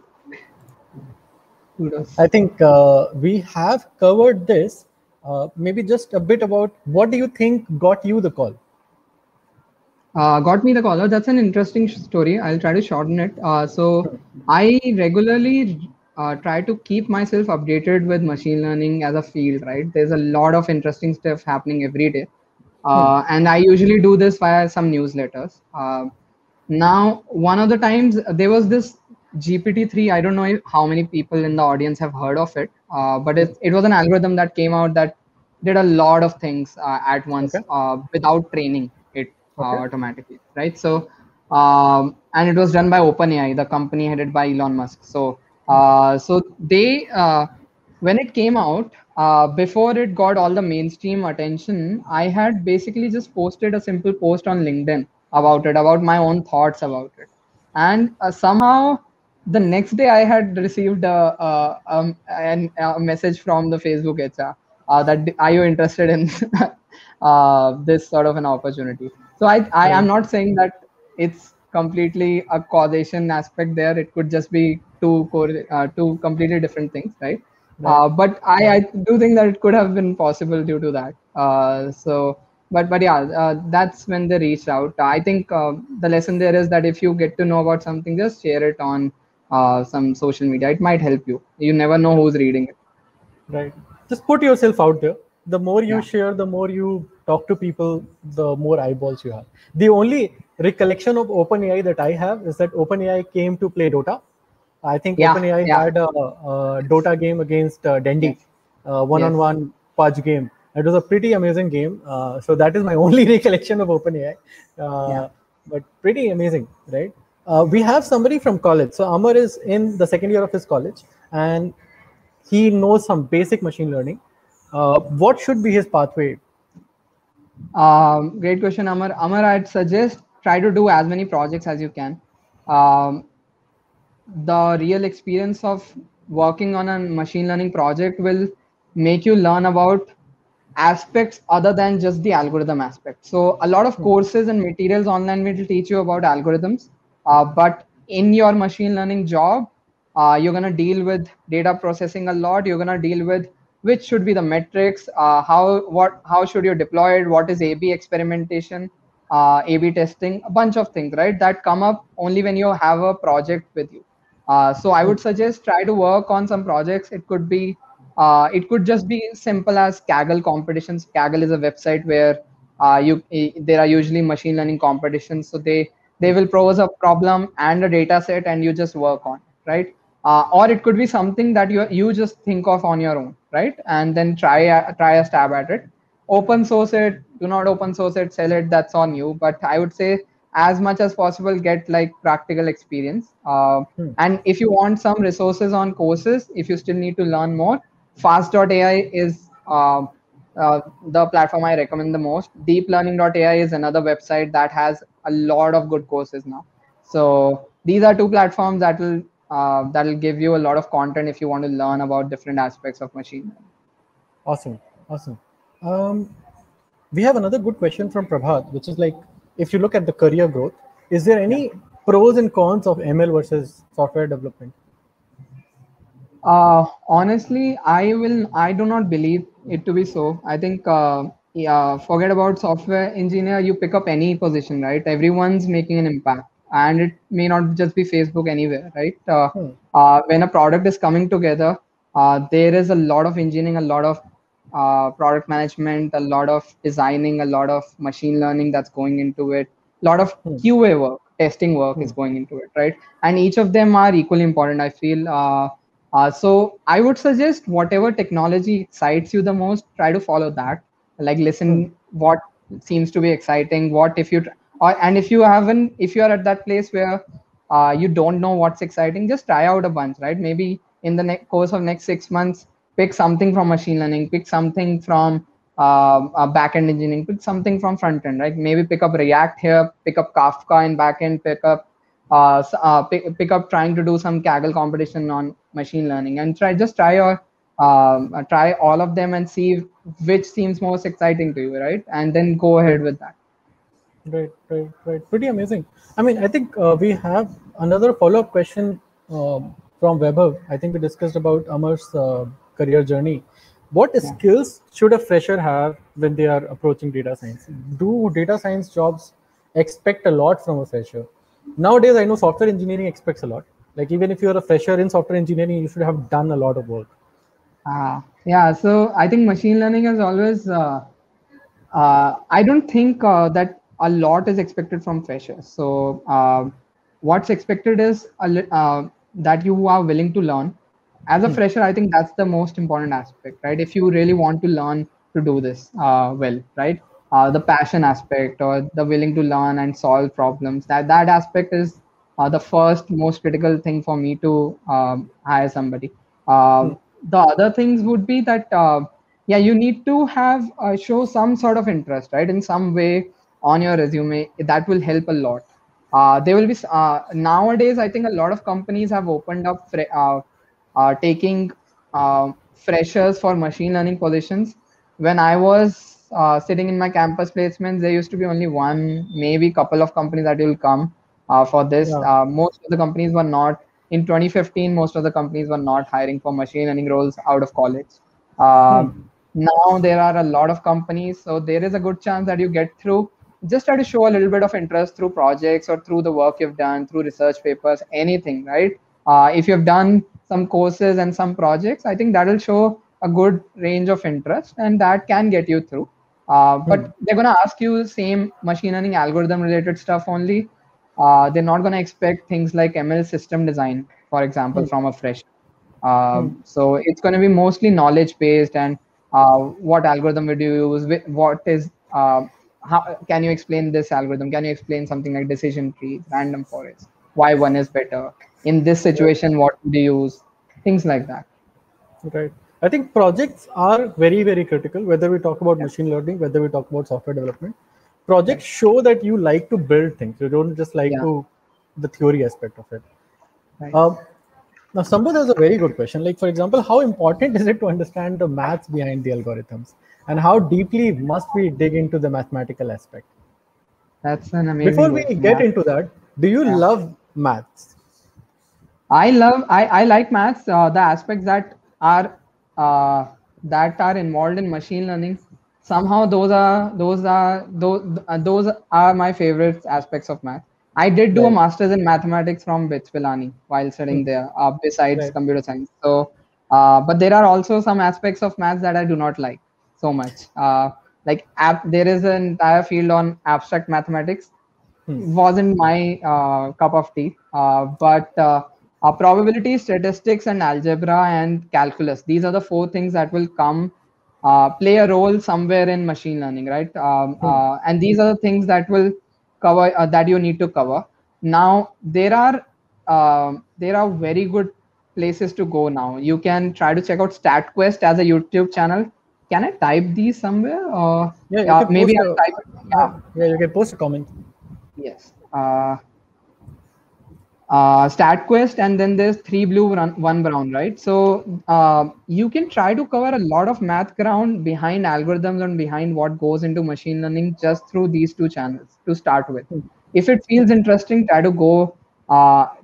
[SPEAKER 5] Kudos.
[SPEAKER 4] I think we have covered this. Maybe just a bit about what do you think got you the call?
[SPEAKER 5] Got me the call. That's an interesting story. I'll try to shorten it. So I regularly try to keep myself updated with machine learning as a field, right? There's a lot of interesting stuff happening every day. And I usually do this via some newsletters. Now, one of the times there was this GPT-3. I don't know how many people in the audience have heard of it, but it was an algorithm that came out that did a lot of things at once without training it automatically, right? So, and it was done by OpenAI, the company headed by Elon Musk. So, they when it came out, before it got all the mainstream attention, I had basically just posted a simple post on LinkedIn about it, about my own thoughts about it. And somehow the next day I had received a message from the Facebook HR that are you interested in this sort of an opportunity. So I am not saying that it's completely a causation aspect there. It could just be two completely different things, right? But I do think that it could have been possible due to that. But yeah, that's when they reached out. I think the lesson there is that if you get to know about something, just share it on some social media. It might help you. You never know who's reading it.
[SPEAKER 4] Right. Just put yourself out there. The more you share, the more you talk to people, the more eyeballs you have. The only recollection of OpenAI that I have is that OpenAI came to play Dota. I think OpenAI had a Dota game against Dendy, one-on-one Pudge game. It was a pretty amazing game. So that is my only recollection of OpenAI. But pretty amazing, right? We have somebody from college. So Amar is in the second year of his college, and he knows some basic machine learning. What should be his pathway?
[SPEAKER 5] Great question, Amar. Amar, I'd suggest try to do as many projects as you can. Um, the real experience of working on a machine learning project will make you learn about aspects other than just the algorithm aspect. So a lot of courses and materials online will teach you about algorithms, but in your machine learning job, you're going to deal with data processing a lot. You're going to deal with which should be the metrics, how should you deploy it, what is A/B experimentation, A/B testing, a bunch of things, right? That come up only when you have a project with you. So I would suggest try to work on some projects. It could just be simple as Kaggle competitions. Kaggle is a website where there are usually machine learning competitions. So they will pose a problem and a data set, and you just work on it, right? Or it could be something that you just think of on your own, right? And then try a stab at it. Open source it, do not open source it, sell it. That's on you. But I would say as much as possible get like practical experience. And if you want some resources on courses, if you still need to learn more, fast.ai is the platform I recommend the most. Deeplearning.ai is another website that has a lot of good courses now. So these are two platforms that'll give you a lot of content if you want to learn about different aspects of machine learning.
[SPEAKER 4] Awesome, awesome. We have another good question from Prabhat, which is like, if you look at the career growth, is there any pros and cons of ML versus software development?
[SPEAKER 5] Honestly, I do not believe it to be so. I think, yeah, forget about software engineer. You pick up any position, right? Everyone's making an impact, and it may not just be Facebook anywhere, right? When a product is coming together, there is a lot of engineering, a lot of product management, a lot of designing, a lot of machine learning that's going into it, a lot of QA work, testing work is going into it, right? And each of them are equally important, I feel. So I would suggest whatever technology excites you the most, try to follow that. Like listen what seems to be exciting. What if you and if you haven't, if you are at that place where you don't know what's exciting, just try out a bunch, right? Maybe in the course of next 6 months, pick something from machine learning, pick something from backend engineering, pick something from front end, right? Maybe pick up React here, pick up Kafka in backend, pick up trying to do some Kaggle competition on machine learning, and try all of them and see which seems most exciting to you, right? And then go ahead with that.
[SPEAKER 4] Right. Pretty amazing. I mean, I think we have another follow-up question from Vaibhav. I think we discussed about Amar's career journey. What skills should a fresher have when they are approaching data science? Do data science jobs expect a lot from a fresher? Nowadays, I know software engineering expects a lot. Like even if you're a fresher in software engineering, you should have done a lot of work.
[SPEAKER 5] Yeah, so I think machine learning is always I don't think that a lot is expected from freshers. So what's expected is that you are willing to learn. As a fresher, I think that's the most important aspect, right? If you really want to learn to do this well, right? The passion aspect or the willing to learn and solve problems, that aspect is the first most critical thing for me to hire somebody. The other things would be that yeah, you need to have show some sort of interest, right, in some way on your resume. That will help a lot. There will be nowadays, I think a lot of companies have opened up taking freshers for machine learning positions. When I was sitting in my campus placements, there used to be only one, maybe couple of companies that will come for this. Most of the companies were not. In 2015, most of the companies were not hiring for machine learning roles out of college. Now there are a lot of companies, so there is a good chance that you get through. Just try to show a little bit of interest through projects or through the work you've done, through research papers, anything, right? If you've done some courses and some projects, I think that will show a good range of interest, and that can get you through. But they're going to ask you same machine learning algorithm related stuff only. They're not going to expect things like ML system design, for example, from a fresh. So it's going to be mostly knowledge based, and what algorithm would you use? What is how can you explain this algorithm? Can you explain something like decision trees, random forest? why one is better in this situation, what would you use, things like that.
[SPEAKER 4] Right. I think projects are very, very critical, whether we talk about machine learning, whether we talk about software development. Projects show that you like to build things. You don't just like
[SPEAKER 5] Yeah,
[SPEAKER 4] to the theory aspect of it.
[SPEAKER 5] right.
[SPEAKER 4] Now, Sambad has a very good question. Like, for example, how important is it to understand the maths behind the algorithms? And how deeply must we dig into the mathematical aspect?
[SPEAKER 5] That's an
[SPEAKER 4] Before
[SPEAKER 5] amazing
[SPEAKER 4] we
[SPEAKER 5] question.
[SPEAKER 4] get
[SPEAKER 5] Yeah.
[SPEAKER 4] into that, do you
[SPEAKER 5] Yeah.
[SPEAKER 4] love maths?
[SPEAKER 5] I like maths, the aspects uh, that are involved in machine learning. Somehow those are my favorite aspects of math. I did do a
[SPEAKER 4] Right.
[SPEAKER 5] master's in mathematics from Bits Pilani while studying there, besides
[SPEAKER 4] Right.
[SPEAKER 5] computer science. So, but there are also some aspects of maths that I do not like so much. There is an entire field on abstract mathematics, wasn't my cup of tea. But probability, statistics, and algebra and calculus. These are the four things that will come play a role somewhere in machine learning, right? And these are the things that will cover that you need to cover. Now there are very good places to go now. You can try to check out StatQuest as a YouTube channel. Can I type these somewhere? Or
[SPEAKER 4] Yeah, you can
[SPEAKER 5] maybe
[SPEAKER 4] post
[SPEAKER 5] I'll
[SPEAKER 4] a
[SPEAKER 5] type it. Yeah.
[SPEAKER 4] yeah, you can post a comment.
[SPEAKER 5] Yes. StatQuest, and then there's three blue, one brown, right? So you can try to cover a lot of math ground behind algorithms and behind what goes into machine learning just through these two channels to start with. If it feels interesting, try to go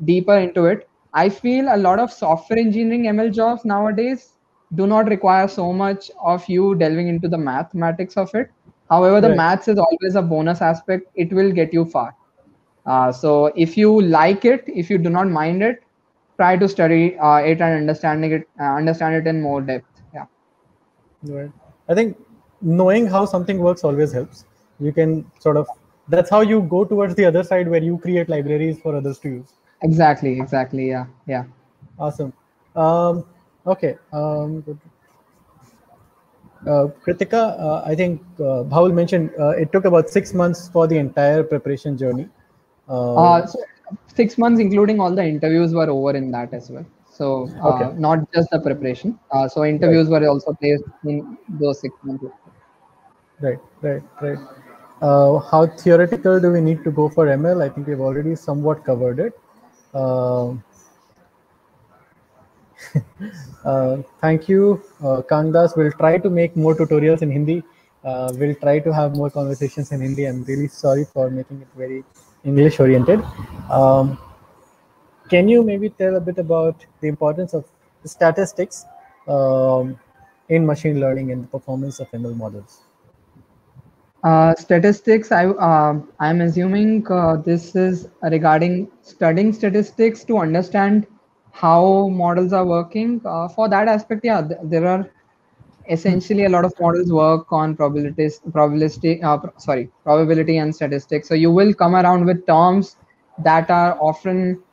[SPEAKER 5] deeper into it. I feel a lot of software engineering ML jobs nowadays do not require so much of you delving into the mathematics of it. However, the
[SPEAKER 4] Right.
[SPEAKER 5] maths is always a bonus aspect. It will get you far. So if you like it, if you do not mind it, try to study it and understand it in more depth. Yeah,
[SPEAKER 4] Right. I think knowing how something works always helps. You can sort of, that's how you go towards the other side where you create libraries for others to use.
[SPEAKER 5] exactly. Yeah, yeah.
[SPEAKER 4] Awesome. Okay. Kritika, I think Bhavul mentioned it took about 6 months for the entire preparation journey.
[SPEAKER 5] So 6 months, including all the interviews, were over in that as well. So
[SPEAKER 4] Okay.
[SPEAKER 5] not just the preparation. So
[SPEAKER 4] Right.
[SPEAKER 5] interviews were also placed in those 6 months.
[SPEAKER 4] Right. How theoretical do we need to go for ML? I think we've already somewhat covered it. Uh, Thank you, Kangdas. We'll try to make more tutorials in Hindi. We'll try to have more conversations in Hindi. I'm really sorry for making it very English oriented. Um, can you maybe tell a bit about the importance of statistics in machine learning and the performance of ML models?
[SPEAKER 5] Statistics. I'm assuming this is regarding studying statistics to understand how models are working. For that aspect, yeah, there are essentially a lot of models work on probability and statistics. So you will come around with terms that are often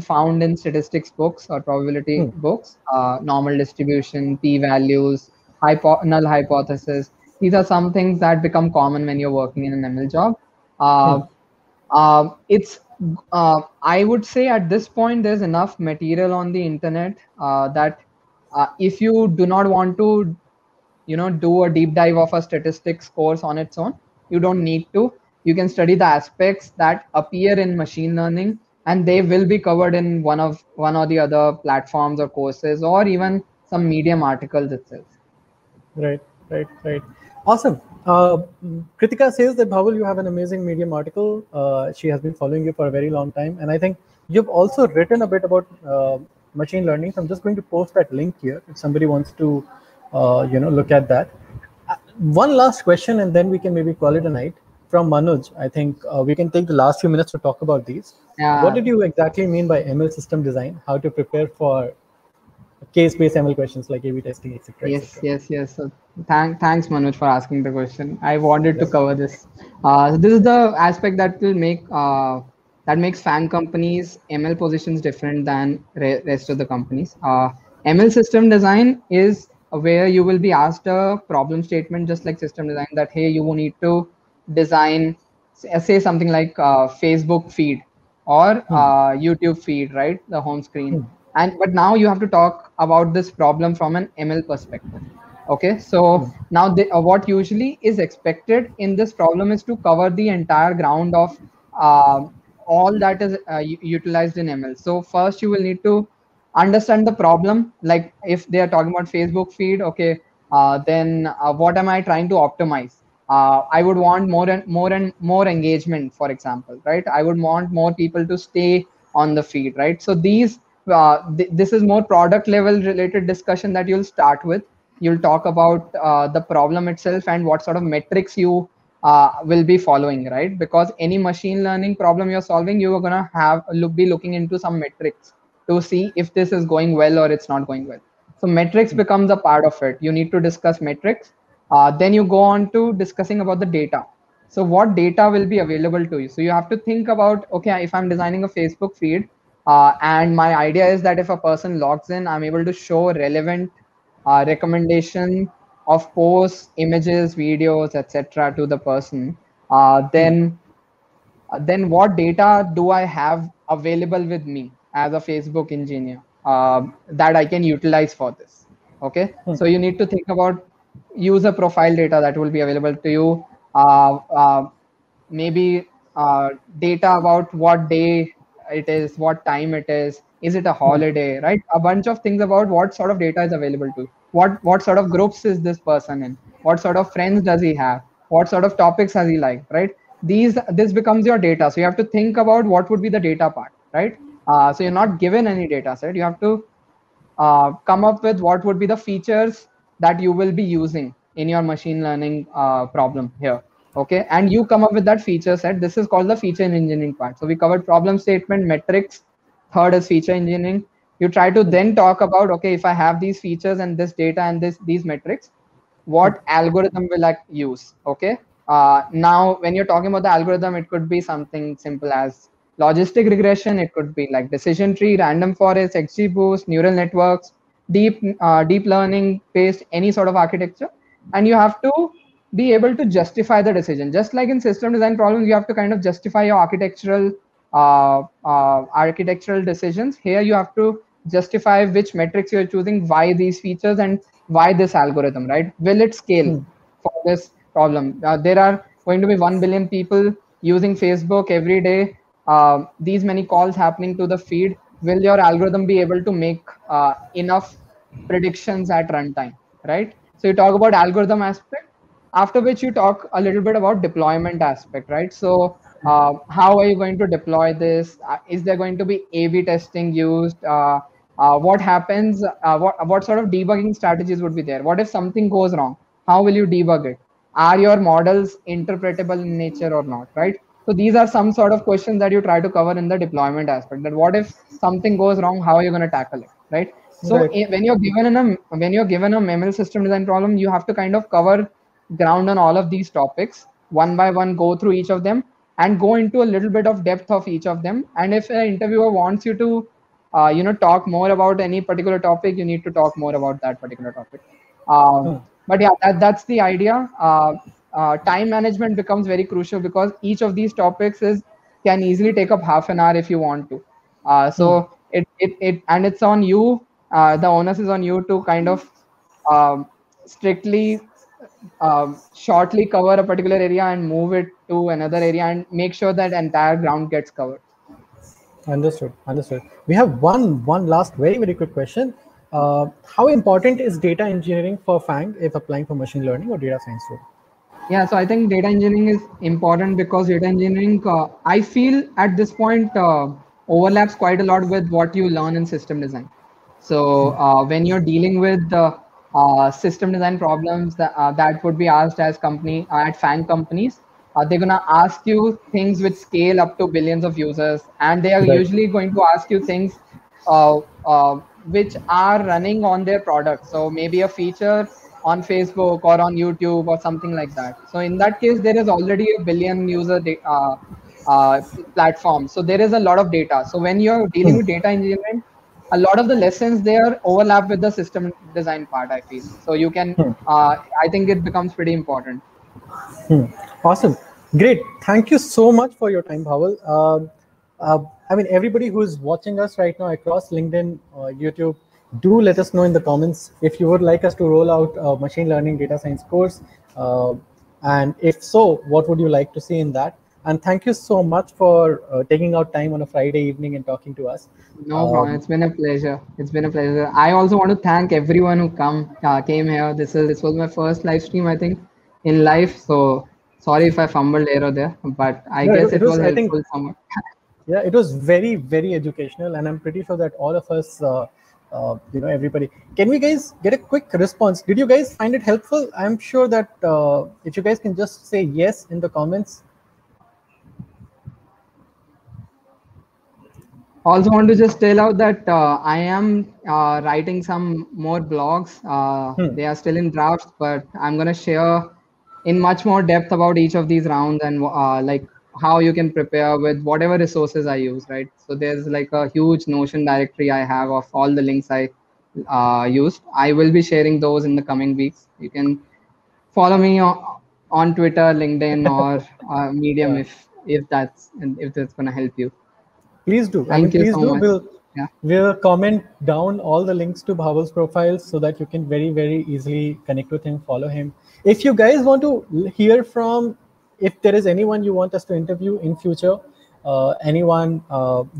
[SPEAKER 5] found in statistics books or probability books. Normal distribution, p-values, null hypothesis. These are some things that become common when you're working in an ML job. uh, it's I would say at this point there's enough material on the internet that if you do not want to do a deep dive of a statistics course on its own, you don't need to. You can study the aspects that appear in machine learning, and they will be covered in one or the other platforms or courses, or even some medium articles itself.
[SPEAKER 4] Right. Awesome. Kritika says that Bhavul, you have an amazing Medium article. She has been following you for a very long time, and I think you've also written a bit about machine learning. So I'm just going to post that link here if somebody wants to, look at that. One last question, and then we can maybe call it a night. From Manoj, I think we can take the last few minutes to talk about these. What
[SPEAKER 5] Yeah.
[SPEAKER 4] did you exactly mean by ML system design? How to prepare for case-based ML questions like A/B testing, etc., etc.
[SPEAKER 5] Yes. So thanks, Manoj, for asking the question. I wanted to
[SPEAKER 4] Yes.
[SPEAKER 5] cover this. So this is the aspect that will that makes fan companies ML positions different than rest of the companies. ML system design is where you will be asked a problem statement, just like system design. That hey, you will need to design say something like Facebook feed or YouTube feed, right? The home screen. And but now you have to talk about this problem from an ML perspective. Okay, so now what usually is expected in this problem is to cover the entire ground of all that is utilized in ML. So first you will need to understand the problem. Like if they are talking about Facebook feed, okay, then what am I trying to optimize? I would want more engagement, for example, right? I would want more people to stay on the feed, right? So these this is more product level related discussion that you'll start with. You'll talk about the problem itself and what sort of metrics you will be following, right? Because any machine learning problem you're solving, you are gonna be looking into some metrics to see if this is going well or it's not going well. So metrics becomes a part of it. You need to discuss metrics. Then you go on to discussing about the data. So what data will be available to you? So you have to think about, okay, if I'm designing a Facebook feed, and my idea is that if a person logs in, I'm able to show relevant recommendation of posts, images, videos, etc. to the person. Then what data do I have available with me as a Facebook engineer that I can utilize for this? Okay, so you need to think about user profile data that will be available to you. Uh, uh, Maybe data about what day it is, what time it is it a holiday, right? A bunch of things about what sort of data is available to you. What sort of groups is this person in, what sort of friends does he have, what sort of topics has he liked, right? This becomes your data. So you have to think about what would be the data part, right? So you're not given any data set. You have to come up with what would be the features that you will be using in your machine learning problem here. Okay, and you come up with that feature set. This is called the feature engineering part. So we covered problem statement, metrics. Third is feature engineering. You try to then talk about, okay, if I have these features and this data and these metrics, what algorithm will I use? Okay. Now, when you're talking about the algorithm, it could be something simple as logistic regression. It could be like decision tree, random forest, XGBoost, neural networks, deep learning based any sort of architecture. And you have to be able to justify the decision. Just like in system design problems, you have to kind of justify your architectural decisions. Here, you have to justify which metrics you're choosing, why these features, and why this algorithm, right? Will it scale for this problem? There are going to be 1 billion people using Facebook every day. These many calls happening to the feed. Will your algorithm be able to make enough predictions at runtime, right? So you talk about algorithm aspect, after which you talk a little bit about deployment aspect, right? So how are you going to deploy this? Is there going to be A/B testing used? What happens? What sort of debugging strategies would be there? What if something goes wrong? How will you debug it? Are your models interpretable in nature or not, right? So these are some sort of questions that you try to cover in the deployment aspect. That what if something goes wrong? How are you going to tackle it, right? So when you're given a ML system design problem, you have to kind of cover ground on all of these topics one by one, go through each of them and go into a little bit of depth of each of them. And if an interviewer wants you to talk more about any particular topic, you need to talk more about that particular topic. But yeah, that's the idea. Time management becomes very crucial because each of these topics can easily take up half an hour if you want to. So it and it's on you. The onus is on you to kind of strictly shortly cover a particular area and move it to another area and make sure that entire ground gets covered.
[SPEAKER 4] Understood. We have one last very quick question. How important is data engineering for FANG if applying for machine learning or data science role?
[SPEAKER 5] Yeah, so I think data engineering is important because data engineering, I feel at this point, overlaps quite a lot with what you learn in system design. So when you're dealing with system design problems that would be asked as at FANG companies, they're gonna ask you things which scale up to billions of users, and they are usually going to ask you things which are running on their product. So maybe a feature on Facebook or on YouTube or something like that. So in that case, there is already a billion user platform. So there is a lot of data. So when you're dealing with data engineering, a lot of the lessons there overlap with the system design part, I feel. So you can, I think it becomes pretty important.
[SPEAKER 4] Awesome. Great. Thank you so much for your time, Bhaval. I mean, everybody who is watching us right now across LinkedIn, YouTube, do let us know in the comments if you would like us to roll out a machine learning data science course. And if so, what would you like to see in that? And thank you so much for taking out time on a Friday evening and talking to us.
[SPEAKER 5] No problem. It's been a pleasure. It's been a pleasure. I also want to thank everyone who came here. This was my first live stream, I think, in life. So sorry if I fumbled here or there, but I
[SPEAKER 4] No,
[SPEAKER 5] guess it was
[SPEAKER 4] I think,
[SPEAKER 5] helpful somewhat.
[SPEAKER 4] yeah, it was very, very educational, and I'm pretty sure that all of us, everybody, can we guys get a quick response? Did you guys find it helpful? I'm sure that if you guys can just say yes in the comments.
[SPEAKER 5] Also want to just tell out that I am writing some more blogs. They are still in drafts, but I'm gonna share in much more depth about each of these rounds and like how you can prepare with whatever resources I use, right? So there's like a huge Notion directory I have of all the links I used. I will be sharing those in the coming weeks. You can follow me on Twitter, LinkedIn, or Medium
[SPEAKER 4] Yeah.
[SPEAKER 5] if that's gonna help you.
[SPEAKER 4] Please do. I mean,
[SPEAKER 5] Thank you
[SPEAKER 4] please
[SPEAKER 5] so
[SPEAKER 4] do.
[SPEAKER 5] much. Yeah.
[SPEAKER 4] We'll comment down all the links to Bhaval's profiles so that you can very, very easily connect with him, follow him. If you guys want to hear from, if there is anyone you want us to interview in future, anyone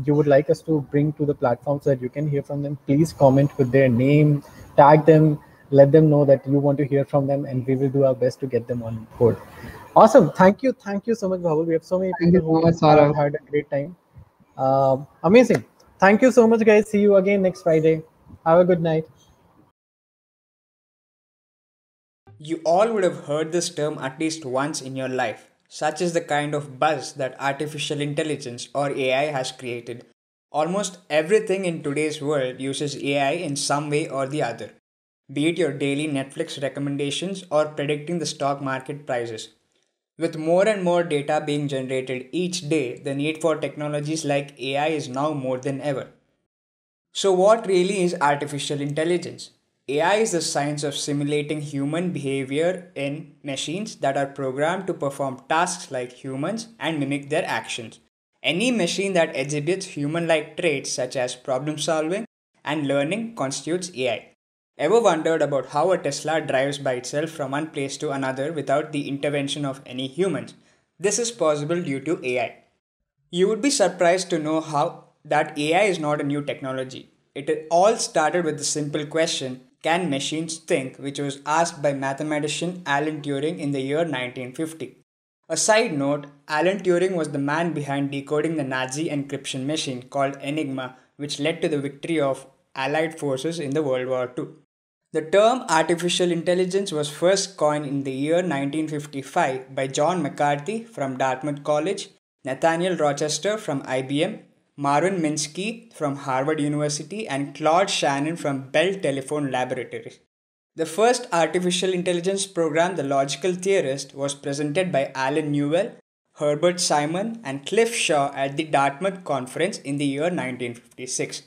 [SPEAKER 4] you would like us to bring to the platform so that you can hear from them, please comment with their name, tag them, let them know that you want to hear from them, and we will do our best to get them on board. Awesome. Thank you so much, Bhaval. We have so many
[SPEAKER 5] Thank
[SPEAKER 4] people
[SPEAKER 5] you so
[SPEAKER 4] who
[SPEAKER 5] much,
[SPEAKER 4] have
[SPEAKER 5] Saurav.
[SPEAKER 4] had a great time. Amazing. Thank you so much, guys. See you again next Friday. Have a good night.
[SPEAKER 3] You all would have heard this term at least once in your life. Such is the kind of buzz that artificial intelligence or AI has created. Almost everything in today's world uses AI in some way or the other, be it your daily Netflix recommendations or predicting the stock market prices. With more and more data being generated each day, the need for technologies like AI is now more than ever. So, what really is artificial intelligence? AI is the science of simulating human behavior in machines that are programmed to perform tasks like humans and mimic their actions. Any machine that exhibits human like traits such as problem solving and learning constitutes AI. Ever wondered about how a Tesla drives by itself from one place to another without the intervention of any humans? This is possible due to AI. You would be surprised to know how that AI is not a new technology. It all started with the simple question, can machines think, which was asked by mathematician Alan Turing in the year 1950. A side note, Alan Turing was the man behind decoding the Nazi encryption machine called Enigma, which led to the victory of Allied forces in the World War II. The term artificial intelligence was first coined in the year 1955 by John McCarthy from Dartmouth College, Nathaniel Rochester from IBM, Marvin Minsky from Harvard University, and Claude Shannon from Bell Telephone Laboratories. The first artificial intelligence program, The Logical Theorist, was presented by Alan Newell, Herbert Simon, and Cliff Shaw at the Dartmouth Conference in the year 1956.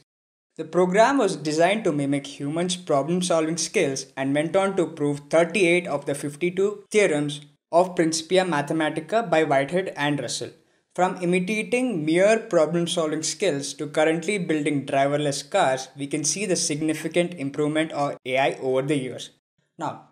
[SPEAKER 3] The program was designed to mimic humans' problem solving skills and went on to prove 38 of the 52 theorems of Principia Mathematica by Whitehead and Russell. From imitating mere problem solving skills to currently building driverless cars, we can see the significant improvement of AI over the years. Now,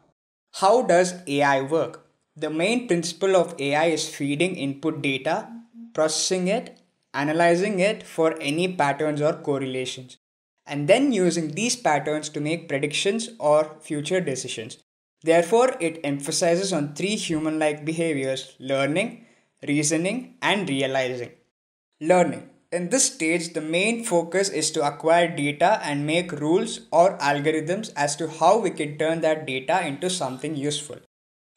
[SPEAKER 3] how does AI work? The main principle of AI is feeding input data, processing it, analyzing it for any patterns or correlations, and then using these patterns to make predictions or future decisions. Therefore, it emphasizes on three human like behaviors: learning, reasoning, and realizing. Learning. In this stage, the main focus is to acquire data and make rules or algorithms as to how we can turn that data into something useful.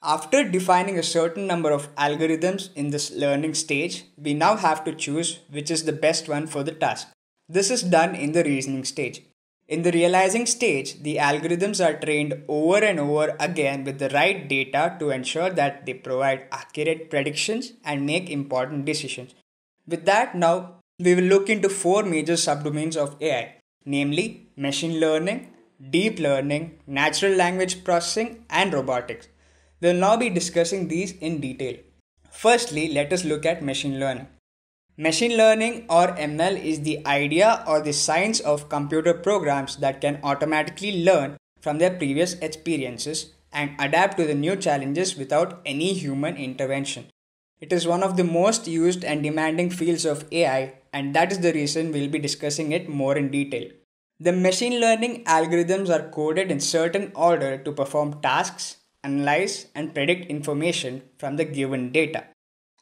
[SPEAKER 3] After defining a certain number of algorithms in this learning stage, we now have to choose which is the best one for the task. This is done in the reasoning stage. In the realizing stage, the algorithms are trained over and over again with the right data to ensure that they provide accurate predictions and make important decisions. With that, now we will look into four major subdomains of AI, namely machine learning, deep learning, natural language processing, and robotics. We will now be discussing these in detail. Firstly, let us look at machine learning. Machine learning or ML is the idea or the science of computer programs that can automatically learn from their previous experiences and adapt to the new challenges without any human intervention. It is one of the most used and demanding fields of AI, and that is the reason we'll be discussing it more in detail. The machine learning algorithms are coded in certain order to perform tasks, analyze, and predict information from the given data.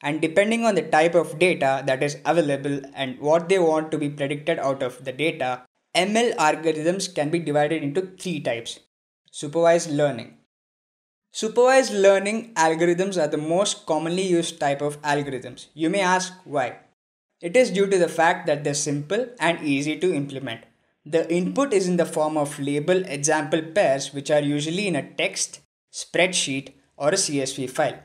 [SPEAKER 3] And depending on the type of data that is available and what they want to be predicted out of the data, ML algorithms can be divided into three types. Supervised learning. Supervised learning algorithms are the most commonly used type of algorithms. You may ask why. It is due to the fact that they're simple and easy to implement. The input is in the form of label example pairs, which are usually in a text, spreadsheet, or a CSV file.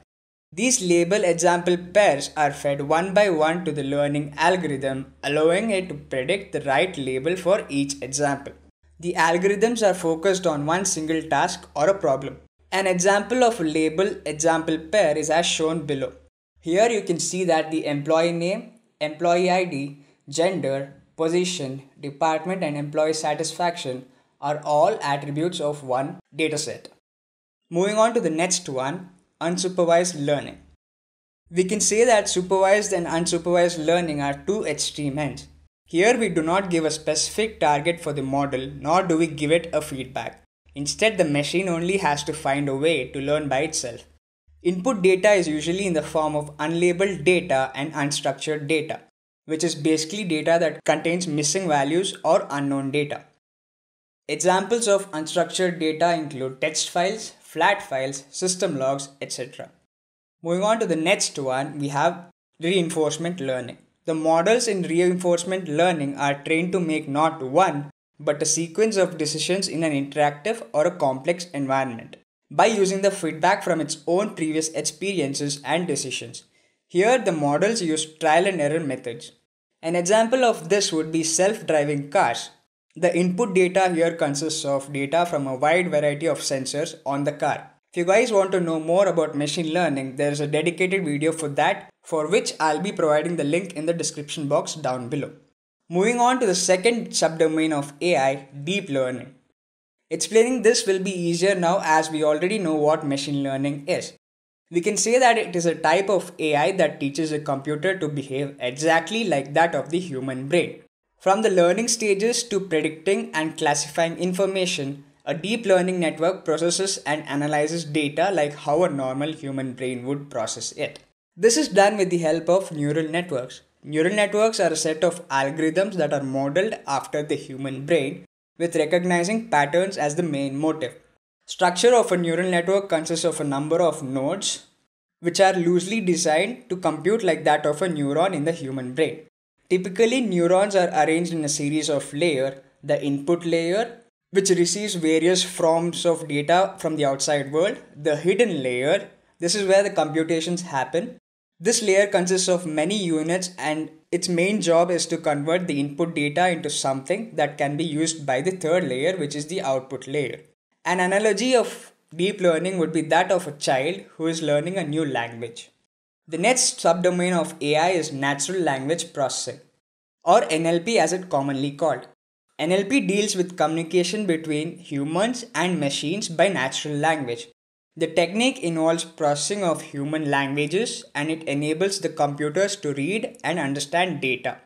[SPEAKER 3] These label example pairs are fed one by one to the learning algorithm, allowing it to predict the right label for each example. The algorithms are focused on one single task or a problem. An example of a label example pair is as shown below. Here you can see that the employee name, employee ID, gender, position, department, and employee satisfaction are all attributes of one dataset. Moving on to the next one, unsupervised learning. We can say that supervised and unsupervised learning are two extreme ends. Here we do not give a specific target for the model, nor do we give it a feedback. Instead, the machine only has to find a way to learn by itself. Input data is usually in the form of unlabeled data and unstructured data, which is basically data that contains missing values or unknown data. Examples of unstructured data include text files, flat files, system logs, etc. Moving on to the next one, we have reinforcement learning. The models in reinforcement learning are trained to make not one, but a sequence of decisions in an interactive or a complex environment by using the feedback from its own previous experiences and decisions. Here, the models use trial and error methods. An example of this would be self-driving cars. The input data here consists of data from a wide variety of sensors on the car. If you guys want to know more about machine learning, there is a dedicated video for that, for which I'll be providing the link in the description box down below. Moving on to the second subdomain of AI, deep learning. Explaining this will be easier now as we already know what machine learning is. We can say that it is a type of AI that teaches a computer to behave exactly like that of the human brain. From the learning stages to predicting and classifying information, a deep learning network processes and analyzes data like how a normal human brain would process it. This is done with the help of neural networks. Neural networks are a set of algorithms that are modeled after the human brain, with recognizing patterns as the main motive. Structure of a neural network consists of a number of nodes, which are loosely designed to compute like that of a neuron in the human brain. Typically, neurons are arranged in a series of layers. The input layer, which receives various forms of data from the outside world. The hidden layer, this is where the computations happen. This layer consists of many units and its main job is to convert the input data into something that can be used by the third layer, which is the output layer. An analogy of deep learning would be that of a child who is learning a new language. The next subdomain of AI is natural language processing, or NLP as it commonly called. NLP deals with communication between humans and machines by natural language. The technique involves processing of human languages and it enables the computers to read and understand data,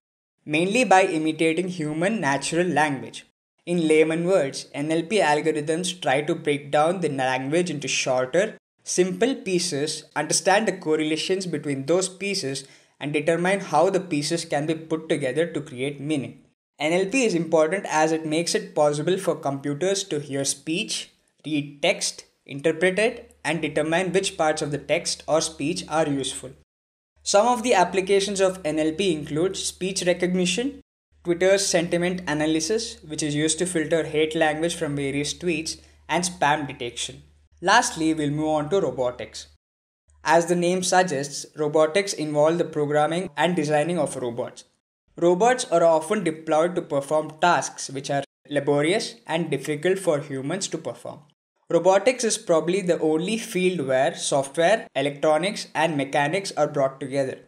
[SPEAKER 3] mainly by imitating human natural language. In layman words, NLP algorithms try to break down the language into shorter, simple pieces, understand the correlations between those pieces, and determine how the pieces can be put together to create meaning. NLP is important as it makes it possible for computers to hear speech, read text, interpret it, and determine which parts of the text or speech are useful. Some of the applications of NLP include speech recognition, Twitter's sentiment analysis, which is used to filter hate language from various tweets, and spam detection. Lastly, we'll move on to robotics. As the name suggests, robotics involve the programming and designing of robots. Robots are often deployed to perform tasks which are laborious and difficult for humans to perform. Robotics is probably the only field where software, electronics, and mechanics are brought together.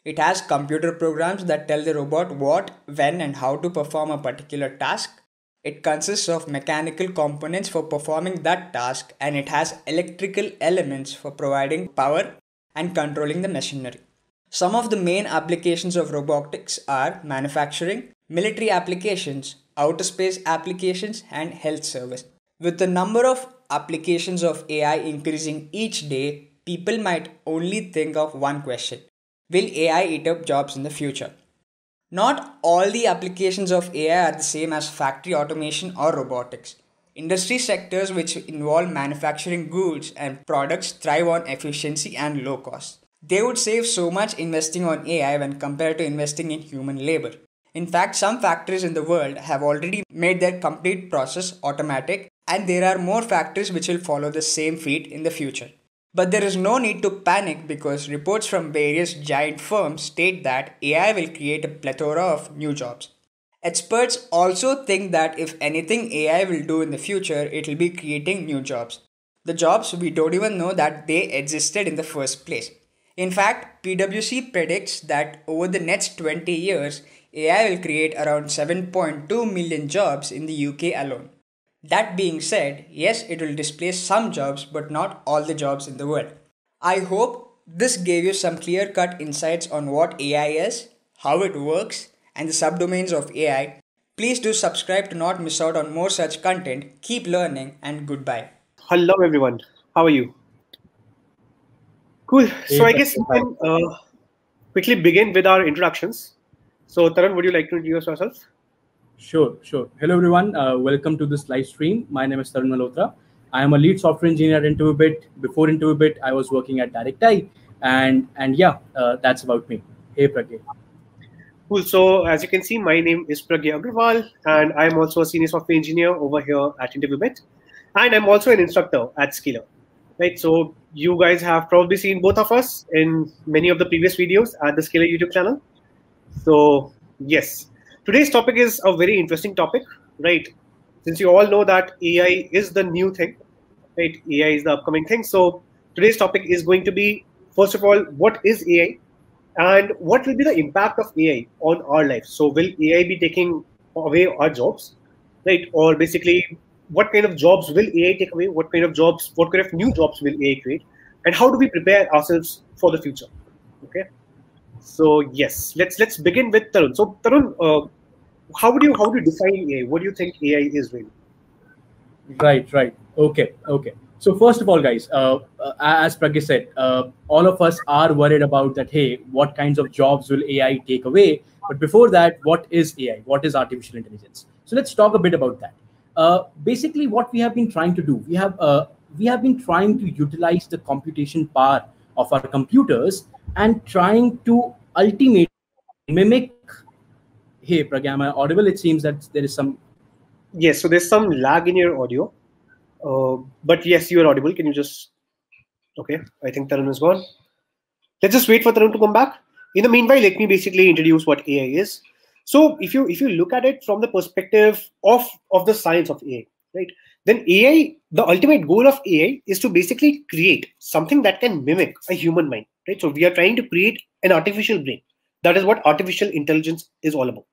[SPEAKER 3] It has computer programs that tell the robot what, when, and how to perform a particular task. It consists of mechanical components for performing that task, and it has electrical elements for providing power and controlling the machinery. Some of the main applications of robotics are manufacturing, military applications, outer space applications, and health service. With the number of applications of AI increasing each day, people might only think of one question: will AI eat up jobs in the future? Not all the applications of AI are the same as factory automation or robotics. Industry sectors which involve manufacturing goods and products thrive on efficiency and low cost. They would save so much investing on AI when compared to investing in human labor. In fact, some factories in the world have already made their complete process automatic, and there are more factories which will follow the same feat in the future. But there is no need to panic because reports from various giant firms state that AI will create a plethora of new jobs. Experts also think that if anything AI will do in the future, it will be creating new jobs. The jobs we don't even know that they existed in the first place. In fact, PwC predicts that over the next 20 years, AI will create around 7.2 million jobs in the UK alone. That being said, yes, it will displace some jobs, but not all the jobs in the world. I hope this gave you some clear cut insights on what AI is, how it works, and the subdomains of AI. Please do subscribe to not miss out on more such content. Keep learning, and goodbye.
[SPEAKER 6] Hello, everyone. How are you? Cool. So I guess we can quickly begin with our introductions. So Tarun, would you like to introduce yourself?
[SPEAKER 7] Sure. Hello, everyone. Welcome to this live stream. My name is Tarun Malhotra. I am a lead software engineer at Intuibit. Before Intuibit, I was working at DirectEye. And yeah, that's about me. Hey, Pragya.
[SPEAKER 6] Cool. So as you can see, my name is Pragya Agrawal, and I'm also a senior software engineer over here at Intuibit. And I'm also an instructor at Scalar. Right. So you guys have probably seen both of us in many of the previous videos at the Scalar YouTube channel. So yes, today's topic is a very interesting topic, right? Since you all know that AI is the new thing, right? AI is the upcoming thing. So today's topic is going to be, first of all, what is AI and what will be the impact of AI on our lives? So will AI be taking away our jobs, right? Or basically, what kind of jobs will AI take away? What kind of new jobs will AI create? And how do we prepare ourselves for the future? Okay. So yes, let's begin with Tarun. So Tarun, how do you define AI? What do you think AI is really?
[SPEAKER 7] Right. Okay. So first of all, guys, as Pragya said, all of us are worried about that. Hey, what kinds of jobs will AI take away? But before that, what is AI? What is artificial intelligence? So let's talk a bit about that. Basically, what we have been trying to do, we have been trying to utilize the computation power of our computers and trying to ultimately mimic. Hey, Pragya, am I audible? It seems that there is some.
[SPEAKER 6] Yes, so there's some lag in your audio, but yes, you are audible. Can you just? Okay, I think Tarun is gone. Let's just wait for Tarun to come back. In the meanwhile, let me basically introduce what AI is. So if you look at it from the perspective of the science of AI, right? Then AI, the ultimate goal of AI is to basically create something that can mimic a human mind, right? So we are trying to create an artificial brain. That is what artificial intelligence is all about.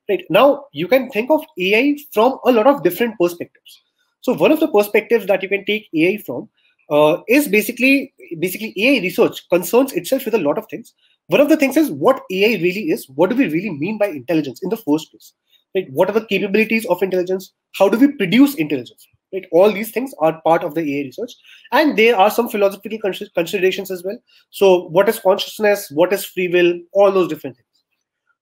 [SPEAKER 6] Right now, you can think of AI from a lot of different perspectives. So one of the perspectives that you can take AI from is basically AI research concerns itself with a lot of things. One of the things is what AI really is. What do we really mean by intelligence in the first place? Right? What are the capabilities of intelligence? How do we produce intelligence? Right? All these things are part of the AI research, and there are some philosophical considerations as well. So, what is consciousness? What is free will? All those different things.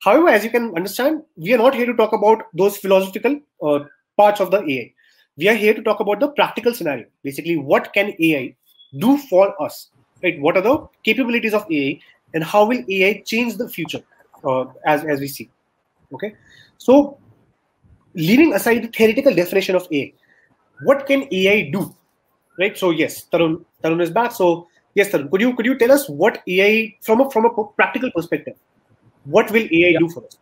[SPEAKER 6] However, as you can understand, we are not here to talk about those philosophical parts of the AI. We are here to talk about the practical scenario. Basically, what can AI do for us? Right? What are the capabilities of AI, and how will AI change the future as we see? Okay. So, leaving aside the theoretical definition of AI, what can AI do? Right. So yes, Tarun is back. So yes, Tarun, could you tell us what AI from a practical perspective? What will AI do for us?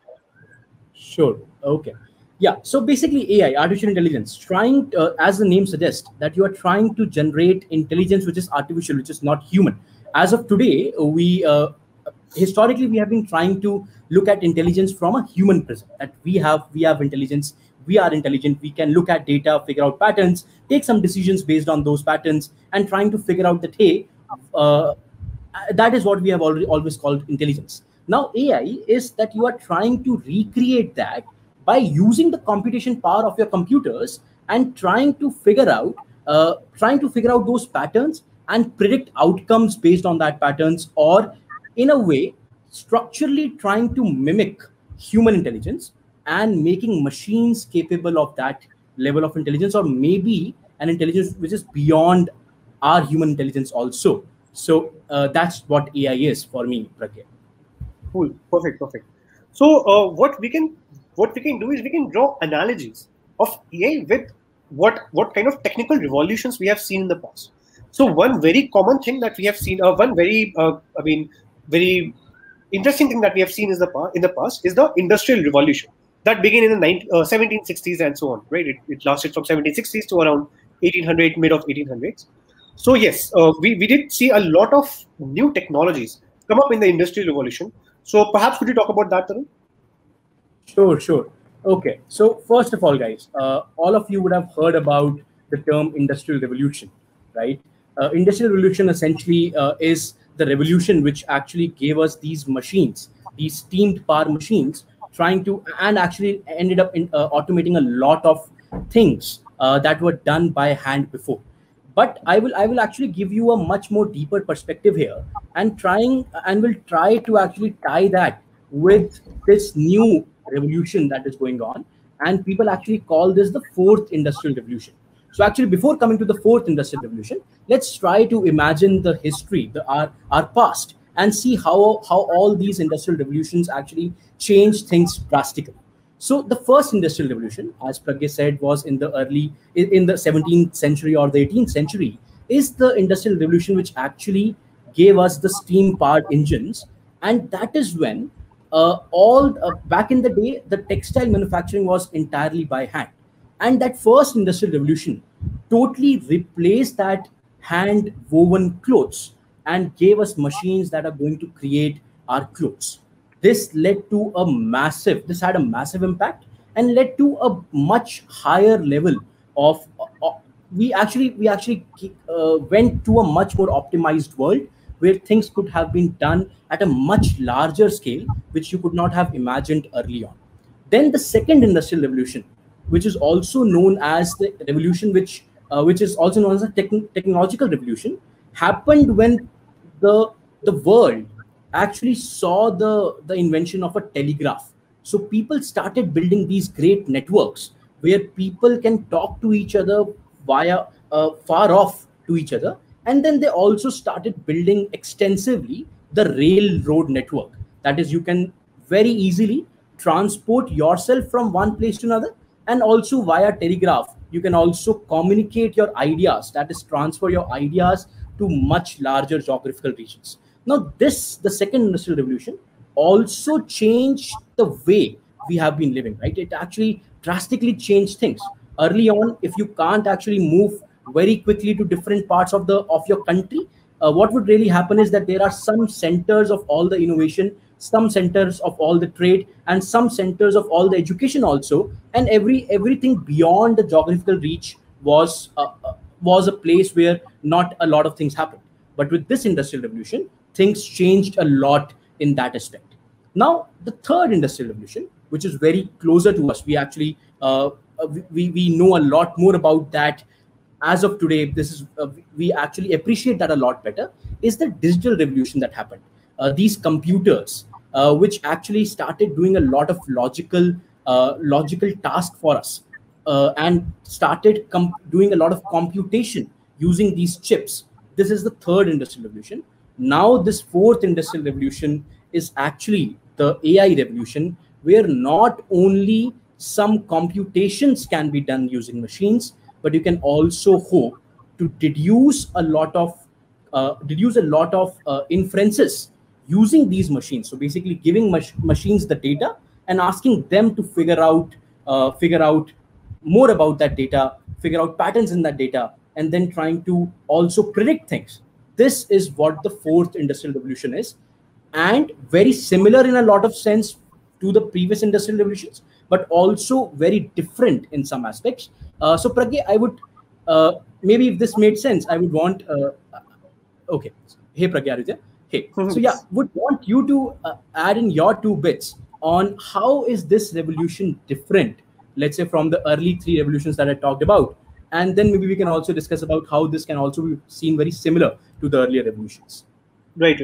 [SPEAKER 7] Sure. Okay. Yeah, so basically AI, artificial intelligence, trying, as the name suggests, that you are trying to generate intelligence which is artificial, which is not human. As of today, historically we have been trying to look at intelligence from a human prism. That we have intelligence, we are intelligent, we can look at data, figure out patterns, take some decisions based on those patterns, and trying to figure out that hey, uh, that is what we have already always called intelligence. Now AI is that you are trying to recreate that by using the computation power of your computers and trying to figure out those patterns and predict outcomes based on that patterns, or in a way structurally trying to mimic human intelligence and making machines capable of that level of intelligence, or maybe an intelligence which is beyond our human intelligence also. So that's what AI is for me, Pragya.
[SPEAKER 6] Cool. Perfect. Perfect. So what we can do is we can draw analogies of AI with what kind of technical revolutions we have seen in the past. So one very common thing that we have seen, one very very interesting thing that we have seen in the past is the industrial revolution that began in the 1760s and so on. Right? It lasted from 1760s to around 1800, mid of 1800s. So yes, we did see a lot of new technologies come up in the industrial revolution. So perhaps could you talk about that, Tarun?
[SPEAKER 7] Sure, sure. Okay. So first of all, guys, all of you would have heard about the term industrial revolution, right? Industrial revolution essentially is the revolution which actually gave us these machines, these steamed power machines, trying to and actually ended up in automating a lot of things that were done by hand before. But I will actually give you a much more deeper perspective here, and will try to actually tie that with this new revolution that is going on, and people actually call this the fourth industrial revolution. So actually, before coming to the fourth industrial revolution, let's try to imagine the history, our past, and see how all these industrial revolutions actually change things drastically. So the first industrial revolution, as Pragya said, was in the 17th century or the 18th century, is the industrial revolution which actually gave us the steam powered engines. And that is when all back in the day, the textile manufacturing was entirely by hand. And that first industrial revolution totally replaced that hand woven clothes and gave us machines that are going to create our clothes. This had a massive impact and led to a much higher level of we actually went to a much more optimized world where things could have been done at a much larger scale, which you could not have imagined early on. Then the second industrial revolution, which is also known as the revolution, which is also known as a technological revolution, happened when the world actually saw the invention of a telegraph. So people started building these great networks where people can talk to each other via far off to each other, and then they also started building extensively the railroad network. That is, you can very easily transport yourself from one place to another, and also via telegraph you can also communicate your ideas, that is transfer your ideas to much larger geographical regions. Now the second industrial revolution also changed the way we have been living, right? It actually drastically changed things. Early on, if you can't actually move very quickly to different parts of your country, what would really happen is that there are some centers of all the innovation, some centers of all the trade, and some centers of all the education also, and everything beyond the geographical reach was a place where not a lot of things happened. But with this industrial revolution, things changed a lot in that aspect. Now the third industrial revolution, which is very closer to us, we actually we know a lot more about that as of today. This is we actually appreciate that a lot better, is the digital revolution that happened. These computers, which actually started doing a lot of logical task for us, and started doing a lot of computation using these chips. This is the third industrial revolution. Now this fourth industrial revolution is actually the AI revolution, where not only some computations can be done using machines, but you can also hope to deduce a lot of inferences using these machines. So basically giving machines the data and asking them to figure out figure out more about that data, figure out patterns in that data, and then trying to also predict things. This is what the fourth industrial revolution is, and very similar in a lot of sense to the previous industrial revolutions, but also very different in some aspects. So Pragya, I would maybe if this made sense, I would want okay. Hey Pragya, are you there? Hey. So yeah, would want you to add in your 2 bits on how is this revolution different, let's say from the early 3 revolutions that I talked about, and then maybe we can also discuss about how this can also be seen very similar to the earlier revolutions.
[SPEAKER 6] Right.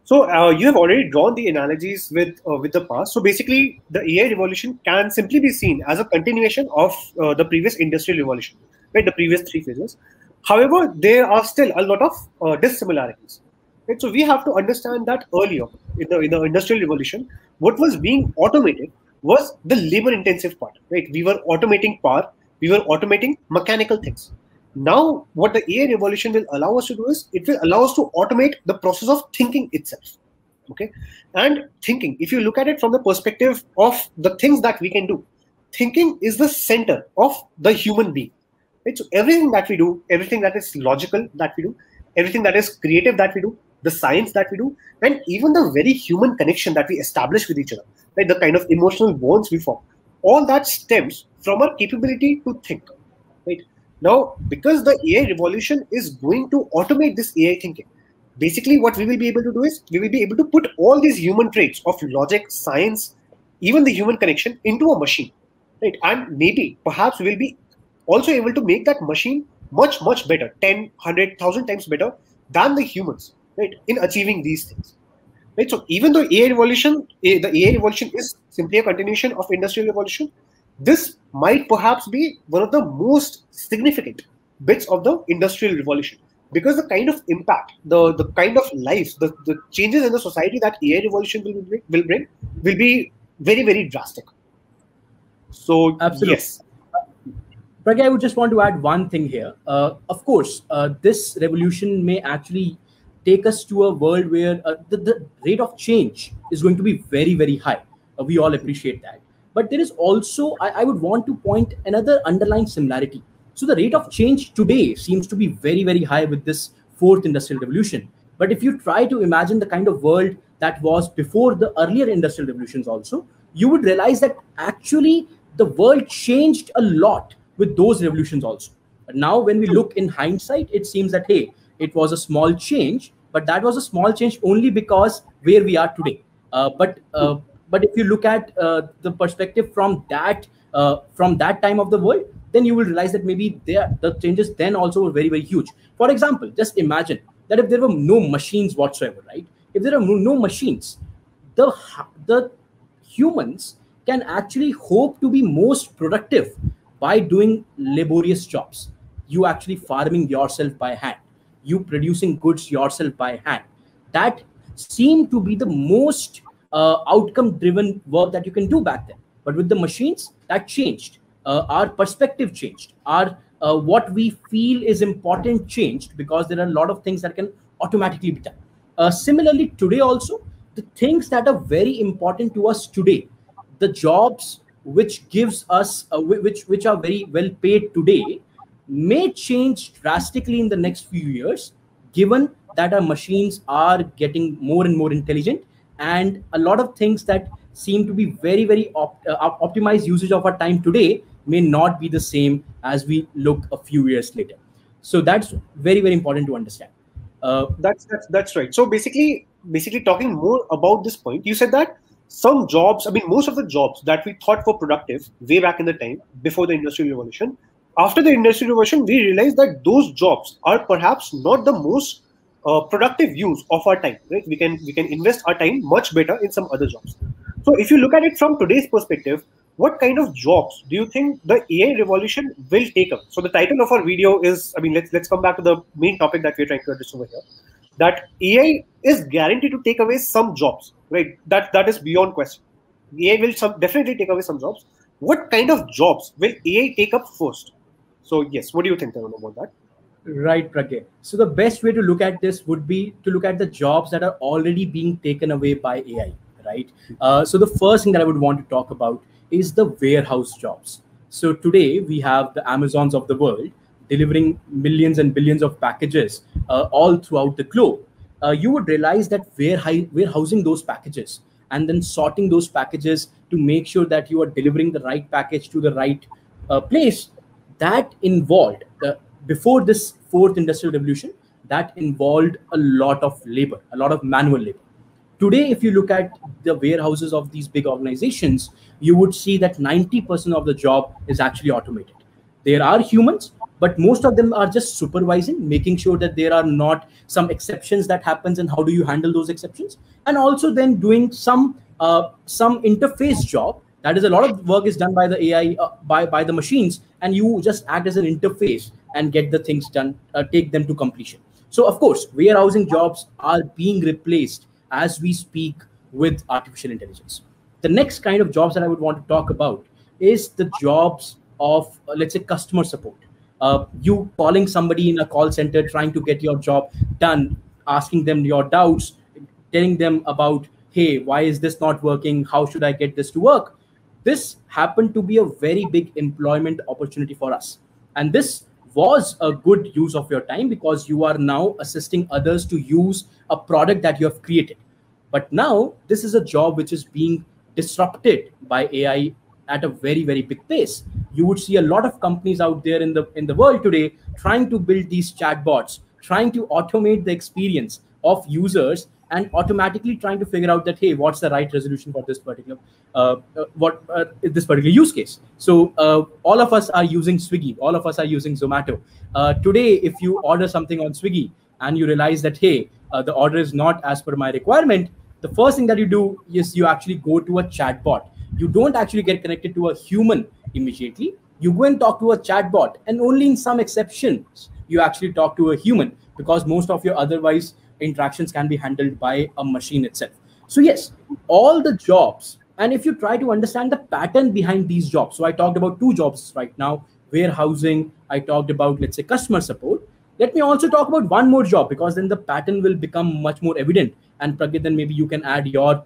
[SPEAKER 6] So you have already drawn the analogies with the past. So basically, the AI revolution can simply be seen as a continuation of the previous industrial revolution, right? The previous 3 phases. However, there are still a lot of dissimilarities. Right? So we have to understand that earlier in the industrial revolution, what was being automated was the labor-intensive part. Right? We were automating power. We were automating mechanical things. Now, what the AI revolution will allow us to do is it will allow us to automate the process of thinking itself. Okay, and thinking, if you look at it from the perspective of the things that we can do, thinking is the center of the human being. Right? So everything that we do, everything that is logical that we do, everything that is creative that we do, the science that we do, and even the very human connection that we establish with each other, right? The kind of emotional bonds we form, all that stems from our capability to think. Right? Now, because the AI revolution is going to automate this AI thinking, basically what we will be able to do is we will be able to put all these human traits of logic, science, even the human connection into a machine, right? And maybe, perhaps we will be also able to make that machine much, much better, 10, 100, 1,000 times better than the humans, right? In achieving these things. Right? So even though the AI revolution is simply a continuation of industrial revolution, this might perhaps be one of the most significant bits of the industrial revolution, because the kind of impact, the kind of lives, the changes in the society that AI revolution will bring will be very, very drastic. So
[SPEAKER 7] absolutely.
[SPEAKER 6] Yes.
[SPEAKER 7] Pragya, I would just want to add one thing here. Of course, this revolution may actually take us to a world where the rate of change is going to be very, very high. We all appreciate that. But there is also, I would want to point another underlying similarity. So the rate of change today seems to be very, very high with this fourth industrial revolution. But if you try to imagine the kind of world that was before the earlier industrial revolutions also, you would realize that actually the world changed a lot with those revolutions also. But now when we look in hindsight, it seems that, hey, it was a small change, but that was a small change only because where we are today. But if you look at the perspective from that time of the world, then you will realize that maybe the changes then also were very, very huge. For example, just imagine that if there were no machines whatsoever, right? If there are no machines, the humans can actually hope to be most productive by doing laborious jobs. You actually farming yourself by hand, you producing goods yourself by hand. That seemed to be the most outcome driven work that you can do back then. But with the machines, that changed. Our perspective changed. Our what we feel is important changed, because there are a lot of things that can automatically be done. Similarly, today also, the things that are very important to us today, the jobs which gives us which are very well paid today, may change drastically in the next few years, given that our machines are getting more and more intelligent, and a lot of things that seem to be very, very optimized usage of our time today may not be the same as we look a few years later. So that's very, very important to understand.
[SPEAKER 6] That's right. So basically talking more about this point, you said that some jobs, I mean, most of the jobs that we thought were productive way back in the time before the Industrial Revolution, after the Industrial Revolution, we realized that those jobs are perhaps not the most productive use of our time. Right? We can invest our time much better in some other jobs. So if you look at it from today's perspective, what kind of jobs do you think the AI revolution will take up? So the title of our video is, I mean, let's come back to the main topic that we're trying to address over here. That AI is guaranteed to take away some jobs, right? That is beyond question. AI will definitely take away some jobs. What kind of jobs will AI take up first? So yes, what do you think, Tarun, about that?
[SPEAKER 7] Right, Pragya. So the best way to look at this would be to look at the jobs that are already being taken away by AI, right? So the first thing that I would want to talk about is the warehouse jobs. So today we have the Amazons of the world delivering millions and billions of packages all throughout the globe. You would realize that warehousing those packages and then sorting those packages to make sure that you are delivering the right package to the right place, that involved before this fourth industrial revolution, that involved a lot of labor, a lot of manual labor. Today, if you look at the warehouses of these big organizations, you would see that 90% of the job is actually automated. There are humans, but most of them are just supervising, making sure that there are not some exceptions that happens, and how do you handle those exceptions, and also then doing some interface job. That is, a lot of work is done by the AI, by the machines, and you just act as an interface and get the things done, take them to completion. So of course, warehousing jobs are being replaced as we speak with artificial intelligence. The next kind of jobs that I would want to talk about is the jobs of, let's say, customer support. You calling somebody in a call center, trying to get your job done, asking them your doubts, telling them about, hey, why is this not working? How should I get this to work? This happened to be a very big employment opportunity for us. And this was a good use of your time, because you are now assisting others to use a product that you have created. But now this is a job which is being disrupted by AI at a very, very big pace. You would see a lot of companies out there in the world today trying to build these chatbots, trying to automate the experience of users, and automatically trying to figure out that, hey, what's the right resolution for this particular this particular use case. So all of us are using Swiggy, all of us are using Zomato. Today, if you order something on Swiggy and you realize that, hey, the order is not as per my requirement, the first thing that you do is you actually go to a chatbot. You don't actually get connected to a human immediately. You go and talk to a chatbot, and only in some exceptions you actually talk to a human, because most of your otherwise interactions can be handled by a machine itself. So yes, all the jobs, and if you try to understand the pattern behind these jobs, so I talked about two jobs right now, warehousing, I talked about, let's say, customer support. Let me also talk about one more job, because then the pattern will become much more evident. And Pragit, then maybe you can add your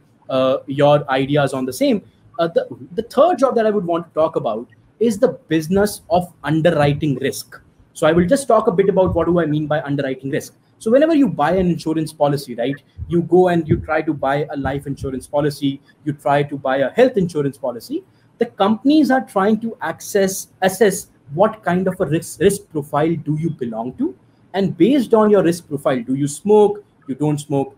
[SPEAKER 7] ideas on the same. The third job that I would want to talk about is the business of underwriting risk. So I will just talk a bit about what do I mean by underwriting risk. So whenever you buy an insurance policy, right, you go and you try to buy a life insurance policy, you try to buy a health insurance policy, the companies are trying to assess what kind of a risk profile do you belong to. And based on your risk profile, do you smoke, you don't smoke,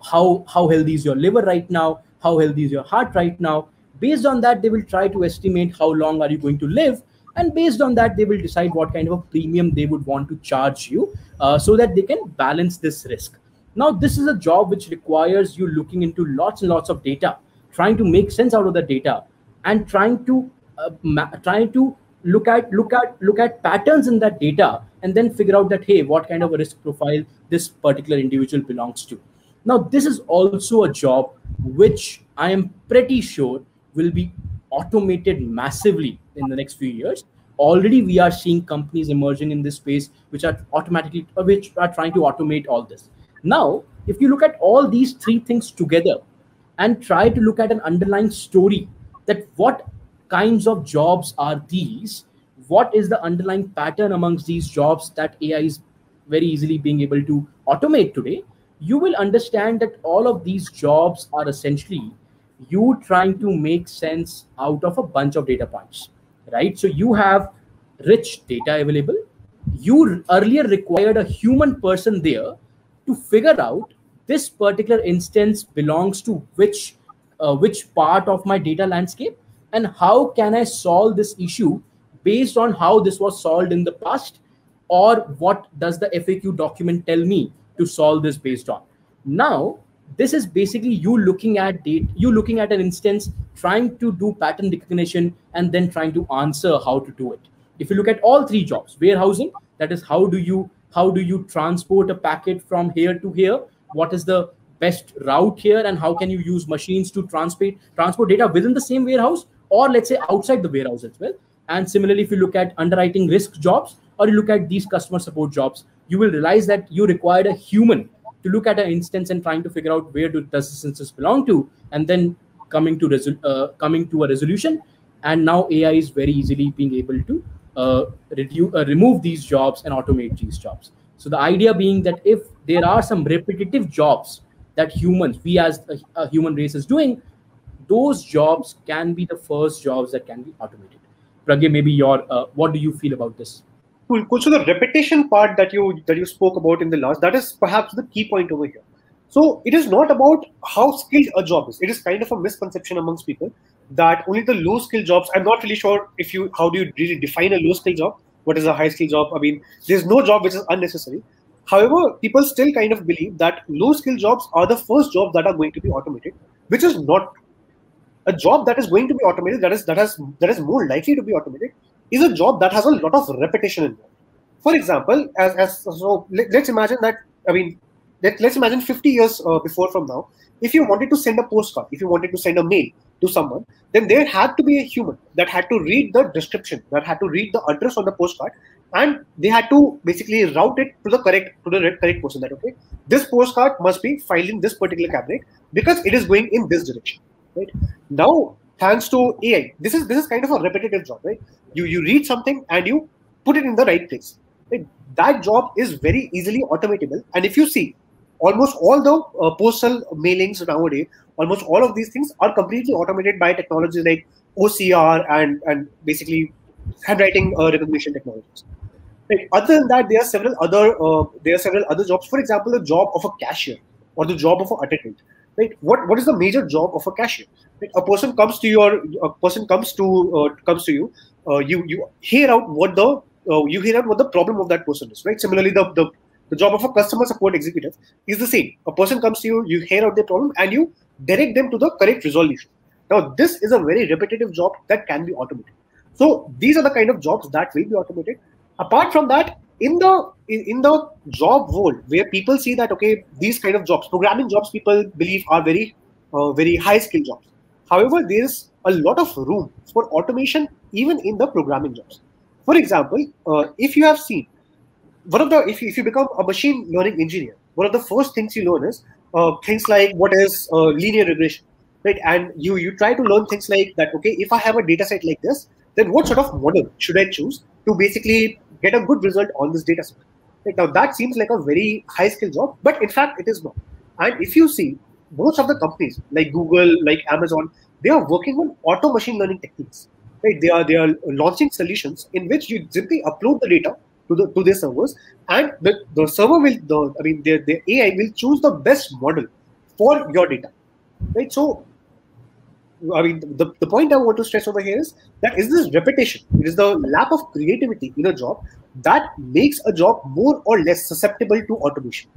[SPEAKER 7] how healthy is your liver right now, how healthy is your heart right now. Based on that, they will try to estimate how long are you going to live. And based on that, they will decide what kind of a premium they would want to charge you, so that they can balance this risk. Now, this is a job which requires you looking into lots and lots of data, trying to make sense out of the data, and trying to look at patterns in that data, and then figure out that, hey, what kind of a risk profile this particular individual belongs to. Now, this is also a job which I am pretty sure will be automated massively in the next few years. Already we are seeing companies emerging in this space which are trying to automate all this. Now, if you look at all these three things together and try to look at an underlying story, that what kinds of jobs are these, what is the underlying pattern amongst these jobs that AI is very easily being able to automate today, you will understand that all of these jobs are essentially you trying to make sense out of a bunch of data points, right? So you have rich data available. You earlier required a human person there to figure out this particular instance belongs to which part of my data landscape, and how can I solve this issue based on how this was solved in the past, or what does the FAQ document tell me to solve this based on. Now, this is basically you looking at an instance, trying to do pattern recognition, and then trying to answer how to do it. If you look at all three jobs, warehousing, that is how do you transport a packet from here to here, what is the best route here, and how can you use machines to transport data within the same warehouse, or let's say outside the warehouse as well. And similarly, if you look at underwriting risk jobs, or you look at these customer support jobs, you will realize that you required a human to look at an instance and trying to figure out where does this instance belong to, and then coming to a resolution, and now AI is very easily being able to remove these jobs and automate these jobs. So the idea being that if there are some repetitive jobs that we as a human race is doing, those jobs can be the first jobs that can be automated. Pragya, maybe what do you feel about this?
[SPEAKER 6] Cool. So the repetition part that you spoke about in the last, that is perhaps the key point over here. So it is not about how skilled a job is. It is kind of a misconception amongst people that only the low skill jobs. I'm not really sure how do you really define a low skill job? What is a high skill job? I mean, there's no job which is unnecessary. However, people still kind of believe that low skill jobs are the first jobs that are going to be automated, which is not. A job that is going to be automated, that is more likely to be automated, is a job that has a lot of repetition involved. For example, let's imagine that, I mean, let's imagine 50 years before from now, if you wanted to send a postcard, if you wanted to send a mail to someone, then there had to be a human that had to read the description, that had to read the address on the postcard, and they had to basically route it to the correct person. That okay, this postcard must be filed in this particular cabinet because it is going in this direction. Right now, thanks to AI, this is kind of a repetitive job, right? You read something and you put it in the right place. Right? That job is very easily automatable. And if you see, almost all the postal mailings nowadays, almost all of these things are completely automated by technologies like OCR and basically handwriting recognition technologies. Right? Other than that, there are several other jobs. For example, the job of a cashier or the job of an attendant. Right? What is the major job of a cashier? Right? A person comes to you. You hear out what the problem of that person is. Right? Similarly, the job of a customer support executive is the same. A person comes to you, you hear out their problem, and you direct them to the correct resolution. Now, this is a very repetitive job that can be automated. So these are the kind of jobs that will be automated. Apart from that, in the job world where people see that okay, these kind of jobs, programming jobs, people believe are very high skill jobs. However, there is a lot of room for automation even in the programming jobs. For example, if you have seen if you become a machine learning engineer, one of the first things you learn is things like what is linear regression, right? And you try to learn things like that. Okay, if I have a data set like this, then what sort of model should I choose to basically get a good result on this data set? Right? Now that seems like a very high skill job, but in fact it is not. And if you see, most of the companies like Google, like Amazon, they are working on auto machine learning techniques. Right? They are launching solutions in which you simply upload the data to their servers, and the server the AI will choose the best model for your data. Right? So I mean, the point I want to stress over here is that is this repetition. It is the lack of creativity in a job that makes a job more or less susceptible to automation.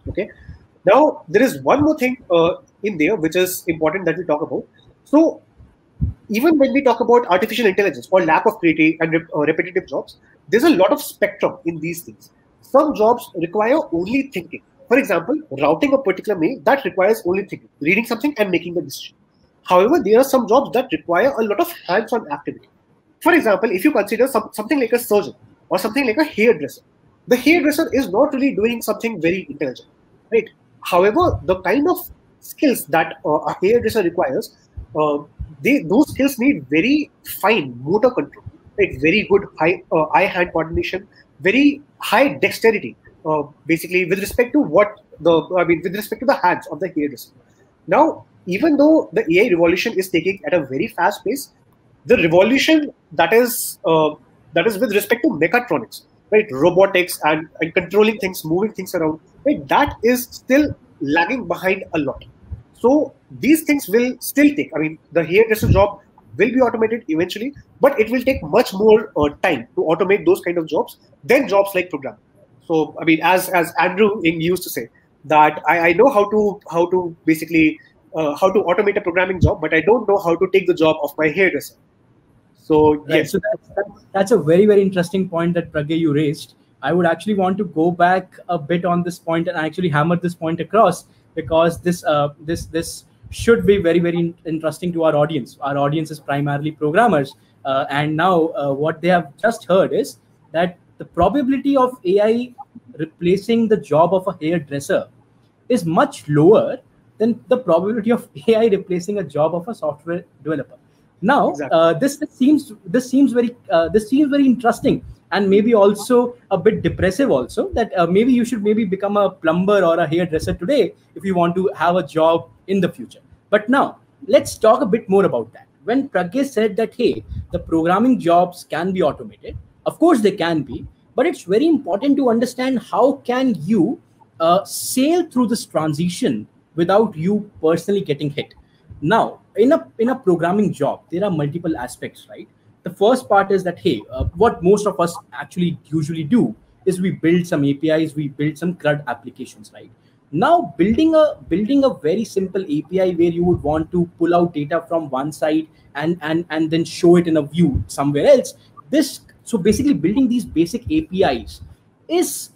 [SPEAKER 6] Okay. Now, there is one more thing in there which is important that we talk about. So, even when we talk about artificial intelligence or lack of creative and repetitive jobs, there's a lot of spectrum in these things. Some jobs require only thinking. For example, routing a particular mail, that requires only thinking, reading something and making a decision. However, there are some jobs that require a lot of hands-on activity. For example, if you consider something like a surgeon or something like a hairdresser, the hairdresser is not really doing something very intelligent, right? However, the kind of skills that a hairdresser requires, those skills need very fine motor control, right? Very good eye-hand coordination, very high dexterity, basically with respect to with respect to the hands of the hairdresser. Now, even though the AI revolution is taking at a very fast pace, the revolution that is with respect to mechatronics, right, robotics and controlling things, moving things around, right, that is still lagging behind a lot. So these things will still take. I mean, the hairdresser job will be automated eventually, but it will take much more time to automate those kind of jobs than jobs like programming. So I mean, as Andrew Ng used to say, that I know how to basically how to automate a programming job, but I don't know how to take the job of my hairdresser. So
[SPEAKER 7] right.
[SPEAKER 6] Yes,
[SPEAKER 7] so that's a very, very interesting point that Pragya you raised. I would actually want to go back a bit on this point and actually hammer this point across, because this should be very, very interesting to our audience. Our audience is primarily programmers, and now what they have just heard is that the probability of AI replacing the job of a hairdresser is much lower than the probability of AI replacing a job of a software developer. Now,
[SPEAKER 6] Exactly.
[SPEAKER 7] this seems very interesting, and maybe also a bit depressive also, that maybe you should maybe become a plumber or a hairdresser today if you want to have a job in the future. But now let's talk a bit more about that. When Pragya said that, hey, the programming jobs can be automated, of course they can be, but it's very important to understand how can you sail through this transition without you personally getting hit. Now, in a programming job, there are multiple aspects, right? The first part is that, hey, what most of us actually usually do is we build some APIs, we build some CRUD applications, right? Now, building a very simple API where you would want to pull out data from one side and then show it in a view somewhere else. So basically building these basic APIs is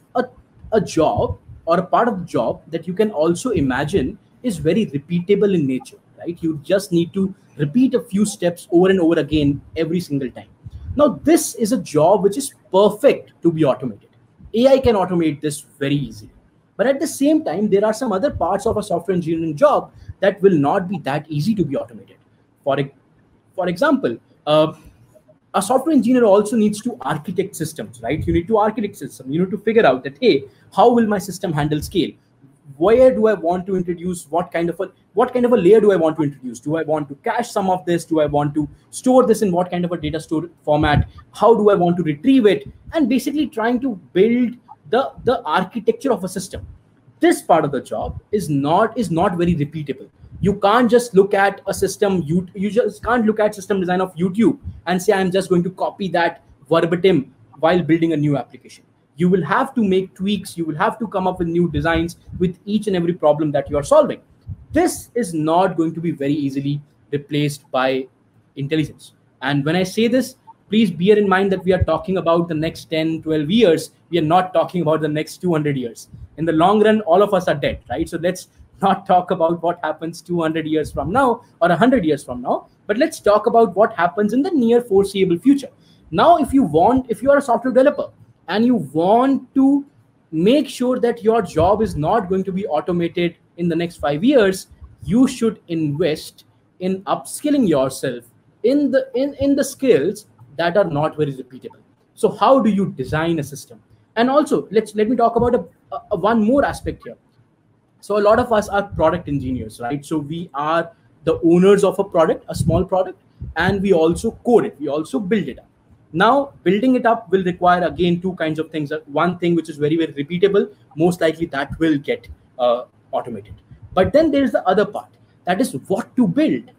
[SPEAKER 7] a job, or a part of the job that you can also imagine is very repeatable in nature, right? You just need to repeat a few steps over and over again every single time. Now, this is a job which is perfect to be automated. AI can automate this very easily. But at the same time, there are some other parts of a software engineering job that will not be that easy to be automated. For example, a software engineer also needs to architect systems, right? You need to architect systems. You need to figure out that, hey, how will my system handle scale? Where do I want to introduce what kind of a layer do I want to introduce? Do I want to cache some of this? Do I want to store this in what kind of a data store format? How do I want to retrieve it? And basically trying to build the architecture of a system. This part of the job is not very repeatable. You can't just look at a system, you just can't look at system design of YouTube and say, I'm just going to copy that verbatim while building a new application. You will have to make tweaks, you will have to come up with new designs with each and every problem that you are solving. This is not going to be very easily replaced by intelligence. And when I say this, please bear in mind that we are talking about the next 10, 12 years. We are not talking about the next 200 years. In the long run, all of us are dead, right? So let's not talk about what happens 200 years from now or 100 years from now, but let's talk about what happens in the near foreseeable future. Now, if you are a software developer and you want to make sure that your job is not going to be automated in the next 5 years, you should invest in upskilling yourself in the skills that are not very repeatable. So how do you design a system? And also, let me talk about one more aspect here. So a lot of us are product engineers, right? So we are the owners of a product, a small product, and we also code it. We also build it up. Now, building it up will require, again, two kinds of things. One thing which is very, very repeatable, most likely that will get automated. But then there's the other part, that is what to build,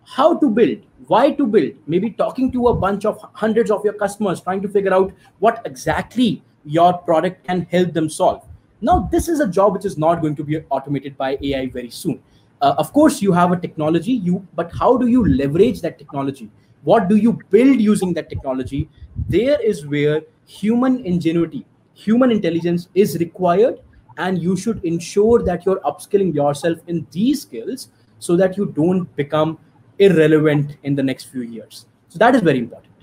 [SPEAKER 7] how to build, why to build, maybe talking to a bunch of hundreds of your customers, trying to figure out what exactly your product can help them solve. Now, this is a job which is not going to be automated by AI very soon. Of course, you have a technology, but how do you leverage that technology? What do you build using that technology? There is where human ingenuity, human intelligence is required, and you should ensure that you're upskilling yourself in these skills so that you don't become irrelevant in the next few years. So that is very important.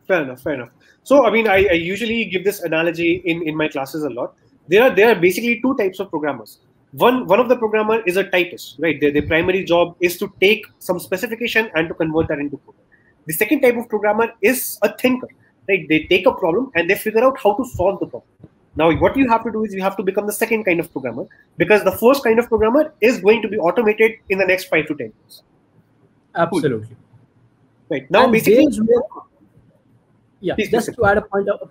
[SPEAKER 6] Fair enough. So, I mean, I usually give this analogy in my classes a lot. There are basically two types of programmers. One of the programmer is a typist, right? Their primary job is to take some specification and to convert that into code. The second type of programmer is a thinker, right? They take a problem and they figure out how to solve the problem. Now, what you have to do is you have to become the second kind of programmer, because the first kind of programmer is going to be automated in the next 5 to 10 years.
[SPEAKER 7] Absolutely.
[SPEAKER 6] Cool. Right. Now,
[SPEAKER 7] and
[SPEAKER 6] basically...
[SPEAKER 7] Just to add a point of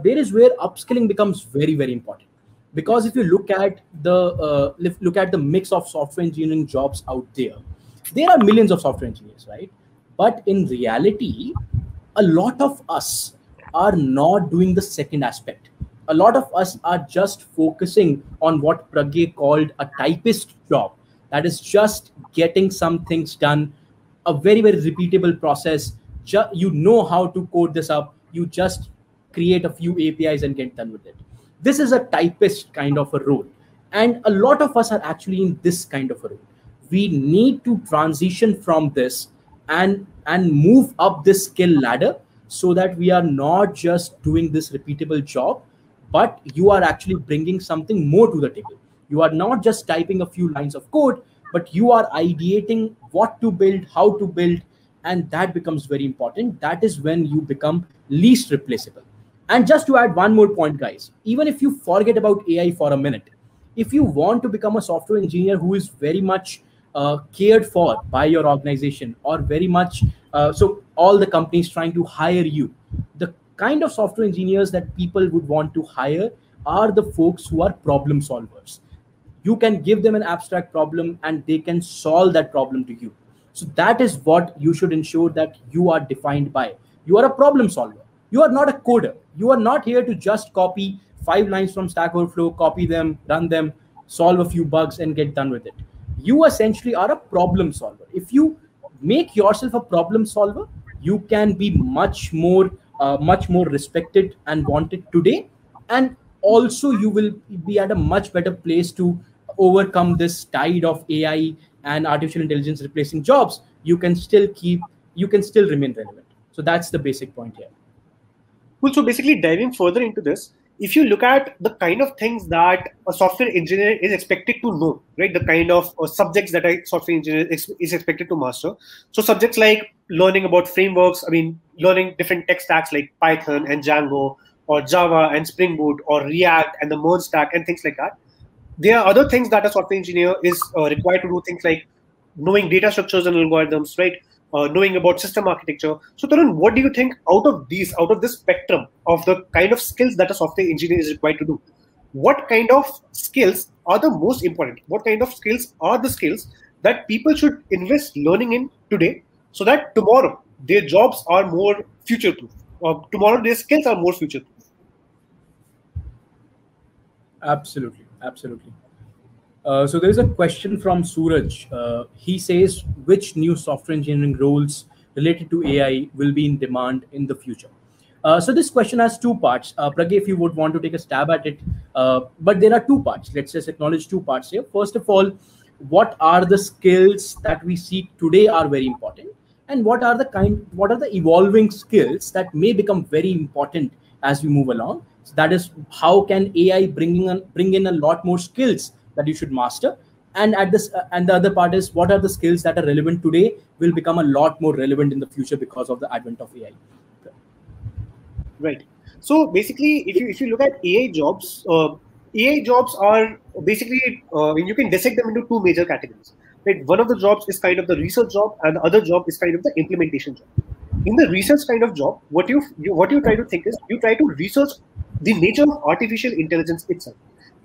[SPEAKER 7] there is where upskilling becomes very, very important. Because if you look at the mix of software engineering jobs out there, there are millions of software engineers, right? But in reality, a lot of us are not doing the second aspect. A lot of us are just focusing on what Pragya called a typist job. That is just getting some things done, a very, very repeatable process. You know how to code this up. You just create a few APIs and get done with it. This is a typist kind of a role. And a lot of us are actually in this kind of a role. We need to transition from this and move up this skill ladder so that we are not just doing this repeatable job, but you are actually bringing something more to the table. You are not just typing a few lines of code, but you are ideating what to build, how to build, and that becomes very important. That is when you become least replaceable. And just to add one more point, guys, even if you forget about AI for a minute, if you want to become a software engineer who is very much cared for by your organization, or very much so all the companies trying to hire you, the kind of software engineers that people would want to hire are the folks who are problem solvers. You can give them an abstract problem and they can solve that problem to you. So that is what you should ensure that you are defined by. You are a problem solver. You are not a coder. You are not here to just copy 5 lines from Stack Overflow, copy them, run them, solve a few bugs and get done with it. You essentially are a problem solver. If you make yourself a problem solver, you can be much more respected and wanted today, and also you will be at a much better place to overcome this tide of AI and artificial intelligence replacing jobs. You can still remain relevant. So that's the basic point here.
[SPEAKER 6] Cool. So basically, diving further into this, if you look at the kind of things that a software engineer is expected to know, right? The kind of subjects that a software engineer is expected to master. So subjects like learning about frameworks, learning different tech stacks like Python and Django, or Java and Spring Boot, or React and the Merge stack and things like that. There are other things that a software engineer is required to do, things like knowing data structures and algorithms, right? Knowing about system architecture. So Tarun, what do you think out of this spectrum of the kind of skills that a software engineer is required to do? What kind of skills are the most important? What kind of skills are the skills that people should invest learning in today, so that tomorrow their jobs are more future-proof, or tomorrow their skills are more future-proof?
[SPEAKER 7] Absolutely. So there's a question from Suraj. He says, which new software engineering roles related to AI will be in demand in the future? So this question has two parts. Pragya, if you would want to take a stab at it, but there are two parts. Let's just acknowledge two parts here. First of all, what are the skills that we see today are very important, and what are the evolving skills that may become very important as we move along? So that is, how can AI bring in a lot more skills that you should master, and the other part is, what are the skills that are relevant today will become a lot more relevant in the future because of the advent of AI.
[SPEAKER 6] Right. So basically, if you look at AI jobs are basically you can dissect them into two major categories. Right. One of the jobs is kind of the research job, and the other job is kind of the implementation job. In the research kind of job, what you try to think is, you try to research the nature of artificial intelligence itself.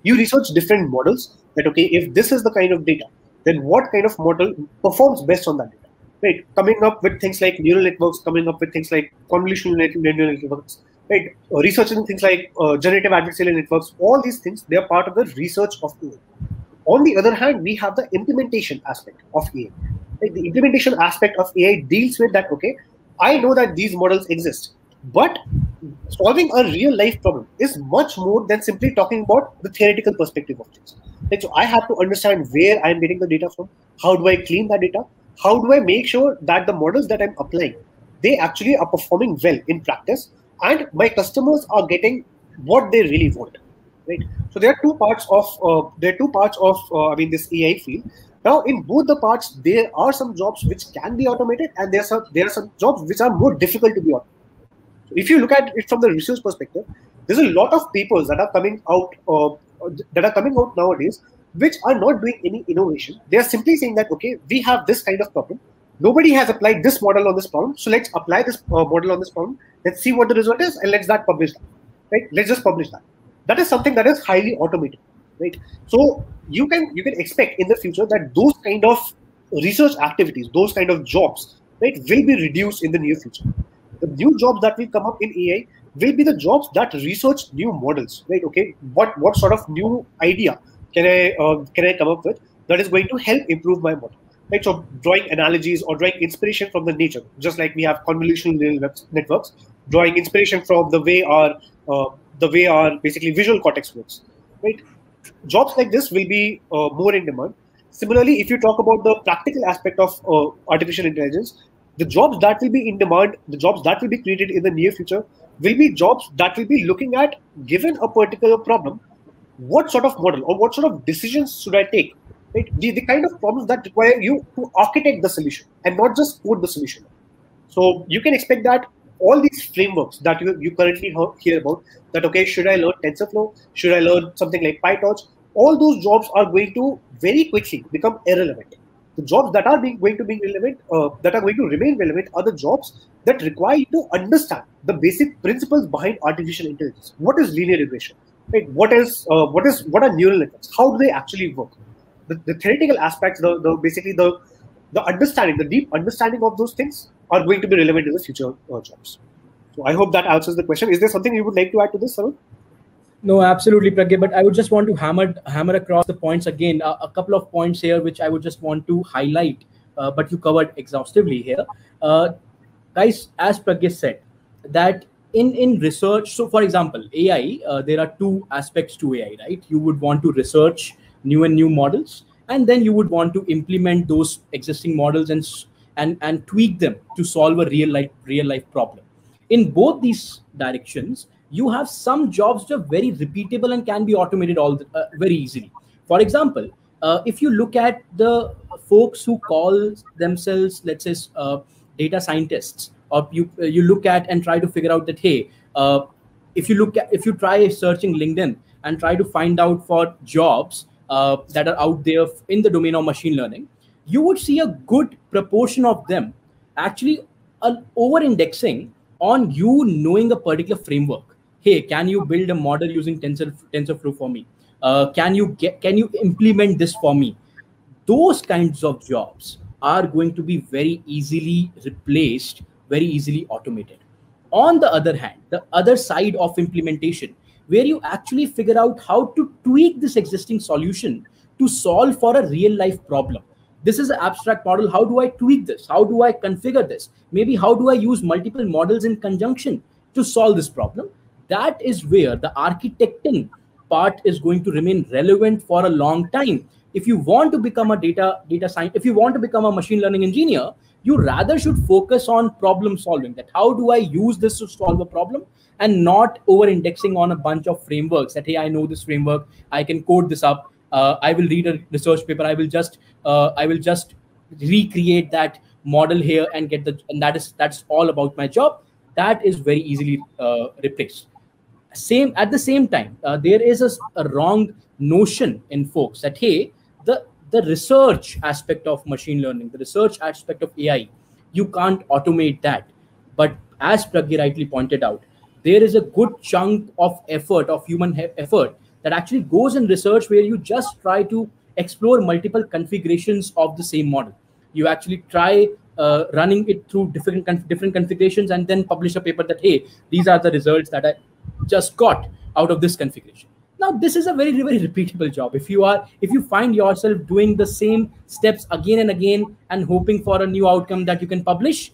[SPEAKER 6] You research different models, that okay, if this is the kind of data, then what kind of model performs best on that data, right? Coming up with things like neural networks, coming up with things like convolutional neural networks, right? Researching things like generative adversarial networks. All these things, they are part of the research of AI. On the other hand, we have the implementation aspect of AI. Right? The implementation aspect of AI deals with that, okay, I know that these models exist, but solving a real life problem is much more than simply talking about the theoretical perspective of things. Right? So I have to understand where I'm getting the data from, how do I clean that data, how do I make sure that the models that I'm applying, they actually are performing well in practice, and my customers are getting what they really want. Right? So there are two parts of this AI field. Now, in both the parts, there are some jobs which can be automated, and there are some jobs which are more difficult to be automated. So if you look at it from the research perspective, there's a lot of papers that are coming out nowadays, which are not doing any innovation. They are simply saying that, okay, we have this kind of problem. Nobody has applied this model on this problem, so let's apply this model on this problem. Let's see what the result is, and let's publish that. Right? Let's just publish that. That is something that is highly automated. Right? So you can expect in the future that those kind of research activities, those kind of jobs, right, will be reduced in the near future. The new jobs that will come up in AI will be the jobs that research new models, right? Okay, what sort of new idea can I come up with that is going to help improve my model, right? So drawing analogies or drawing inspiration from the nature, just like we have convolutional neural networks, drawing inspiration from the way our basically visual cortex works, right? Jobs like this will be more in demand. Similarly, if you talk about the practical aspect of artificial intelligence, the jobs that will be in demand, the jobs that will be created in the near future, will be jobs that will be looking at, given a particular problem, what sort of model or what sort of decisions should I take? Right? The kind of problems that require you to architect the solution and not just code the solution. So you can expect that all these frameworks that you currently hear about, that, okay, should I learn TensorFlow? Should I learn something like PyTorch? All those jobs are going to very quickly become irrelevant. The jobs that are going to be relevant, that are going to remain relevant, are the jobs that require you to understand the basic principles behind artificial intelligence. What is linear regression? Right? What are neural networks? How do they actually work? The theoretical aspects, the understanding, the deep understanding of those things are going to be relevant in the future jobs. So I hope that answers the question. Is there something you would like to add to this, Sarun?
[SPEAKER 7] No, absolutely, Pragya. But I would just want to hammer across the points again. A couple of points here which I would just want to highlight. But you covered exhaustively here, guys. As Pragya said, that in research. So, for example, AI. There are two aspects to AI, right? You would want to research new models, and then you would want to implement those existing models and tweak them to solve a real life problem. In both these directions, you have some jobs that are very repeatable and can be automated very easily. For example, if you look at the folks who call themselves, let's say, data scientists, or you look at and try to figure out that, hey, if you try searching LinkedIn and try to find out for jobs that are out there in the domain of machine learning, you would see a good proportion of them actually over-indexing on you knowing a particular framework. Hey, can you build a model using TensorFlow for me? Can you implement this for me? Those kinds of jobs are going to be very easily replaced, very easily automated. On the other hand, the other side of implementation, where you actually figure out how to tweak this existing solution to solve for a real life problem. This is an abstract model. How do I tweak this? How do I configure this? Maybe how do I use multiple models in conjunction to solve this problem? That is where the architecting part is going to remain relevant for a long time. If you want to become a data scientist, if you want to become a machine learning engineer, you rather should focus on problem solving. That how do I use this to solve a problem, and not over indexing on a bunch of frameworks that, hey, I know this framework, I can code this up. I will read a research paper. I will just recreate that model here and that's all about my job. That is very easily replaced. At the same time, there is a wrong notion in folks that, hey, the research aspect of machine learning, the research aspect of AI, you can't automate that. But as Pragya rightly pointed out, there is a good chunk of effort, of human effort, that actually goes in research, where you just try to explore multiple configurations of the same model. You actually try running it through different configurations and then publish a paper that, hey, these are the results that I just got out of this configuration. Now, this is a very, very repeatable job. If you find yourself doing the same steps again and again and hoping for a new outcome that you can publish,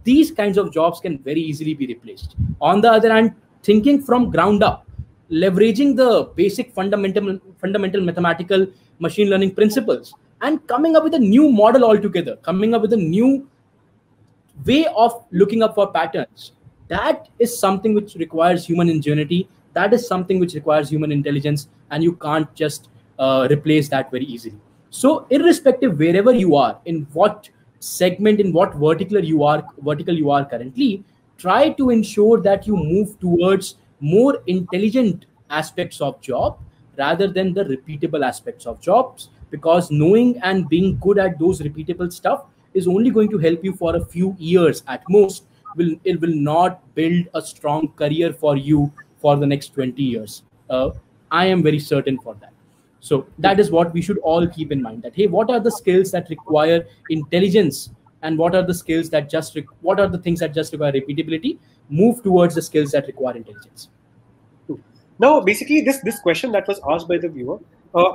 [SPEAKER 7] these kinds of jobs can very easily be replaced. On the other hand, thinking from ground up, leveraging the basic fundamental mathematical machine learning principles and coming up with a new model altogether, coming up with a new way of looking up for patterns, that is something which requires human ingenuity. That is something which requires human intelligence, and you can't just replace that very easily. So irrespective wherever you are, in what segment, in what vertical you are currently, try to ensure that you move towards more intelligent aspects of job rather than the repeatable aspects of jobs, because knowing and being good at those repeatable stuff is only going to help you for a few years at most. It will not build a strong career for you for the next 20 years. I am very certain for that. So that is what we should all keep in mind, that, hey, what are the skills that require intelligence, and what are the skills that what are the things that just require repeatability? Move towards the skills that require intelligence.
[SPEAKER 6] Now, basically, this question that was asked by the viewer,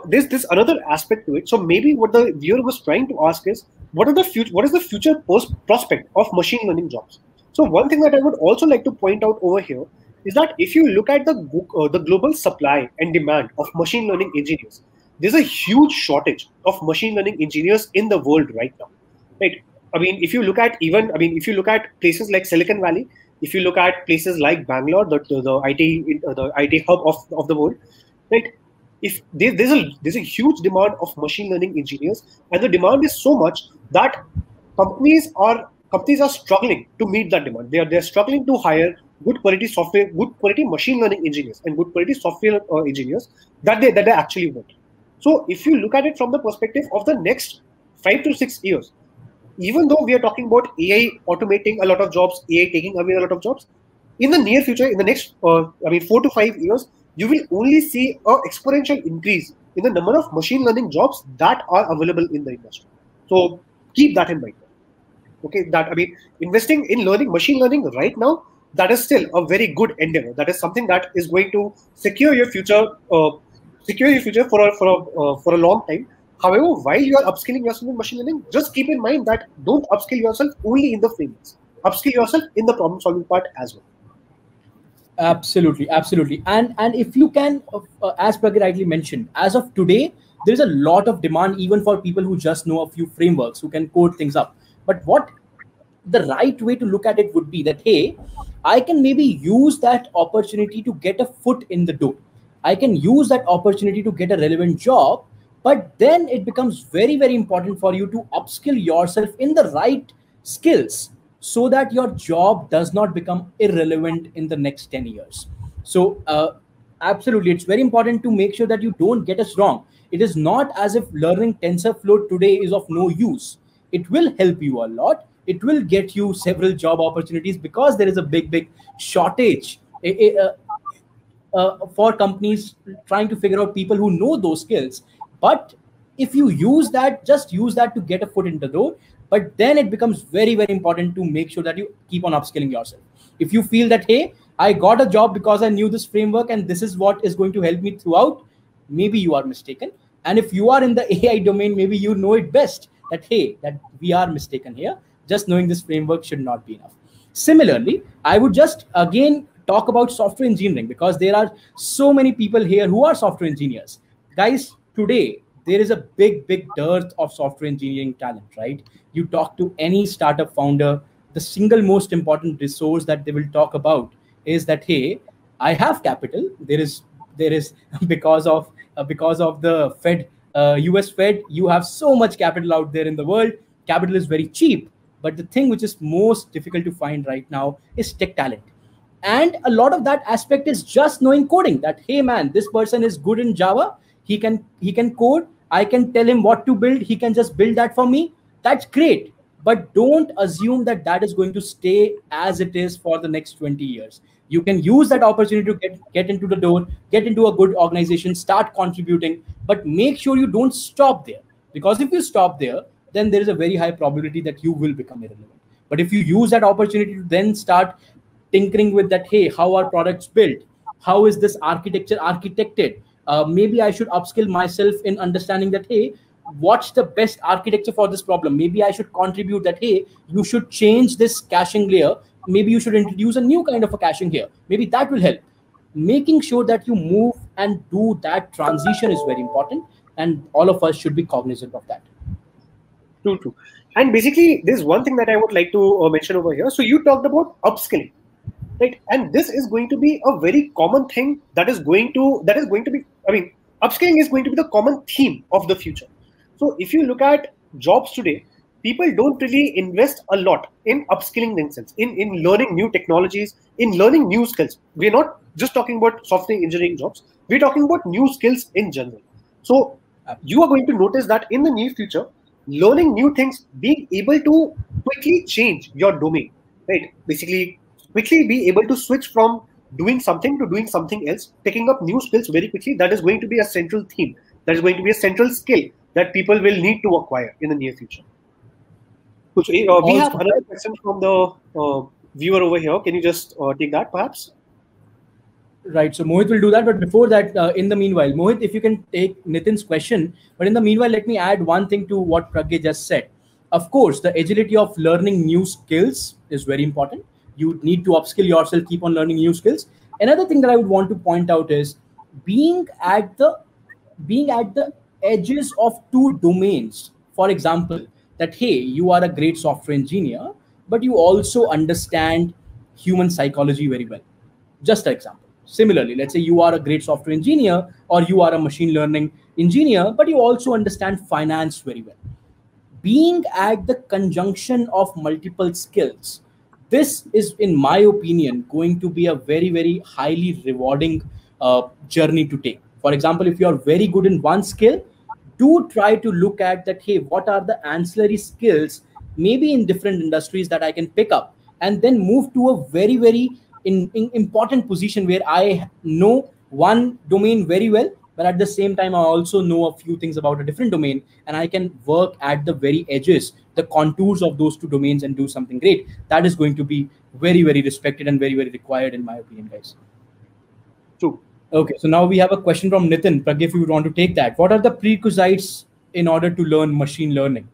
[SPEAKER 6] there's another aspect to it. So maybe what the viewer was trying to ask is, what is the future prospect of machine learning jobs? So one thing that I would also like to point out over here is that if you look at the global supply and demand of machine learning engineers, there's a huge shortage of machine learning engineers in the world right now. Right? If you look at places like Silicon Valley, if you look at places like Bangalore, the IT hub of the world, right? there's a huge demand of machine learning engineers, and the demand is so much that companies are struggling to meet that demand. They're struggling to hire good quality software, good quality machine learning engineers, and good quality software engineers that they actually want. So if you look at it from the perspective of the next 5 to 6 years, even though we are talking about AI automating a lot of jobs, AI taking away a lot of jobs, in the near future, in the next 4 to 5 years, you will only see an exponential increase in the number of machine learning jobs that are available in the industry. So keep that in mind. Okay, investing in learning machine learning right now, that is still a very good endeavor. That is something that is going to secure your future, for a long time. However, while you are upskilling yourself in machine learning, just keep in mind that don't upskill yourself only in the frameworks. Upskill yourself in the problem solving part as well.
[SPEAKER 7] Absolutely, absolutely. And if you can, as Pragya rightly mentioned, as of today, there is a lot of demand even for people who just know a few frameworks, who can code things up. But what the right way to look at it would be that, hey, I can maybe use that opportunity to get a foot in the door. I can use that opportunity to get a relevant job, but then it becomes very, very important for you to upskill yourself in the right skills so that your job does not become irrelevant in the next 10 years. So, absolutely, it's very important to make sure that you don't get us wrong. It is not as if learning TensorFlow today is of no use. It will help you a lot. It will get you several job opportunities because there is a big shortage for companies trying to figure out people who know those skills. But if you use that, just use that to get a foot in the door. But then it becomes very, very important to make sure that you keep on upskilling yourself. If you feel that, hey, I got a job because I knew this framework and this is what is going to help me throughout, maybe you are mistaken. And if you are in the AI domain, maybe you know it best that, hey, that we are mistaken here. Just knowing this framework should not be enough. Similarly, I would just again talk about software engineering because there are so many people here who are software engineers. Guys, today, there is a big dearth of software engineering talent, right? You talk to any startup founder, the single most important resource that they will talk about is that, hey, I have capital. There is because of the Fed, US Fed, you have so much capital out there in the world. Capital is very cheap, but the thing which is most difficult to find right now is tech talent. And a lot of that aspect is just knowing coding, that, hey man, this person is good in Java, he can code, I can tell him what to build, he can just build that for me. That's great, but don't assume that that is going to stay as it is for the next 20 years. You can use that opportunity to get into the door, get into a good organization, start contributing, but make sure you don't stop there, because if you stop there, then there is a very high probability that you will become irrelevant. But if you use that opportunity to then start tinkering with that, hey, how are products built, how is this architecture architected, maybe I should upskill myself in understanding that, hey, what's the best architecture for this problem, maybe I should contribute that, hey, you should change this caching layer, maybe you should introduce a new kind of a caching here, maybe that will help. Making sure that you move and do that transition is very important, and all of us should be cognizant of that.
[SPEAKER 6] True. And basically, there's one thing that I would like to mention over here. So you talked about upskilling, right? And this is going to be a very common thing that is going to be. I mean, upskilling is going to be the common theme of the future. So if you look at jobs today, people don't really invest a lot in upskilling themselves, in learning new technologies, in learning new skills. We're not just talking about software engineering jobs. We're talking about new skills in general. So you are going to notice that in the near future, learning new things, being able to quickly change your domain, right? Basically, quickly be able to switch from doing something to doing something else, picking up new skills very quickly. That is going to be a central theme. That is going to be a central skill that people will need to acquire in the near future. So, we have another question from the viewer over here. Can you just take that, perhaps?
[SPEAKER 7] Right. So Mohit will do that. But before that, in the meanwhile, Mohit, if you can take Nitin's question. But in the meanwhile, let me add one thing to what Pragya just said. Of course, the agility of learning new skills is very important. You need to upskill yourself, keep on learning new skills. Another thing that I would want to point out is being at the edges of two domains. For example, that, hey, you are a great software engineer, but you also understand human psychology very well. Just an example. Similarly, let's say you are a great software engineer or you are a machine learning engineer, but you also understand finance very well. Being at the conjunction of multiple skills, this is, in my opinion, going to be a very, very highly rewarding journey to take. For example, if you are very good in one skill, do try to look at that, hey, what are the ancillary skills maybe in different industries that I can pick up, and then move to a very, very in important position where I know one domain very well, but at the same time I also know a few things about a different domain, and I can work at the very edges, the contours of those two domains, and do something great. That is going to be very, very respected and very, very required, in my opinion, guys.
[SPEAKER 6] True.
[SPEAKER 7] Okay, so now we have a question from Nitin. Pragya, if you would want to take that. What are the prerequisites in order to learn machine learning?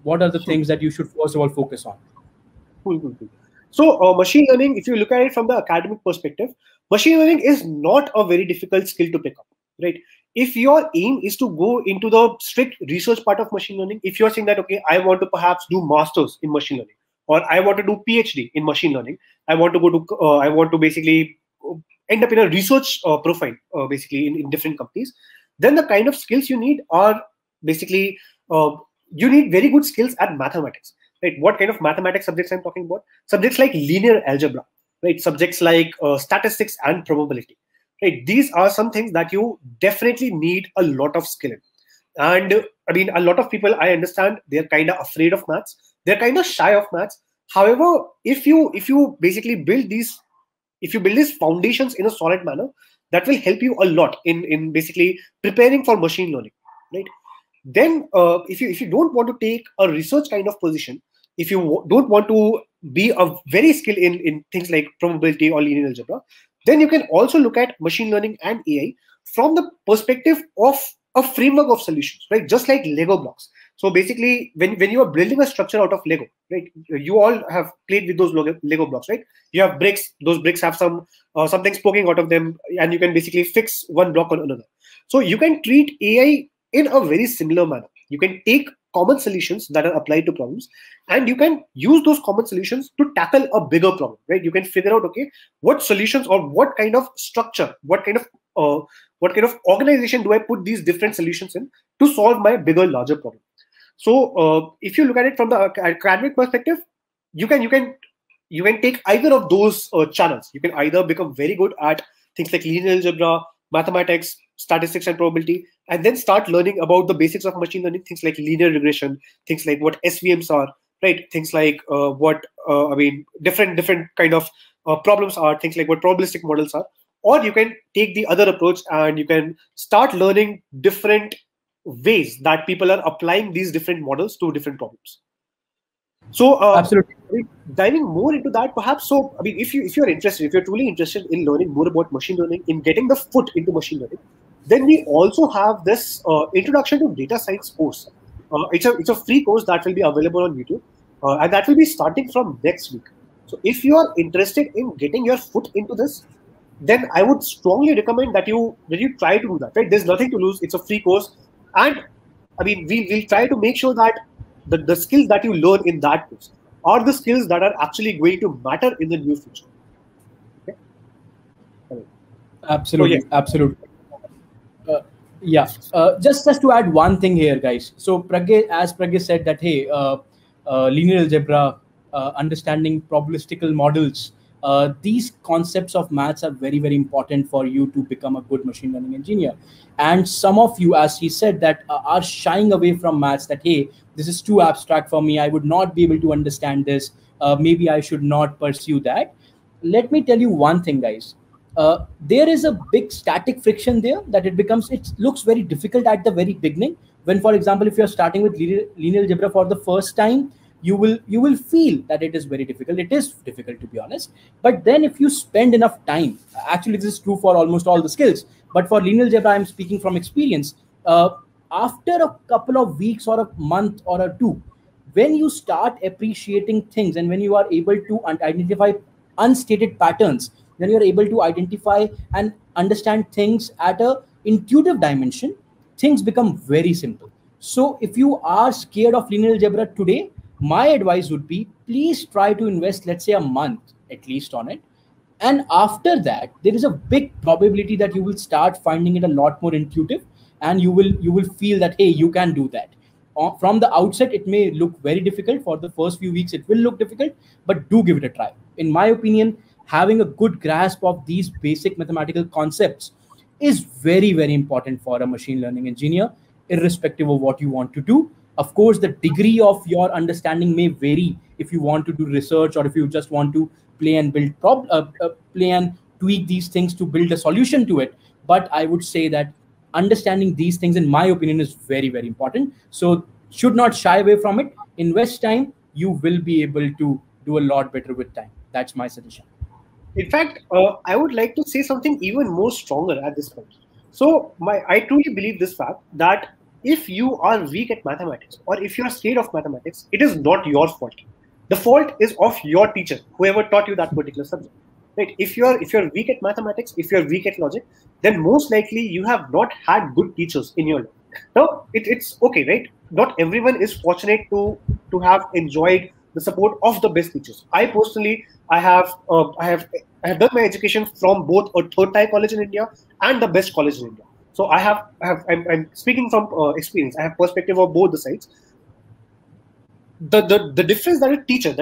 [SPEAKER 7] What are the things that you should first of all focus on?
[SPEAKER 6] Cool. So machine learning, if you look at it from the academic perspective, machine learning is not a very difficult skill to pick up, right? If your aim is to go into the strict research part of machine learning, if you're saying that, okay, I want to perhaps do masters in machine learning, or I want to do PhD in machine learning, I want to basically end up in a research profile, basically in different companies, then the kind of skills you need are basically, you need very good skills at mathematics. Right? What kind of mathematics subjects I'm talking about? Subjects like linear algebra, right? Subjects like statistics and probability, right? These are some things that you definitely need a lot of skill in. And I mean, a lot of people, I understand, they're kind of afraid of maths. They're kind of shy of maths. However, if you basically build these foundations in a solid manner, that will help you a lot in basically preparing for machine learning, right? Then if you don't want to take a research kind of position, if you don't want to be a very skilled in things like probability or linear algebra, then you can also look at machine learning and AI from the perspective of a framework of solutions, right? Just like Lego blocks. So basically, when you are building a structure out of Lego, right? You all have played with those Lego blocks, right? You have bricks. Those bricks have something poking out of them, and you can basically fix one block on another. So you can treat AI in a very similar manner. You can take common solutions that are applied to problems, and you can use those common solutions to tackle a bigger problem, right? You can figure out, okay, what solutions or what kind of structure, what kind of organization do I put these different solutions in to solve my bigger, larger problem. So if you look at it from the academic perspective, you can take either of those channels. You can either become very good at things like linear algebra, mathematics, statistics, and probability, and then start learning about the basics of machine learning, things like linear regression, things like what SVMs are, right? Things like different kind of problems are, things like what probabilistic models are. Or you can take the other approach and you can start learning different ways that people are applying these different models to different problems. So
[SPEAKER 7] Absolutely.
[SPEAKER 6] Diving more into that, perhaps. So I mean, if you're interested, if you're truly interested in learning more about machine learning, in getting the foot into machine learning, then we also have this introduction to data science course. It's a free course that will be available on YouTube, and that will be starting from next week. So if you are interested in getting your foot into this, then I would strongly recommend that you try to do that. Right? There's nothing to lose. It's a free course, and I mean, we'll try to make sure that the skills that you learn in that course are the skills that are actually going to matter in the near future. Okay?
[SPEAKER 7] Absolutely, absolutely. Just to add one thing here, guys. So as Pragya said that, hey, linear algebra, understanding probabilistical models, these concepts of maths are very, very important for you to become a good machine learning engineer. And some of you, as he said, that are shying away from maths, that, hey, this is too abstract for me, I would not be able to understand this, maybe I should not pursue that. Let me tell you one thing, guys. There is a big static friction there, that it looks very difficult at the very beginning. When, for example, if you're starting with linear algebra for the first time, you will feel that it is very difficult. It is difficult, to be honest. But then if you spend enough time, actually this is true for almost all the skills, but for linear algebra, I'm speaking from experience. After a couple of weeks or a month or a two, when you start appreciating things and when you are able to identify unstated patterns, then you're able to identify and understand things at a intuitive dimension, things become very simple. So if you are scared of linear algebra today, my advice would be, please try to invest, let's say, a month at least on it. And after that, there is a big probability that you will start finding it a lot more intuitive, and you will feel that, hey, you can do that. From the outset, it may look very difficult. For the first few weeks, it will look difficult, but do give it a try. In my opinion, having a good grasp of these basic mathematical concepts is very, very important for a machine learning engineer, irrespective of what you want to do. Of course, the degree of your understanding may vary if you want to do research, or if you just want to play and play and tweak these things to build a solution to it. But I would say that understanding these things, in my opinion, is very, very important. So should not shy away from it. Invest time. You will be able to do a lot better with time. That's my suggestion.
[SPEAKER 6] In fact, I would like to say something even more stronger at this point. So, I truly believe this fact that if you are weak at mathematics, or if you are scared of mathematics, it is not your fault. The fault is of your teacher, whoever taught you that particular subject. Right? If you're weak at mathematics, if you're weak at logic, then most likely you have not had good teachers in your life. Now, it's okay, right? Not everyone is fortunate to have enjoyed the support of the best teachers. I personally, I have done my education from both a third tier college in India and the best college in India. So I'm speaking from experience. I have perspective of both the sides. The difference that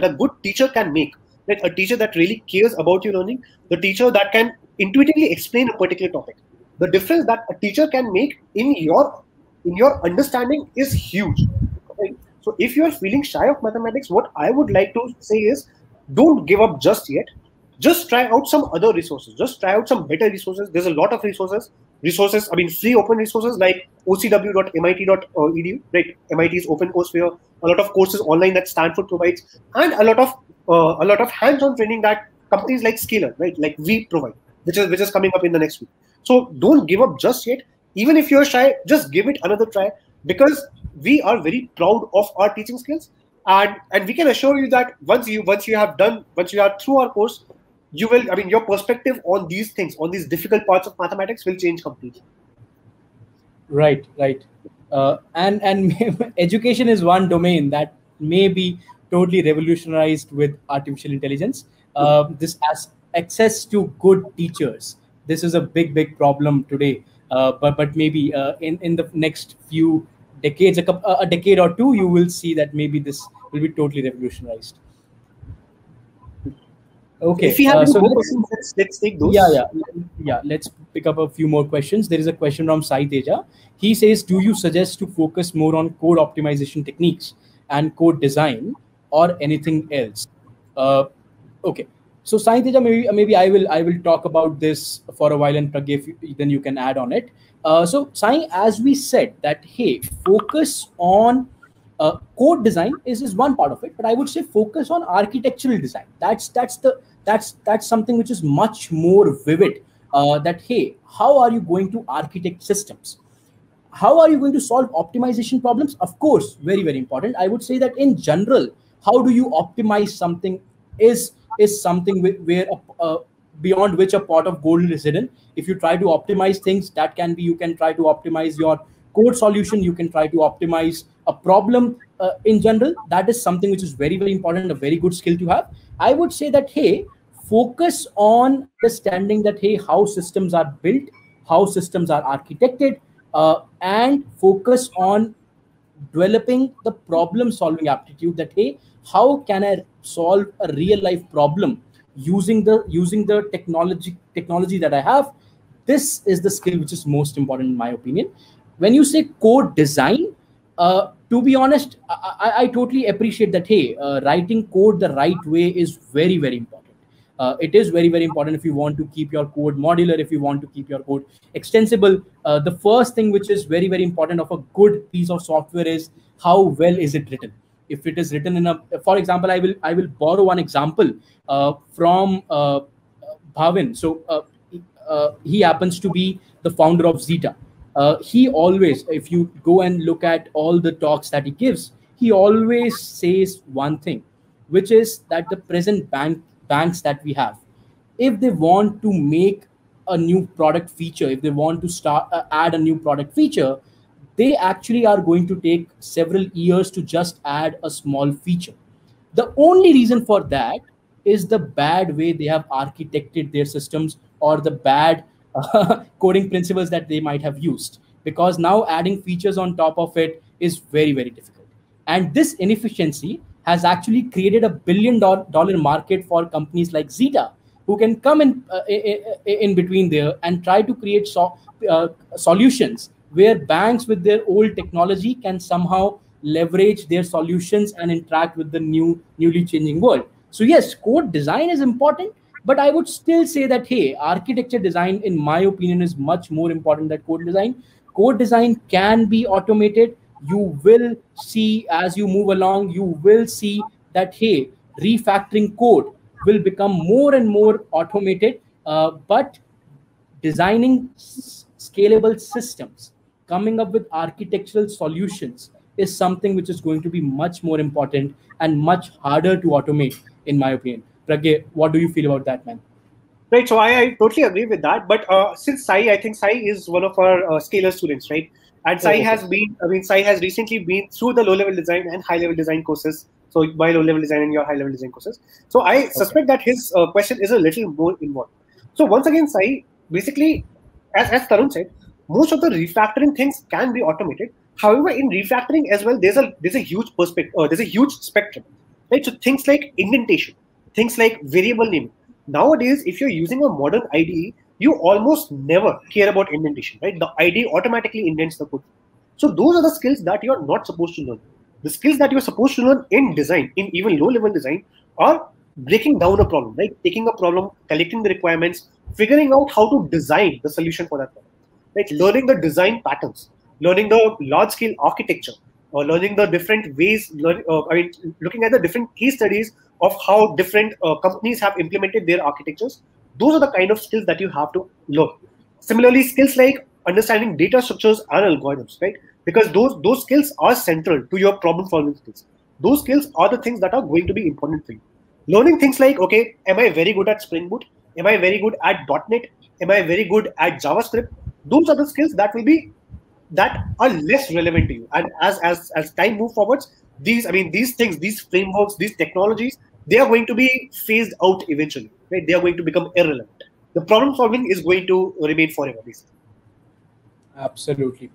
[SPEAKER 6] a good teacher can make, like a teacher that really cares about your learning, the teacher that can intuitively explain a particular topic, the difference that a teacher can make in your understanding is huge. Okay? So if you are feeling shy of mathematics, what I would like to say is, don't give up just yet. Just try out some other resources. Just try out some better resources. There's a lot of resources. I mean, free open resources like ocw.mit.edu, right? MIT's open course sphere. A lot of courses online that Stanford provides, and a lot of hands-on training that companies like Scalar, right, like we provide, which is coming up in the next week. So don't give up just yet. Even if you're shy, just give it another try, because we are very proud of our teaching skills, and we can assure you that once you are through our course, you will, I mean, your perspective on these things, on these difficult parts of mathematics, will change completely.
[SPEAKER 7] Right. And education is one domain that may be totally revolutionized with artificial intelligence. This has access to good teachers. This is a big problem today. But maybe in the next few decades, a decade or two, you will see that maybe this will be totally revolutionized. Okay.
[SPEAKER 6] If you have more questions, let's take those.
[SPEAKER 7] Yeah. Let's pick up a few more questions. There is a question from Sai Teja. He says, do you suggest to focus more on code optimization techniques and code design, or anything else? Okay. So Sai Teja, maybe I will talk about this for a while, and then you can add on it. So Sai, as we said that, hey, focus on code design is one part of it, but I would say focus on architectural design. That's something which is much more vivid. That, hey, how are you going to architect systems? How are you going to solve optimization problems? Of course, very, very important. I would say that in general, how do you optimize something is something where beyond which a pot of gold is hidden. If you try to optimize things, that can be, you can try to optimize your code solution, you can try to optimize a problem. In general, that is something which is very, very important, a very good skill to have. I would say that, hey, focus on understanding that, hey, how systems are built, how systems are architected, and focus on developing the problem solving aptitude, that, hey, how can I solve a real life problem using the technology that I have. This is the skill which is most important in my opinion. When you say code design, to be honest, I totally appreciate that, hey, writing code the right way is very, very important. It is very, very important if you want to keep your code modular, if you want to keep your code extensible. The first thing which is very, very important of a good piece of software is how well is it written. If it is written in a, for example, I will borrow one example from Bhavin. So he happens to be the founder of Zeta. He always, if you go and look at all the talks that he gives, he always says one thing, which is that the present banks that we have, if they want to make a new product feature, if they want to start add a new product feature, they actually are going to take several years to just add a small feature. The only reason for that is the bad way they have architected their systems, or the bad coding principles that they might have used. Because now adding features on top of it is very, very difficult. And this inefficiency has actually created a $1 billion market for companies like Zeta, who can come in between there and try to create solutions where banks with their old technology can somehow leverage their solutions and interact with the newly changing world. So yes, code design is important, but I would still say that, hey, architecture design, in my opinion, is much more important than code design. Code design can be automated. You will see, as you move along, you will see that, hey, refactoring code will become more and more automated. But designing scalable systems, coming up with architectural solutions, is something which is going to be much more important and much harder to automate, in my opinion. Pragya, what do you feel about that, man?
[SPEAKER 6] Right, so I totally agree with that. But since Sai, I think Sai is one of our scalar students, right? And Sai Sai has recently been through the low-level design and high-level design courses. So my low-level design and your high-level design courses. So I suspect that his question is a little more involved. So once again, Sai, basically, as Tarun said, most of the refactoring things can be automated. However, in refactoring as well, there's a huge perspective, there's a huge spectrum, right? So things like indentation, things like variable naming. Nowadays, if you're using a modern IDE, you almost never care about indentation, right? The IDE automatically indents the code. So those are the skills that you're not supposed to learn. The skills that you're supposed to learn in design, in even low-level design, are breaking down a problem, right? Taking a problem, collecting the requirements, figuring out how to design the solution for that problem, right? Learning the design patterns, learning the large-scale architecture, or learning the different ways, looking at the different case studies of how different companies have implemented their architectures. Those are the kind of skills that you have to learn. Similarly, skills like understanding data structures and algorithms, right? Because those skills are central to your problem-solving skills. Those skills are the things that are going to be important for you. Learning things like, okay, am I very good at Spring Boot? Am I very good at .NET? Am I very good at JavaScript? Those are the skills that are less relevant to you. And as time moves forwards, these things, these frameworks, these technologies, they are going to be phased out eventually, right? They are going to become irrelevant. The problem solving is going to remain forever, basically.
[SPEAKER 7] Absolutely.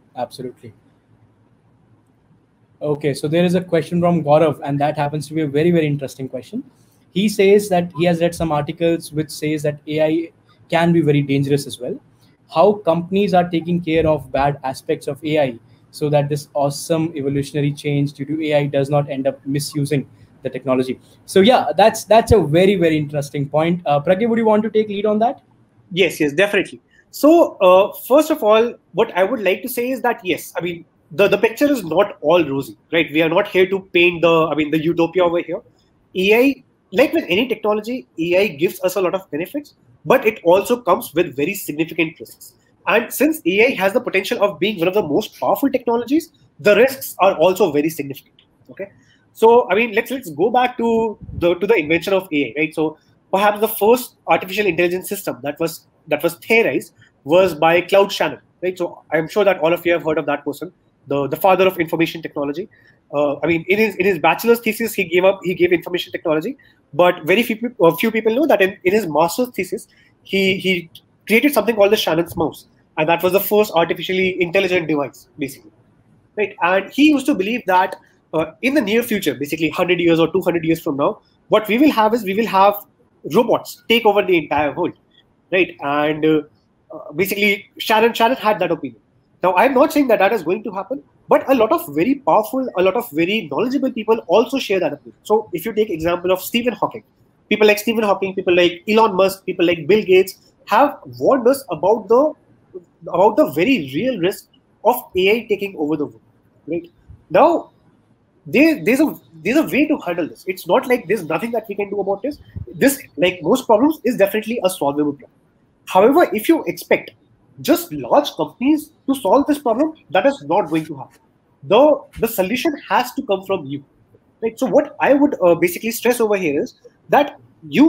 [SPEAKER 7] Okay, so there is a question from Gaurav, and that happens to be a very, very interesting question. He says that he has read some articles which says that AI can be very dangerous as well. How companies are taking care of bad aspects of AI so that this awesome evolutionary change due to AI does not end up misusing the technology. So yeah, that's a very, very interesting point. Pragya, would you want to take lead on that?
[SPEAKER 6] Yes, definitely. So first of all, what I would like to say is that yes, the picture is not all rosy, right? We are not here to paint the utopia over here. AI, like with any technology, AI gives us a lot of benefits, but it also comes with very significant risks. And since AI has the potential of being one of the most powerful technologies, the risks are also very significant. Okay, so let's go back to the invention of AI, right? So perhaps the first artificial intelligence system that was theorized was by Claude Shannon, right? So I'm sure that all of you have heard of that person, the father of information technology. In his bachelor's thesis, he gave information technology, but very few people know that in his master's thesis, he created something called the Shannon's mouse, and that was the first artificially intelligent device, basically, right? And he used to believe that in the near future, basically 100 years or 200 years from now, what we will have robots take over the entire world, right? And basically, Shannon had that opinion. Now, I'm not saying that is going to happen, but a lot of very powerful, a lot of very knowledgeable people also share that opinion. So if you take example of Stephen Hawking, people like Stephen Hawking, people like Elon Musk, people like Bill Gates have warned us about the very real risk of AI taking over the world, right? Now, there's a way to handle this. It's not like there's nothing that we can do about this. This, like most problems, is definitely a solvable problem. However, if you expect just large companies to solve this problem, that is not going to happen. The solution has to come from you, right? So what I would basically stress over here is that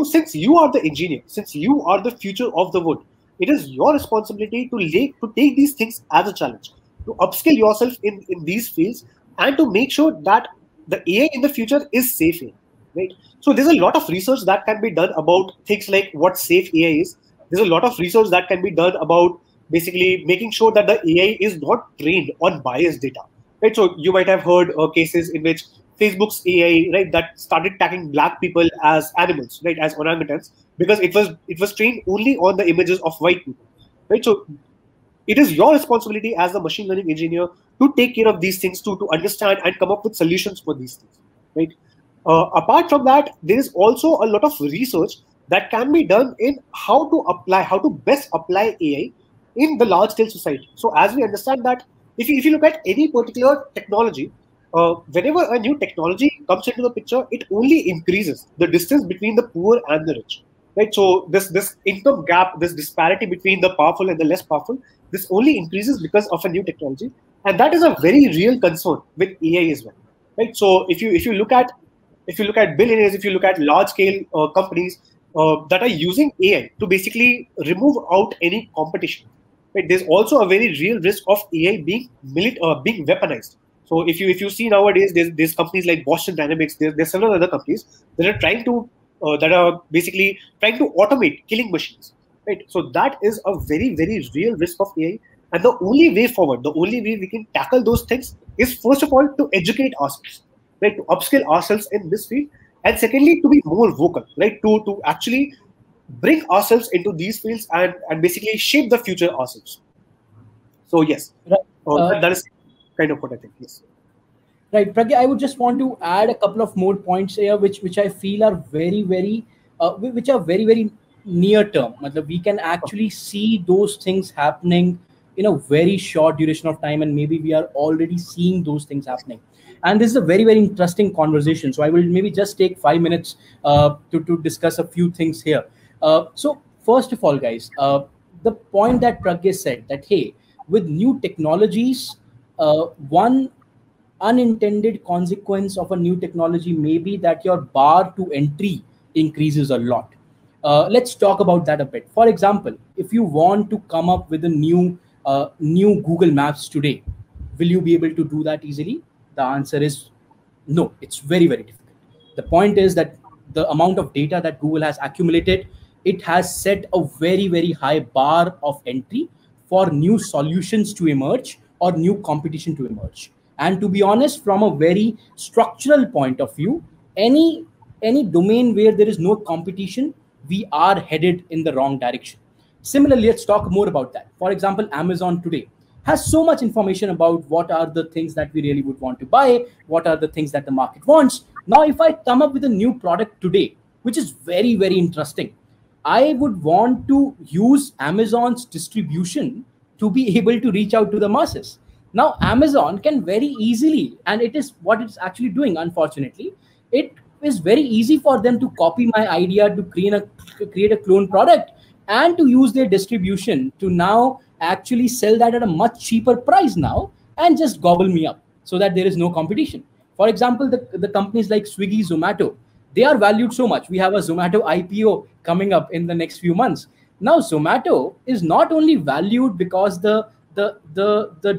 [SPEAKER 6] since you are the engineer, since you are the future of the world, it is your responsibility to take these things as a challenge, to upskill yourself in these fields, and to make sure that the AI in the future is safe here. right? So there's a lot of research that can be done about things like what safe AI is. There's a lot of research that can be done about basically making sure that the AI is not trained on biased data, right? So you might have heard cases in which Facebook's AI, right, that started tagging black people as animals, right, as orangutans, because it was trained only on the images of white people, right? So it is your responsibility as a machine learning engineer to take care of these things, to understand and come up with solutions for these things, right? Apart from that, there is also a lot of research that can be done in how to best apply AI in the large scale society. So as we understand that, if you look at any particular technology, whenever a new technology comes into the picture, it only increases the distance between the poor and the rich, right? So this income gap, this disparity between the powerful and the less powerful, this only increases because of a new technology, and that is a very real concern with AI as well, right? So if you look at billionaires, if you look at large scale companies that are using AI to basically remove out any competition, right? There's also a very real risk of AI being weaponized. So if you see nowadays, there's companies like Boston Dynamics, there's several other companies that are basically trying to automate killing machines, right? So that is a very, very real risk of AI. And the only way forward, the only way we can tackle those things is, first of all, to educate ourselves, right? To upskill ourselves in this field. And secondly, to be more vocal, right? To actually bring ourselves into these fields and basically shape the future ourselves. So yes, that is kind of what I think. Yes.
[SPEAKER 7] Right, Pragya, I would just want to add a couple of more points here, which I feel are very near term. Matlab, we can actually see those things happening in a very short duration of time, and maybe we are already seeing those things happening. And this is a very interesting conversation. So I will maybe just take 5 minutes to discuss a few things here. So first of all, guys, the point that Pragya said that, hey, with new technologies, one unintended consequence of a new technology may be that your bar to entry increases a lot. Let's talk about that a bit. For example, if you want to come up with a new Google Maps today, will you be able to do that easily? The answer is no. It's very difficult. The point is that the amount of data that Google has accumulated, it has set a very high bar of entry for new solutions to emerge or new competition to emerge. And to be honest, from a very structural point of view, any domain where there is no competition, we are headed in the wrong direction. Similarly, let's talk more about that. For example, Amazon today has so much information about what are the things that we really would want to buy, what are the things that the market wants. Now, if I come up with a new product today, which is very interesting, I would want to use Amazon's distribution to be able to reach out to the masses. Now, Amazon can very easily, and it is what it's actually doing, unfortunately, it is very easy for them to copy my idea to create a clone product and to use their distribution to now actually sell that at a much cheaper price now and just gobble me up so that there is no competition. For example, the companies like Swiggy, Zomato, they are valued so much. We have a Zomato IPO coming up in the next few months. Now, Zomato is not only valued because the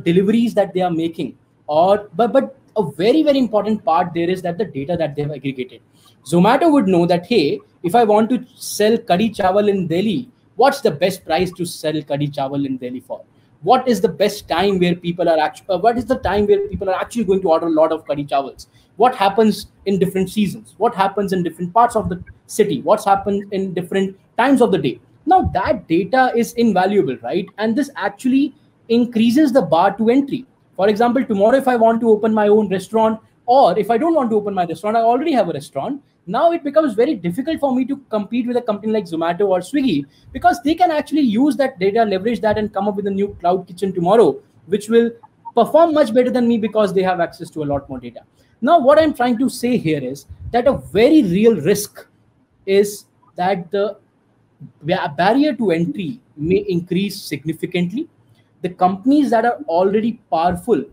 [SPEAKER 7] deliveries that they are making, but a very important part there is that the data that they have aggregated. Zomato would know that, hey, if I want to sell kadhi chawal in Delhi, what's the best price to sell kadhi chawal in Delhi for? What is the best time where people are actually going to order a lot of kadhi chawals? What happens in different seasons? What happens in different parts of the city? What's happened in different times of the day? Now that data is invaluable, right? And this actually increases the bar to entry. For example, tomorrow, if I want to open my own restaurant, or if I don't want to open my restaurant, I already have a restaurant. Now it becomes very difficult for me to compete with a company like Zomato or Swiggy, because they can actually use that data, leverage that, and come up with a new cloud kitchen tomorrow, which will perform much better than me because they have access to a lot more data. Now, what I'm trying to say here is that a very real risk is that the barrier to entry may increase significantly. The companies that are already powerful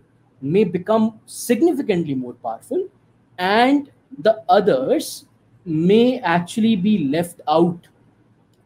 [SPEAKER 7] may become significantly more powerful, and the others may actually be left out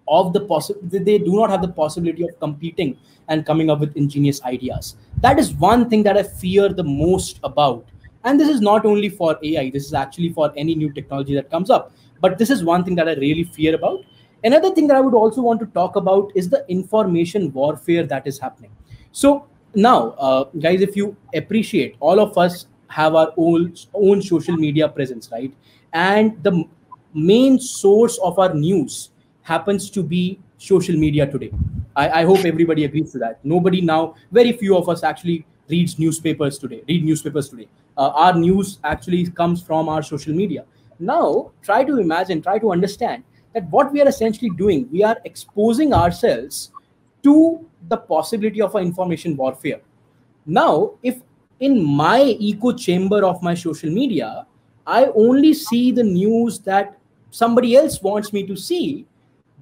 [SPEAKER 7] of they do not have the possibility of competing and coming up with ingenious ideas. That is one thing that I fear the most about. And this is not only for AI, this is actually for any new technology that comes up. But this is one thing that I really fear about. Another thing that I would also want to talk about is the information warfare that is happening. So now, guys, if you appreciate, all of us have our own social media presence, right? And the main source of our news happens to be social media today. I hope everybody agrees to that. Nobody now, very few of us actually read newspapers today. Our news actually comes from our social media. Now, try to imagine, try to understand that what we are essentially doing, we are exposing ourselves to the possibility of an information warfare. Now, if in my echo chamber of my social media, I only see the news that somebody else wants me to see,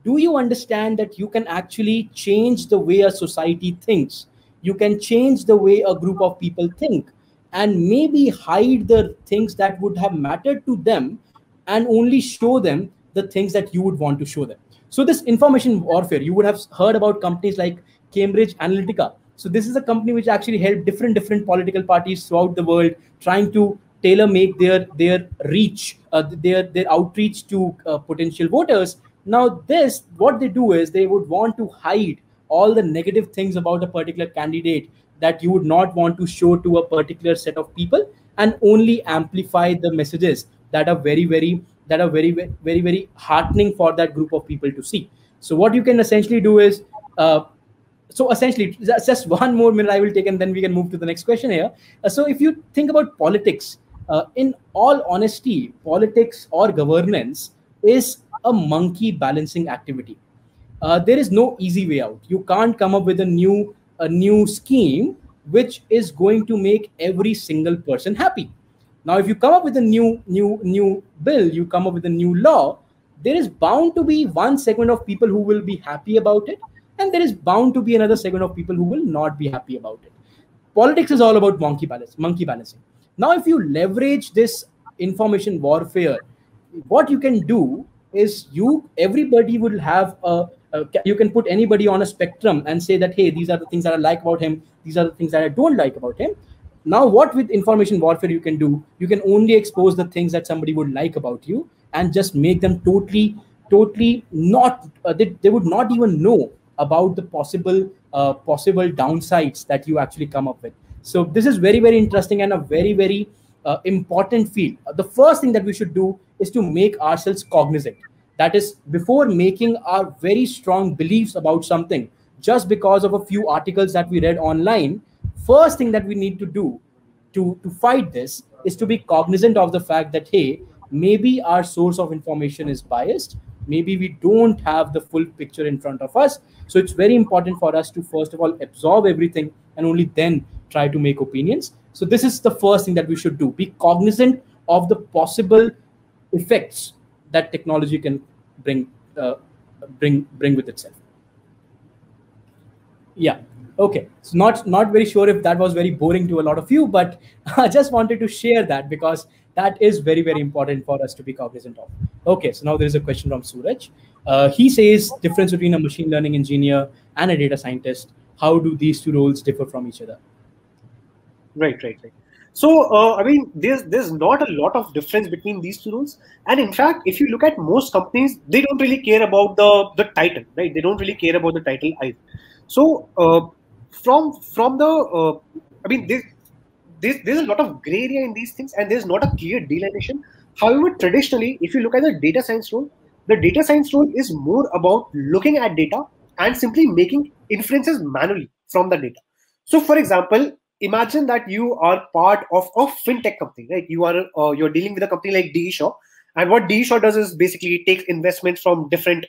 [SPEAKER 7] do you understand that you can actually change the way a society thinks? You can change the way a group of people think, and maybe hide the things that would have mattered to them and only show them the things that you would want to show them. So this information warfare, you would have heard about companies like Cambridge Analytica. So this is a company which actually helped different political parties throughout the world, trying to tailor make their reach, their outreach to potential voters. Now this, what they do is they would want to hide all the negative things about a particular candidate that you would not want to show to a particular set of people, and only amplify the messages that are very heartening for that group of people to see. So what you can essentially do is, so essentially, just one more minute I will take, and then we can move to the next question here. So if you think about politics, in all honesty, politics or governance is a monkey balancing activity. There is no easy way out. You can't come up with a new scheme which is going to make every single person happy. Now, if you come up with a new bill, you come up with a new law, there is bound to be one segment of people who will be happy about it, and there is bound to be another segment of people who will not be happy about it. Politics is all about monkey balancing. Now, if you leverage this information warfare, what you can do is everybody will have you can put anybody on a spectrum and say that, hey, these are the things that I like about him, these are the things that I don't like about him. Now, what with information warfare you can do, you can only expose the things that somebody would like about you, and just make them totally not, they would not even know about the possible downsides that you actually come up with. So this is very interesting and a very important field. The first thing that we should do is to make ourselves cognizant. That is, before making our very strong beliefs about something just because of a few articles that we read online, first thing that we need to do to fight this is to be cognizant of the fact that, hey, maybe our source of information is biased. Maybe we don't have the full picture in front of us. So it's very important for us to first of all absorb everything and only then try to make opinions. So this is the first thing that we should do. Be cognizant of the possible effects that technology can bring with itself. Yeah. Okay. So not very sure if that was very boring to a lot of you, but I just wanted to share that because that is very important for us to be cognizant of. Okay. So now there is a question from Suraj. He says, difference between a machine learning engineer and a data scientist. How do these two roles differ from each other?
[SPEAKER 6] Right. So, I mean, there's not a lot of difference between these two roles. And in fact, if you look at most companies, they don't really care about the title, right? They don't really care about the title either. So, from the, I mean, there's a lot of gray area in these things, and there's not a clear delineation. However, traditionally, if you look at the data science role is more about looking at data and simply making inferences manually from the data. So, for example, imagine that you are part of a fintech company, right? You're dealing with a company like DE Shaw, and what DE Shaw does is basically it takes investments from different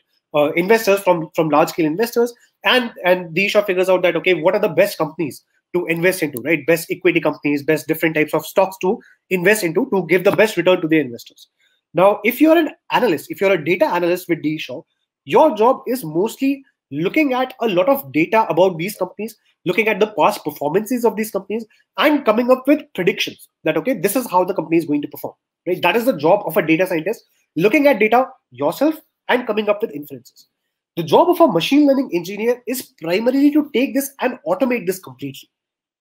[SPEAKER 6] investors, from large scale investors, and DE Shaw figures out that, okay, what are the best companies to invest into, right? Best equity companies, best different types of stocks to invest into to give the best return to their investors. Now, if you're an analyst, if you're a data analyst with DE Shaw, your job is mostly looking at a lot of data about these companies, looking at the past performances of these companies, and coming up with predictions that, okay, this is how the company is going to perform, right? That is the job of a data scientist, looking at data yourself and coming up with inferences. The job of a machine learning engineer is primarily to take this and automate this completely.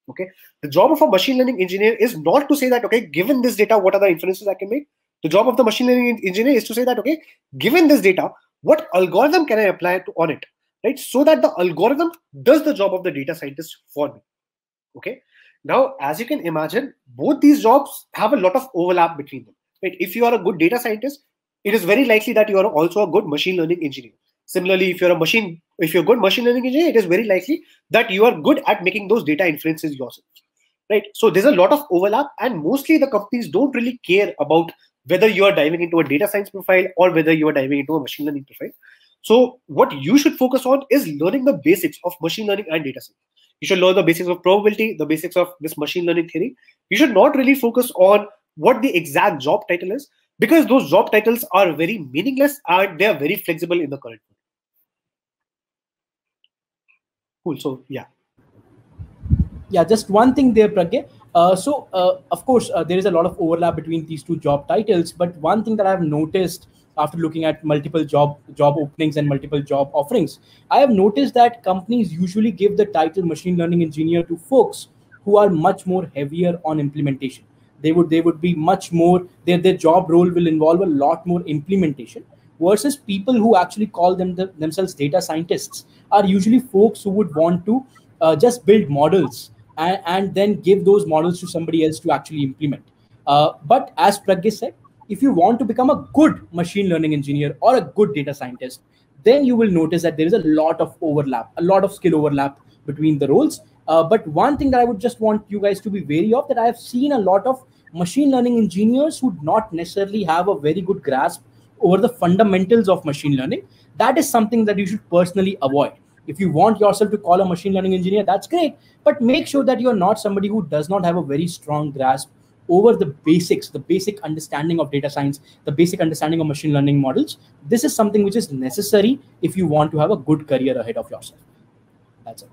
[SPEAKER 6] Okay, the job of a machine learning engineer is not to say that, okay, given this data, what are the inferences I can make? The job of the machine learning engineer is to say that, okay, given this data, what algorithm can I apply on it, right? So that the algorithm does the job of the data scientist for me. Okay. Now, as you can imagine, both these jobs have a lot of overlap between them. Right? If you are a good data scientist, it is very likely that you are also a good machine learning engineer. Similarly, if you're a good machine learning engineer, it is very likely that you are good at making those data inferences yourself. Right? So there's a lot of overlap, and mostly the companies don't really care about whether you are diving into a data science profile or whether you are diving into a machine learning profile. So what you should focus on is learning the basics of machine learning and data science. You should learn the basics of probability, the basics of this machine learning theory. You should not really focus on what the exact job title is, because those job titles are very meaningless and they are very flexible in the current world. Cool. So yeah.
[SPEAKER 7] Yeah, just one thing there, Pragya. Of course, there is a lot of overlap between these two job titles. But one thing that I've noticed after looking at multiple job openings and multiple job offerings, I have noticed that companies usually give the title machine learning engineer to folks who are much more heavier on implementation. They would be much more, their job role will involve a lot more implementation, versus people who actually call themselves data scientists are usually folks who would want to just build models and then give those models to somebody else to actually implement. But as Pragya said, if you want to become a good machine learning engineer or a good data scientist, then you will notice that there is a lot of overlap, a lot of skill overlap between the roles. But one thing that I would just want you guys to be wary of, that I have seen a lot of machine learning engineers who do not necessarily have a very good grasp over the fundamentals of machine learning. That is something that you should personally avoid. If you want yourself to call a machine learning engineer, that's great, but make sure that you're not somebody who does not have a very strong grasp over the basics, the basic understanding of data science, the basic understanding of machine learning models. This is something which is necessary if you want to have a good career ahead of yourself. That's it.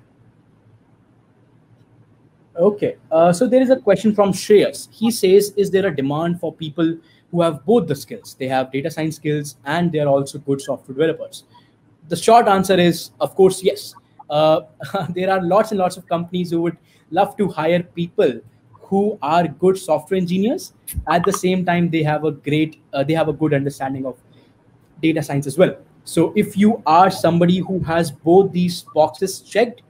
[SPEAKER 7] Okay, so there is a question from Shreyas. He says, is there a demand for people who have both the skills? They have data science skills and they are also good software developers. The short answer is, of course, yes. There are lots and lots of companies who would love to hire people who are good software engineers. At the same time, they have a good understanding of data science as well. So if you are somebody who has both these boxes checked,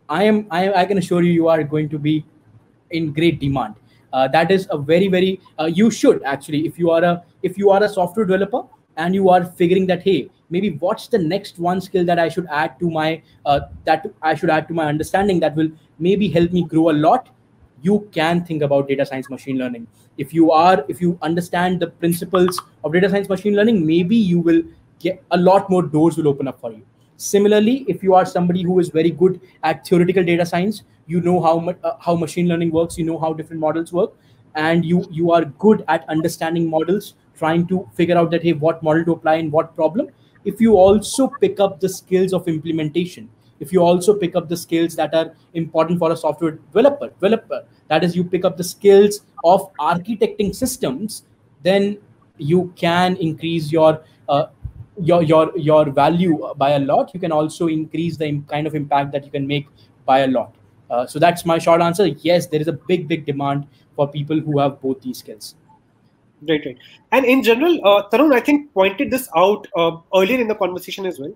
[SPEAKER 7] I can assure you, you are going to be in great demand. That is a very you should actually, if you are a software developer and you are figuring that, hey, maybe what's the next one skill that I should add to my understanding that will maybe help me grow a lot, you can think about data science machine learning. If you understand the principles of data science machine learning, maybe you will get a lot more doors will open up for you. Similarly, if you are somebody who is very good at theoretical data science, you know how machine learning works, you know how different models work, and you are good at understanding models, trying to figure out that, hey, what model to apply in what problem. If you also pick up the skills of implementation, if you also pick up the skills that are important for a software developer, that is, you pick up the skills of architecting systems, then you can increase your value by a lot. You can also increase the kind of impact that you can make by a lot. So that's my short answer. Yes, there is a big demand for people who have both these skills.
[SPEAKER 6] Right. And in general, Tarun, I think, pointed this out earlier in the conversation as well.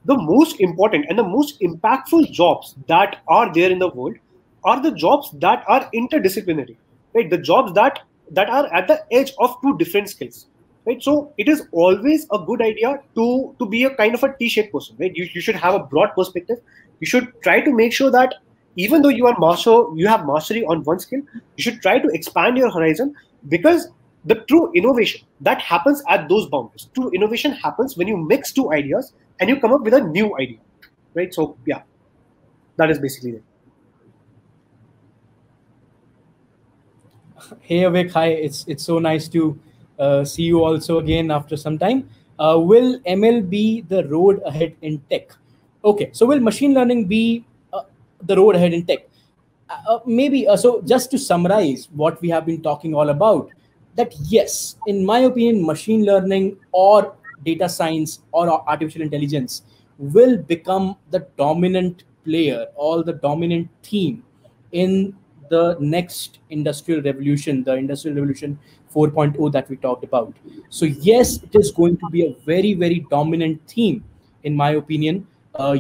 [SPEAKER 6] The most important and the most impactful jobs that are there in the world are the jobs that are interdisciplinary, right? The jobs that are at the edge of two different skills, right? So it is always a good idea to be a kind of a T-shaped person, right? You should have a broad perspective. You should try to make sure that even though you have mastery on one skill, you should try to expand your horizon, because the true innovation that happens at those boundaries. True innovation happens when you mix two ideas and you come up with a new idea, right? So yeah, that is basically it.
[SPEAKER 7] Hey Avik, hi. It's so nice to see you also again after some time. Will ML be the road ahead in tech? Okay, so will machine learning be the road ahead in tech? Maybe. So just to summarize what we have been talking all about, that yes, in my opinion, machine learning or data science or artificial intelligence will become the dominant player or the dominant theme in the next industrial revolution, the industrial revolution 4.0 that we talked about. So yes, it is going to be a very, very dominant theme, in my opinion.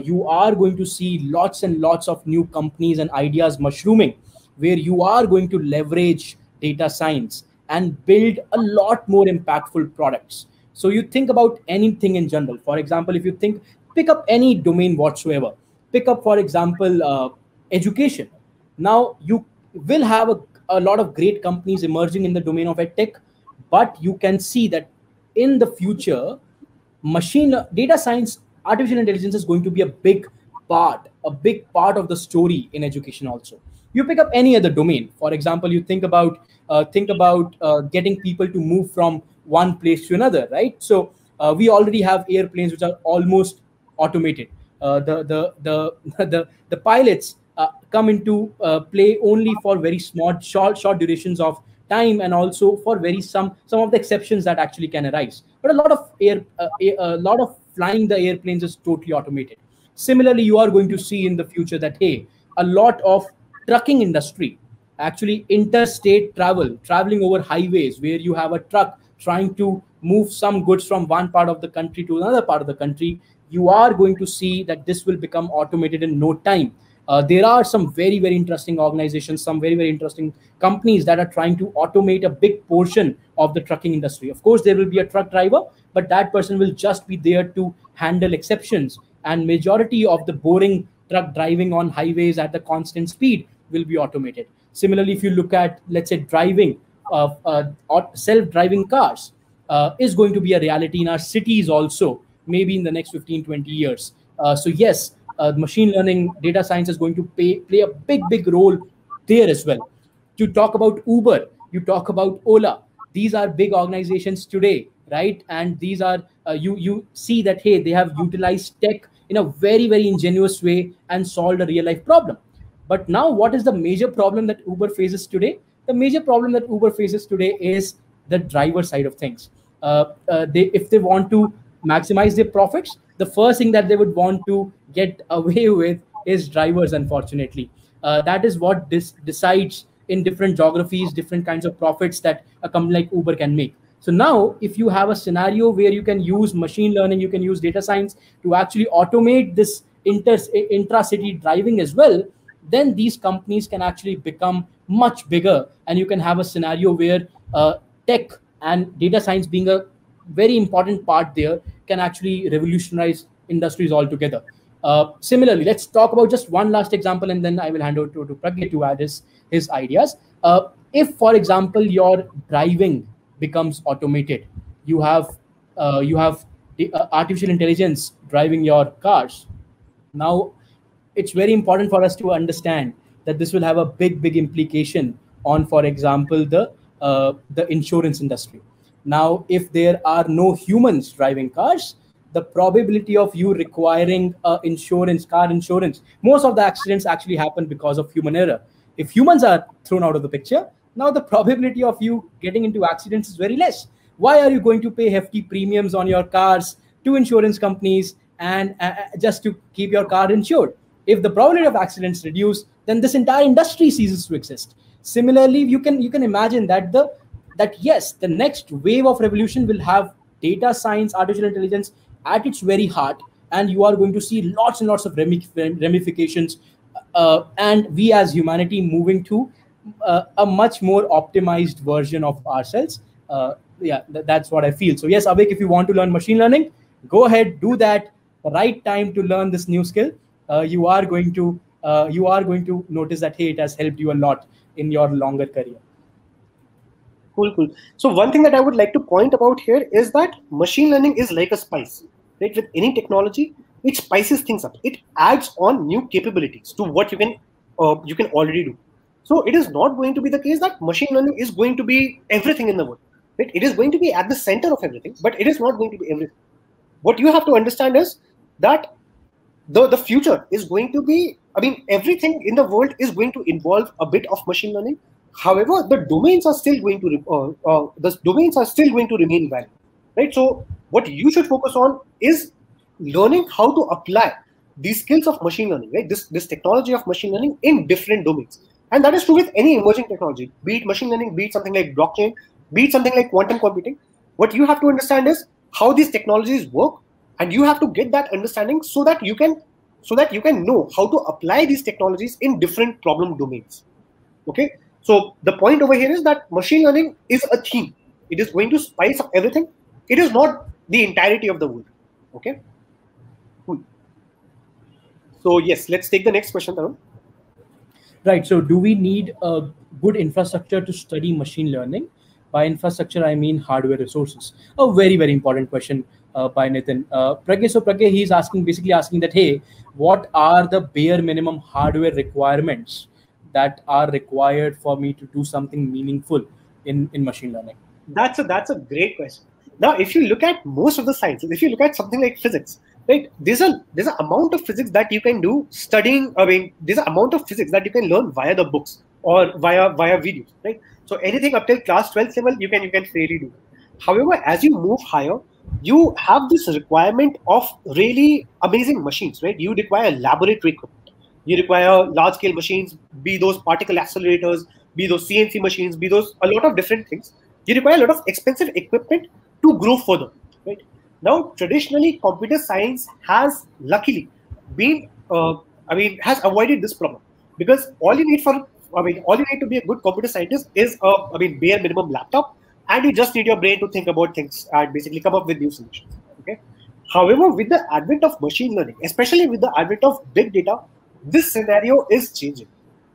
[SPEAKER 7] You are going to see lots and lots of new companies and ideas mushrooming, where you are going to leverage data science and build a lot more impactful products. So you think about anything in general. For example, if you pick up any domain whatsoever, pick up, for example, education. Now you will have a lot of great companies emerging in the domain of edtech, but you can see that in the future, data science, artificial intelligence is going to be a big part of the story in education also. You pick up any other domain. For example, you think about getting people to move from one place to another, right? So we already have airplanes which are almost automated. The pilots come into play only for very short durations of time, and also for very some of the exceptions that actually can arise. But a lot of a lot of flying the airplanes is totally automated. Similarly, you are going to see in the future that, hey, a lot of trucking industry, actually interstate traveling over highways, where you have a truck trying to move some goods from one part of the country to another part of the country, you are going to see that this will become automated in no time. There are some very, very interesting organizations, some very, very interesting companies that are trying to automate a big portion of the trucking industry. Of course, there will be a truck driver, but that person will just be there to handle exceptions. And majority of the boring truck driving on highways at the constant speed will be automated. Similarly, if you look at, let's say, driving, self-driving cars is going to be a reality in our cities also, maybe in the next 15-20 years. So yes, machine learning, data science is going to play a big role there as well. To talk about Uber, you talk about Ola. These are big organizations today, right? And these are you see that, hey, they have utilized tech in a very, very ingenious way and solved a real life problem. But now, what is the major problem that Uber faces today? The major problem that Uber faces today is the driver side of things. If they want to maximize their profits, the first thing that they would want to get away with is drivers, unfortunately. That is what decides in different geographies, different kinds of profits that a company like Uber can make. So now, if you have a scenario where you can use machine learning, you can use data science to actually automate this intra-city driving as well, then these companies can actually become much bigger. And you can have a scenario where tech and data science, being a very important part there, can actually revolutionize industries altogether. Similarly, let's talk about just one last example, and then I will hand over to Pragya to add his ideas. If, for example, your driving becomes automated, you have artificial intelligence driving your cars. Now, it's very important for us to understand that this will have a big implication on, for example, the insurance industry. Now, if there are no humans driving cars, the probability of you requiring car insurance, most of the accidents actually happen because of human error. If humans are thrown out of the picture, now the probability of you getting into accidents is very less. Why are you going to pay hefty premiums on your cars to insurance companies and just to keep your car insured? If the probability of accidents reduce, then this entire industry ceases to exist. Similarly, you can imagine that yes, the next wave of revolution will have data science, artificial intelligence at its very heart, and you are going to see lots and lots of ramifications, and we as humanity moving to a much more optimized version of ourselves. That's what I feel. So yes, Avik, if you want to learn machine learning, go ahead, do that. The right time to learn this new skill. You are going to notice that, hey, it has helped you a lot in your longer career.
[SPEAKER 6] Cool. So one thing that I would like to point about here is that machine learning is like a spice, right? With any technology, it spices things up. It adds on new capabilities to what you can already do. So it is not going to be the case that machine learning is going to be everything in the world, right? It is going to be at the center of everything, but it is not going to be everything. What you have to understand is that the future is going to be, everything in the world is going to involve a bit of machine learning. However, the domains are still going to remain valid, right? So what you should focus on is learning how to apply these skills of machine learning, right? This technology of machine learning in different domains. And that is true with any emerging technology, be it machine learning, be it something like blockchain, be it something like quantum computing. What you have to understand is how these technologies work, and you have to get that understanding so that you can know how to apply these technologies in different problem domains. Okay, so the point over here is that machine learning is a theme. It is going to spice up everything. It is not the entirety of the world. Okay, cool. So yes, let's take the next question, Tarun.
[SPEAKER 7] Right. So do we need a good infrastructure to study machine learning? By infrastructure, I mean hardware resources. A very, very important question by Nitin. Pragya, so Pragya, he's basically asking that, hey, what are the bare minimum hardware requirements that are required for me to do something meaningful in machine learning?
[SPEAKER 6] That's a great question. Now, if you look at most of the sciences, if you look at something like physics, right, there's an amount of physics that you can do studying. I mean, there's an amount of physics that you can learn via the books or via videos, right? So anything up till class 12th level, you can fairly do. However, as you move higher, you have this requirement of really amazing machines, right? You require laboratory equipment. You require large scale machines, be those particle accelerators, be those CNC machines, be those a lot of different things. You require a lot of expensive equipment to grow further, right? Now, traditionally, computer science has luckily been, has avoided this problem, because all you need to be a good computer scientist is bare minimum laptop, and you just need your brain to think about things and basically come up with new solutions. Okay. However, with the advent of machine learning, especially with the advent of big data, this scenario is changing.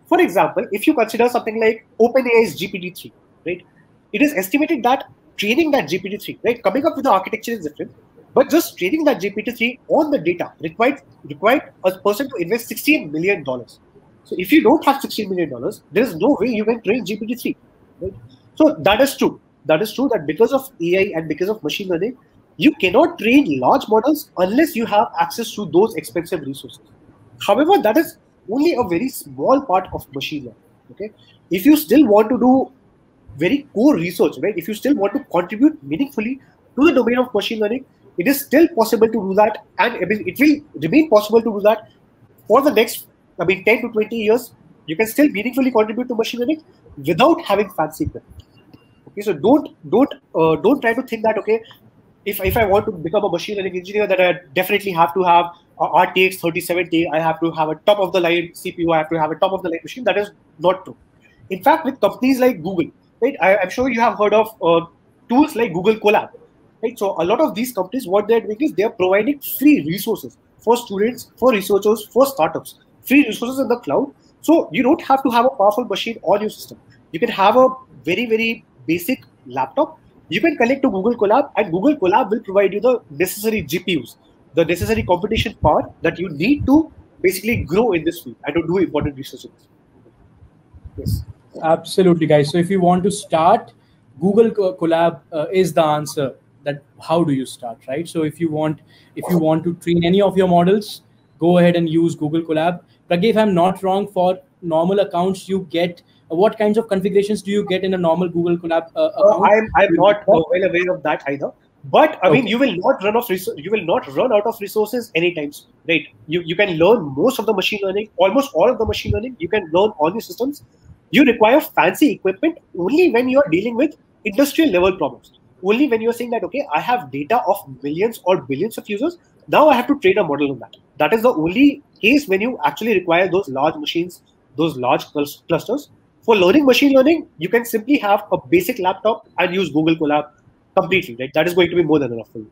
[SPEAKER 6] For example, if you consider something like OpenAI's GPT-3, right? It is estimated that training that GPT-3, right, coming up with the architecture is different, but just training that GPT-3 on the data required a person to invest $16 million. So if you don't have $16 million, there is no way you can train GPT-3. Right? So that is true. That is true that because of AI and because of machine learning, you cannot train large models unless you have access to those expensive resources. However, that is only a very small part of machine learning. Okay, if you still want to do very core research, right? If you still want to contribute meaningfully to the domain of machine learning, it is still possible to do that, and it will remain possible to do that for the next 10 to 20 years. You can still meaningfully contribute to machine learning without having fancy equipment. Okay, so don't try to think that, okay, if I want to become a machine learning engineer, that I definitely have to have a RTX 3070, I have to have a top of the line CPU, I have to have a top of the line machine. That is not true. In fact, with companies like Google, right, I'm sure you have heard of tools like Google Colab, right? So a lot of these companies, what they're doing is they're providing free resources for students, for researchers, for startups, free resources in the cloud. So you don't have to have a powerful machine on your system. You can have a very, very basic laptop. You can connect to Google Colab, and Google Colab will provide you the necessary GPUs, the necessary computation power that you need to basically grow in this field and to do important research in this field. Yes.
[SPEAKER 7] Absolutely, guys. So if you want to start, Google Colab is the answer. That how do you start, right? So if you want to train any of your models, go ahead and use Google Colab. Pragya, if I'm not wrong, for normal accounts, you get what kinds of configurations do you get in a normal Google Colab account?
[SPEAKER 6] I'm not well aware of that either. But I mean, you will not run out of resources anytime soon, right? You can learn most of the machine learning, almost all of the machine learning. You can learn on your systems. You require fancy equipment only when you are dealing with industrial level problems. Only when you are saying that, okay, I have data of millions or billions of users. Now I have to train a model on that. That is the only case when you actually require those large machines, those large clusters. For learning machine learning, you can simply have a basic laptop and use Google Colab completely, right? That is going to be more than enough for you.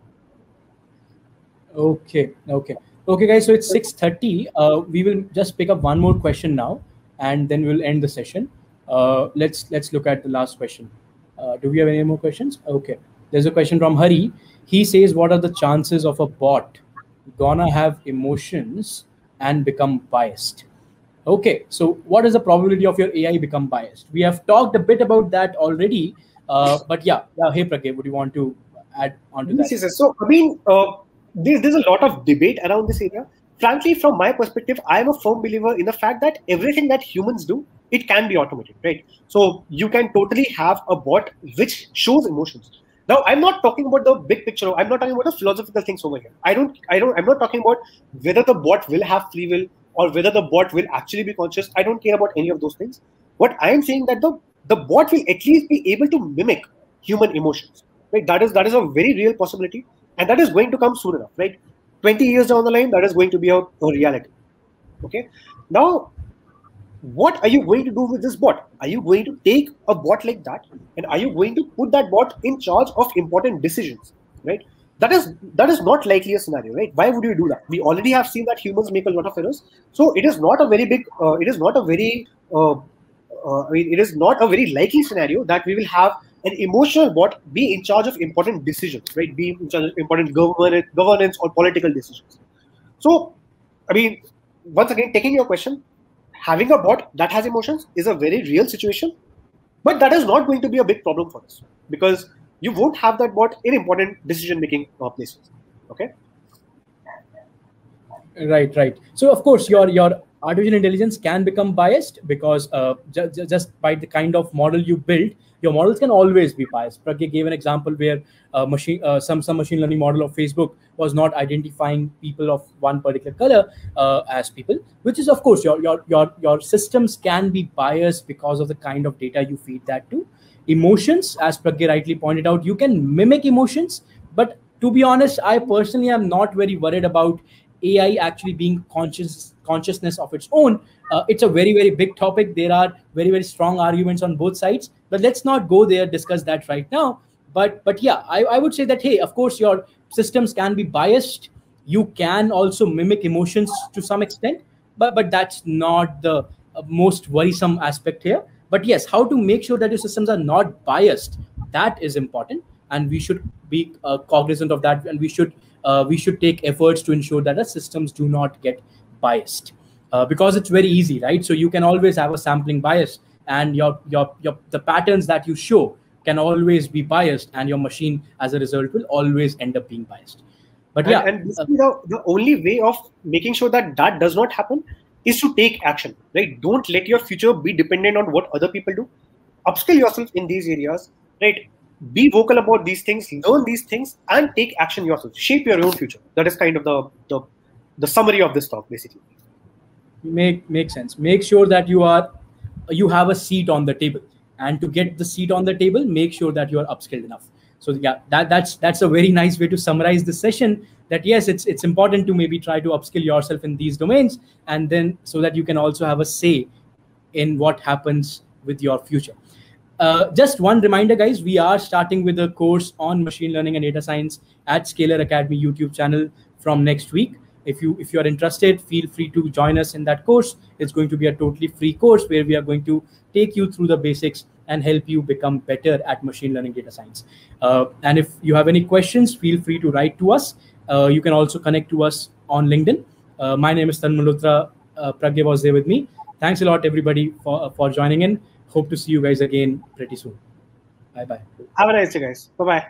[SPEAKER 7] Okay, guys. So it's 6:30. We will just pick up one more question now, and then we'll end the session. Let's look at the last question. Do we have any more questions? Okay, there's a question from Hari. He says, what are the chances of a bot gonna have emotions and become biased? Okay, so what is the probability of your AI become biased? We have talked a bit about that already, but yeah. Hey Pragya, would you want to add on to that?
[SPEAKER 6] Yes. So I mean, there's a lot of debate around this area. Frankly, from my perspective, I am a firm believer in the fact that everything that humans do, it can be automated, right? So you can totally have a bot which shows emotions. Now, I'm not talking about the big picture. I'm not talking about the philosophical things over here. I'm not talking about whether the bot will have free will or whether the bot will actually be conscious. I don't care about any of those things. What I am saying that the bot will at least be able to mimic human emotions. Right? That is a very real possibility, and that is going to come soon enough. Right? 20 years down the line, that is going to be a reality. Okay. Now, what are you going to do with this bot? Are you going to take a bot like that, and are you going to put that bot in charge of important decisions? Right? That is not likely a scenario, right? Why would you do that? We already have seen that humans make a lot of errors, so it is not a very big, it is not a very, it is not a very likely scenario that we will have an emotional bot be in charge of important decisions, right? Be in charge of important governance or political decisions. So, once again, taking your question, having a bot that has emotions is a very real situation, but that is not going to be a big problem for us because you won't have that bot in important decision-making places. Okay.
[SPEAKER 7] Right. So of course, your artificial intelligence can become biased because just by the kind of model you build, your models can always be biased. Pragya gave an example where some machine learning model of Facebook was not identifying people of one particular color as people, which is of course your systems can be biased because of the kind of data you feed that to. Emotions, as Pragya rightly pointed out, you can mimic emotions, but to be honest, I personally am not very worried about AI actually being consciousness of its own. It's a very big topic. There are very strong arguments on both sides, but let's not go there, discuss that right now. But yeah, I would say that, hey, of course your systems can be biased. You can also mimic emotions to some extent, but that's not the most worrisome aspect here. But yes, how to make sure that your systems are not biased, that is important, and we should be cognizant of that, and we should take efforts to ensure that the systems do not get biased, because it's very easy, right? So you can always have a sampling bias, and the patterns that you show can always be biased, and your machine as a result will always end up being biased. But yeah,
[SPEAKER 6] and the only way of making sure that that does not happen is to take action, right? Don't let your future be dependent on what other people do. Upskill yourself in these areas, right? Be vocal about these things, learn these things, and take action yourself. Shape your own future. That is kind of the summary of this talk, basically.
[SPEAKER 7] Make sense. Make sure that you have a seat on the table, and to get the seat on the table, make sure that you are upskilled enough. So yeah, that's a very nice way to summarize the session. That yes, it's important to maybe try to upskill yourself in these domains, and then so that you can also have a say in what happens with your future. Just one reminder, guys, we are starting with a course on machine learning and data science at Scalar Academy YouTube channel from next week. If you are interested, feel free to join us in that course. It's going to be a totally free course where we are going to take you through the basics and help you become better at machine learning data science. And if you have any questions, feel free to write to us. You can also connect to us on LinkedIn. My name is Tan Malhotra. Pragya was there with me. Thanks a lot, everybody, for joining in. Hope to see you guys again pretty soon. Bye-bye.
[SPEAKER 6] Have a nice day, guys. Bye-bye.